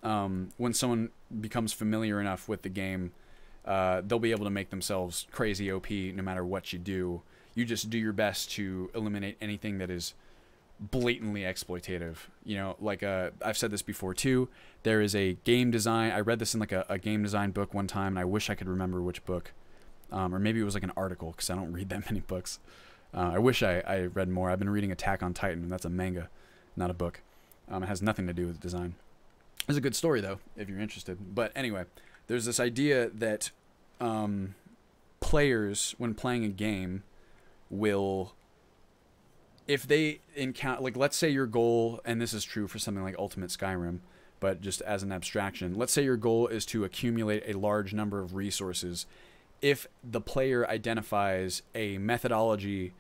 when someone becomes familiar enough with the game, they'll be able to make themselves crazy OP no matter what you do. You just do your best to eliminate anything that is blatantly exploitative. You know, like I've said this before too. There is a game design. I read this in like a game design book one time, and I wish I could remember which book, or maybe it was like an article because I don't read that many books. I wish I read more. I've been reading Attack on Titan, and that's a manga, not a book. It has nothing to do with design. It's a good story though, if you're interested. But anyway, there's this idea that players, when playing a game, will, if they encounter, like, let's say your goal, and this is true for something like Ultimate Skyrim, but just as an abstraction, let's say your goal is to accumulate a large number of resources. If the player identifies a methodology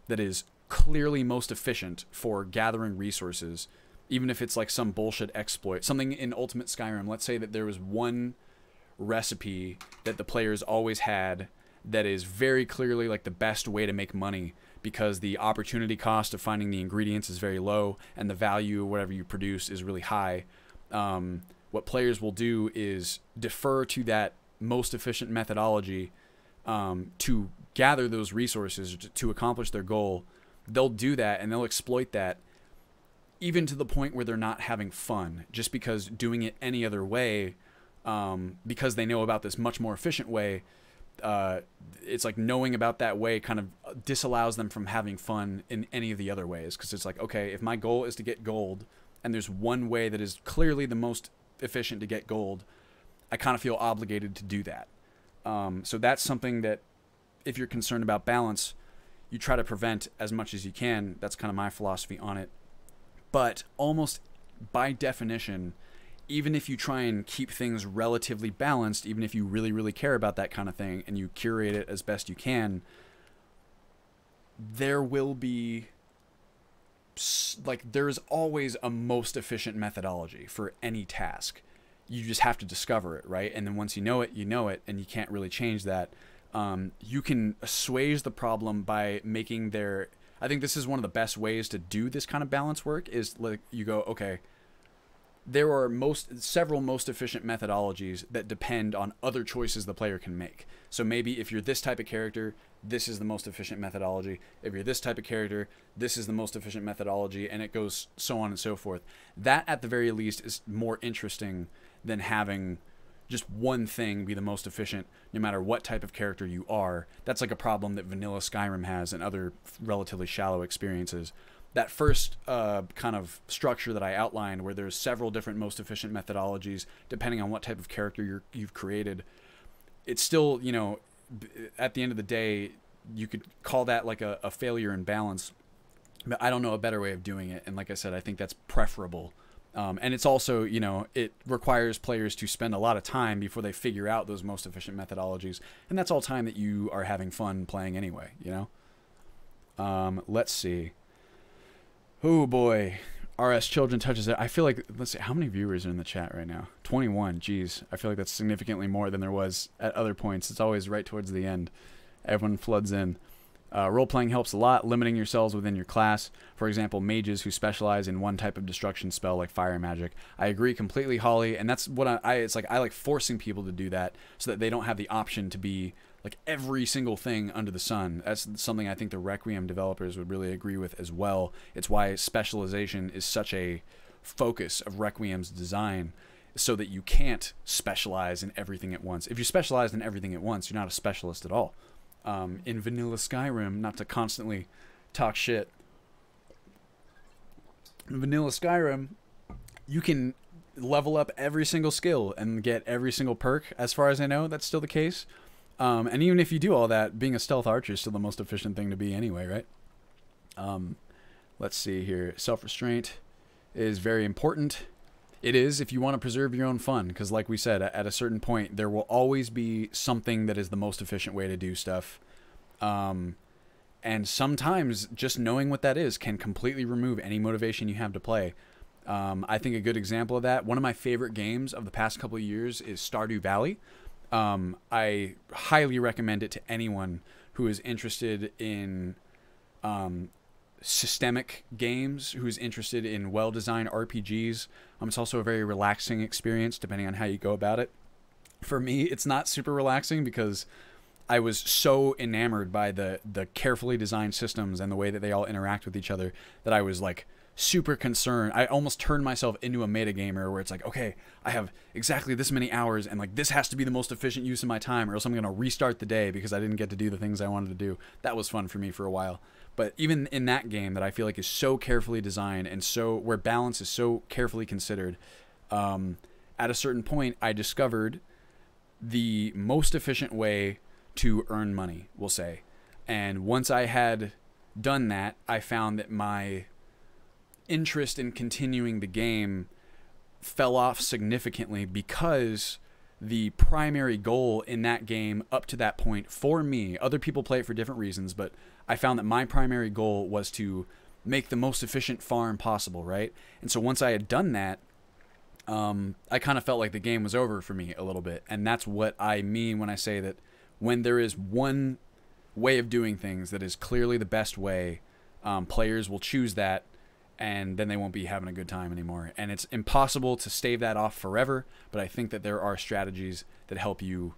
that is clearly most efficient for gathering resources, even if it's like some bullshit exploit, something in Ultimate Skyrim, let's say that there was one recipe that the players always had that is very clearly like the best way to make money because the opportunity cost of finding the ingredients is very low and the value of whatever you produce is really high. What players will do is defer to that most efficient methodology to gather those resources to accomplish their goal. They'll do that and they'll exploit that even to the point where they're not having fun, just because doing it any other way, because they know about this much more efficient way, it's like knowing about that way kind of disallows them from having fun in any of the other ways, because it's like, okay, if my goal is to get gold and there's one way that is clearly the most efficient to get gold, I kind of feel obligated to do that. So that's something that, if you're concerned about balance, you try to prevent as much as you can. That's kind of my philosophy on it. But almost by definition, even if you try and keep things relatively balanced, even if you really, really care about that kind of thing and you curate it as best you can, there will be, like, there's always a most efficient methodology for any task. You just have to discover it, right? And then once you know it, and you can't really change that. You can assuage the problem by making their... I think this is one of the best ways to do this kind of balance work, is like you go, okay, there are several most efficient methodologies that depend on other choices the player can make. So maybe if you're this type of character, this is the most efficient methodology. If you're this type of character, this is the most efficient methodology, and it goes so on and so forth. That, at the very least, is more interesting than having just one thing be the most efficient no matter what type of character you are. That's like a problem that vanilla Skyrim has and other relatively shallow experiences. That first kind of structure that I outlined, where there's several different most efficient methodologies depending on what type of character you've created, it's still, you know, at the end of the day, you could call that like a failure in balance. But I don't know a better way of doing it. And like I said, I think that's preferable. And it's also, you know, it requires players to spend a lot of time before they figure out those most efficient methodologies. And that's all time that you are having fun playing anyway, you know? Let's see. Oh boy. RS Children touches it. I feel like, let's see, how many viewers are in the chat right now? 21. Jeez. I feel like that's significantly more than there was at other points. It's always right towards the end. Everyone floods in. Role-playing helps a lot, limiting yourselves within your class. For example, mages who specialize in one type of destruction spell like fire magic. I agree completely, Holly, and that's what it's like. I like forcing people to do that so that they don't have the option to be like every single thing under the sun. That's something I think the Requiem developers would really agree with as well. It's why specialization is such a focus of Requiem's design, so that you can't specialize in everything at once. If you specialize in everything at once, you're not a specialist at all. In vanilla Skyrim, not to constantly talk shit, in vanilla Skyrim, you can level up every single skill and get every single perk. As far as I know, that's still the case. And even if you do all that, being a stealth archer is still the most efficient thing to be anyway, right? Let's see here. Self-restraint is very important. It is if you want to preserve your own fun, because like we said, at a certain point, there will always be something that is the most efficient way to do stuff. And sometimes just knowing what that is can completely remove any motivation you have to play. I think a good example of that, one of my favorite games of the past couple of years is Stardew Valley. I highly recommend it to anyone who is interested in systemic games, who's interested in well-designed RPGs. It's also a very relaxing experience depending on how you go about it. For me, it's not super relaxing because I was so enamored by the carefully designed systems and the way that they all interact with each other that I was like super concerned. I almost turned myself into a metagamer where it's like, okay, I have exactly this many hours and like this has to be the most efficient use of my time or else I'm going to restart the day because I didn't get to do the things I wanted to do. That was fun for me for a while. But even in that game that I feel like is so carefully designed and so where balance is so carefully considered, at a certain point I discovered the most efficient way to earn money, we'll say. And once I had done that, I found that my interest in continuing the game fell off significantly because the primary goal in that game up to that point for me, other people play it for different reasons, but I found that my primary goal was to make the most efficient farm possible, right? And so once I had done that, I kind of felt like the game was over for me a little bit. And that's what I mean when I say that when there is one way of doing things that is clearly the best way, players will choose that and then they won't be having a good time anymore. And it's impossible to stave that off forever, but I think that there are strategies that help you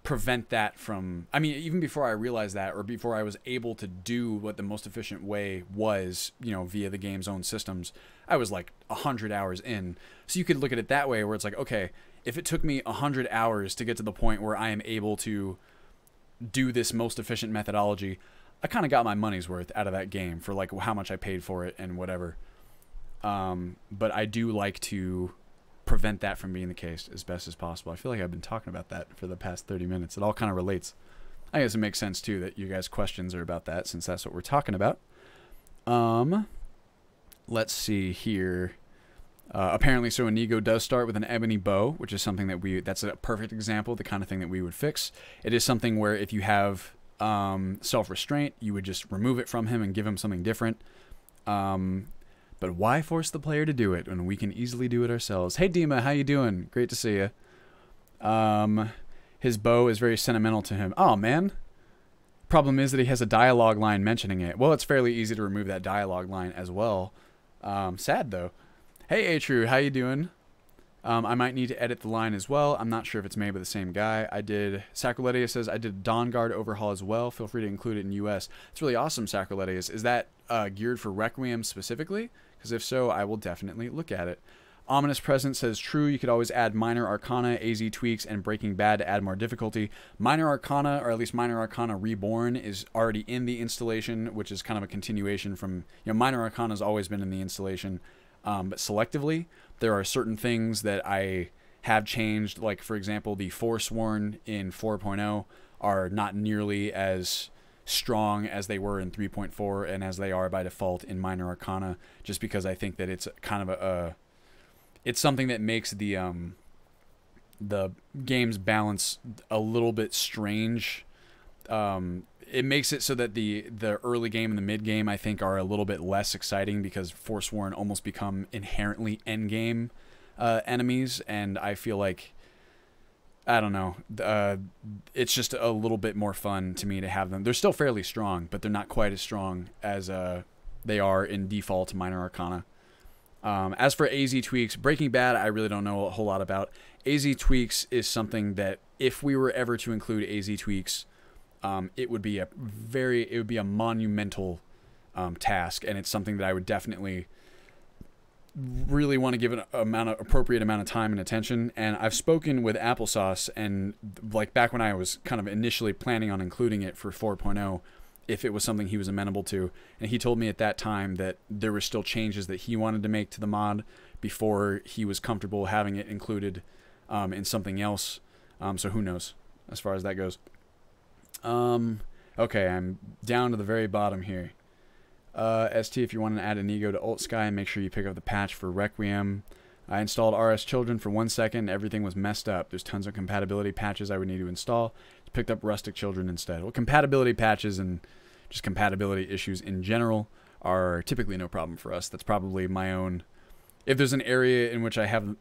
prevent that from... I mean, even before I realized that, or before I was able to do what the most efficient way was, you know, via the game's own systems, I was like 100 hours in. So you could look at it that way, where it's like, okay, if it took me 100 hours to get to the point where I am able to do this most efficient methodology, I kind of got my money's worth out of that game for like how much I paid for it and whatever. But I do like to prevent that from being the case as best as possible. I feel like I've been talking about that for the past 30 minutes. It all kind of relates. I guess it makes sense too that you guys' questions are about that, since that's what we're talking about. Let's see here. Apparently, so Inigo does start with an ebony bow, which is something that that's a perfect example of the kind of thing that we would fix. It is something where if you have self-restraint, you would just remove it from him and give him something different. But why force the player to do it when we can easily do it ourselves? Hey Dima, how you doing? Great to see you. His bow is very sentimental to him. Oh man. Problem is that he has a dialogue line mentioning it. Well, it's fairly easy to remove that dialogue line as well. Sad though. Hey Atru, how you doing? I might need to edit the line as well. I'm not sure if it's made by the same guy. Sacroletia says, I did Dawn Guard overhaul as well. Feel free to include it in US. It's really awesome, Sacroletia. Is that geared for Requiem specifically? Because if so, I will definitely look at it. Ominous Presence says, true, you could always add Minor Arcana, AZ tweaks, and Breaking Bad to add more difficulty. Minor Arcana, or at least Minor Arcana Reborn, is already in the installation, which is kind of a continuation from, you know, Minor Arcana has always been in the installation. But selectively, there are certain things that I have changed. Like, for example, the Forsworn in 4.0 are not nearly as strong as they were in 3.4 and as they are by default in Minor Arcana, just because I think that it's kind of it's something that makes the game's balance a little bit strange. It makes it so that the early game and the mid game, I think, are a little bit less exciting because Forsworn almost become inherently end game enemies, and I feel like, I don't know, it's just a little bit more fun to me to have them. They're still fairly strong, but they're not quite as strong as they are in default Minor Arcana. As for AZ tweaks, Breaking Bad, I really don't know a whole lot about. AZ tweaks is something that if we were ever to include AZ tweaks, it would be a monumental task, and it's something that I would definitely really want to give an appropriate amount of time and attention. And I've spoken with Applesauce, and like back when I was kind of initially planning on including it for 4.0, if it was something he was amenable to, and he told me at that time that there were still changes that he wanted to make to the mod before he was comfortable having it included in something else. So who knows as far as that goes. Okay, I'm down to the very bottom here. ST, if you want to add Inigo to Alt Sky, make sure you pick up the patch for Requiem. I installed RS Children for 1 second. Everything was messed up. There's tons of compatibility patches I would need to install. Picked up Rustic Children instead. Well, compatibility patches and just compatibility issues in general are typically no problem for us. That's probably my own... If there's an area in which I have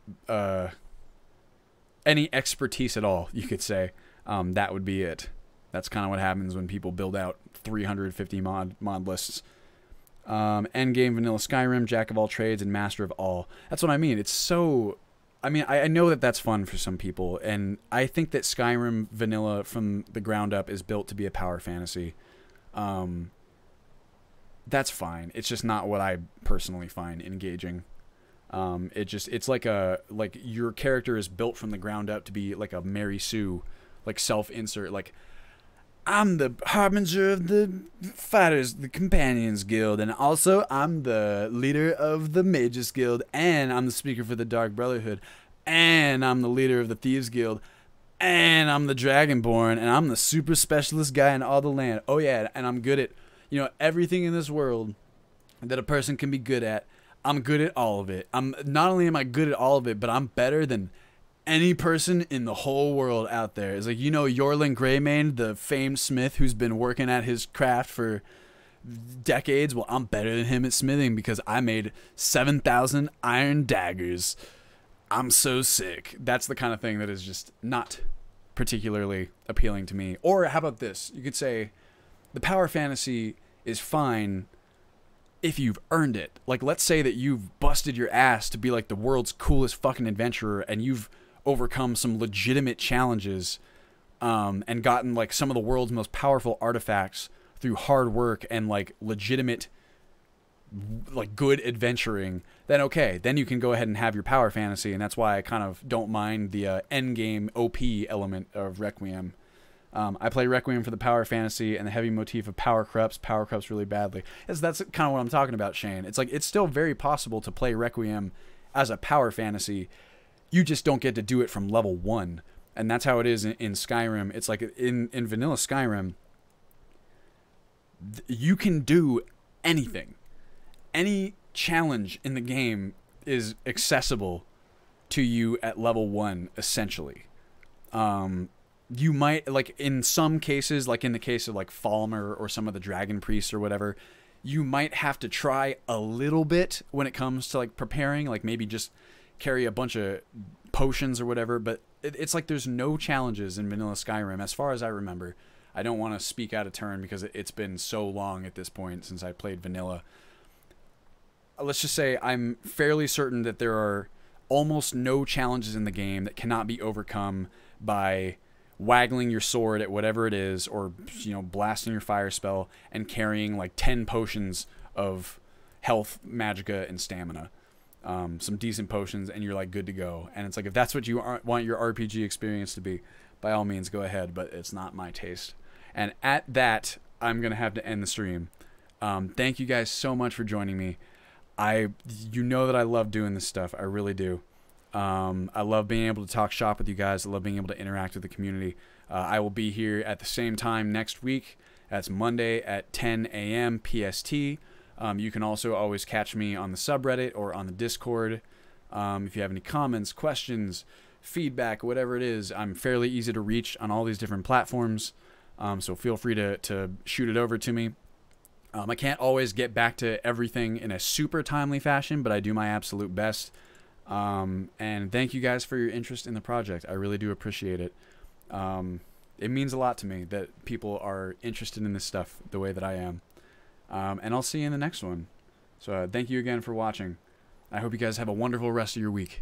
any expertise at all, you could say, that would be it. That's kind of what happens when people build out 350 mod lists. Endgame Vanilla Skyrim, Jack of all trades, and Master of all. That's what I mean. It's so... I mean, I know that that's fun for some people, and I think that Skyrim vanilla from the ground up is built to be a power fantasy. That's fine. It's just not what I personally find engaging. It's like your character is built from the ground up to be like a Mary Sue, like self-insert, like, I'm the harbinger of the fighters, the companions guild, and also I'm the leader of the mages guild, and I'm the speaker for the Dark Brotherhood, and I'm the leader of the thieves guild, and I'm the dragonborn, and I'm the super specialist guy in all the land. Oh yeah, and I'm good at, everything in this world that a person can be good at. I'm good at all of it. Not only am I good at all of it, but I'm better than any person in the whole world out there. It's like, Yorlin Greymane, the famed smith who's been working at his craft for decades. Well, I'm better than him at smithing because I made 7,000 iron daggers. I'm so sick. That's the kind of thing that is just not particularly appealing to me. Or how about this? You could say the power fantasy is fine if you've earned it. Like, let's say that you've busted your ass to be like the world's coolest fucking adventurer, and you've overcome some legitimate challenges, and gotten like some of the world's most powerful artifacts through hard work and like legitimate, like good adventuring. Then okay, then you can go ahead and have your power fantasy, and that's why I kind of don't mind the end game OP element of Requiem. I play Requiem for the power fantasy and the heavy motif of power corrupts really badly. That's kind of what I'm talking about, Shane. It's like, it's still very possible to play Requiem as a power fantasy. You just don't get to do it from level 1. And that's how it is in Skyrim. It's like in vanilla Skyrim, you can do anything. Any challenge in the game is accessible to you at level 1, essentially. You might, like, in some cases, like in the case of like Falmer or some of the dragon priests or whatever, you might have to try a little bit when it comes to like preparing, like maybe just carry a bunch of potions or whatever. But it's like there's no challenges in vanilla Skyrim as far as I remember. I don't want to speak out of turn because it's been so long at this point since I played vanilla. Let's just say I'm fairly certain that there are almost no challenges in the game that cannot be overcome by waggling your sword at whatever it is, or blasting your fire spell and carrying like 10 potions of health, magicka, and stamina, some decent potions, and you're like good to go. And it's like, if that's what you want your RPG experience to be, by all means go ahead, but it's not my taste. And at that, I'm gonna have to end the stream. Thank you guys so much for joining me. You know that I love doing this stuff. I really do. I love being able to talk shop with you guys. I love being able to interact with the community. I will be here at the same time next week. That's Monday at 10 a.m. PST. You can also always catch me on the subreddit or on the Discord. If you have any comments, questions, feedback, whatever it is, I'm fairly easy to reach on all these different platforms. So feel free to shoot it over to me. I can't always get back to everything in a super timely fashion, but I do my absolute best. And thank you guys for your interest in the project. I really do appreciate it. It means a lot to me that people are interested in this stuff the way that I am. And I'll see you in the next one. So thank you again for watching. I hope you guys have a wonderful rest of your week.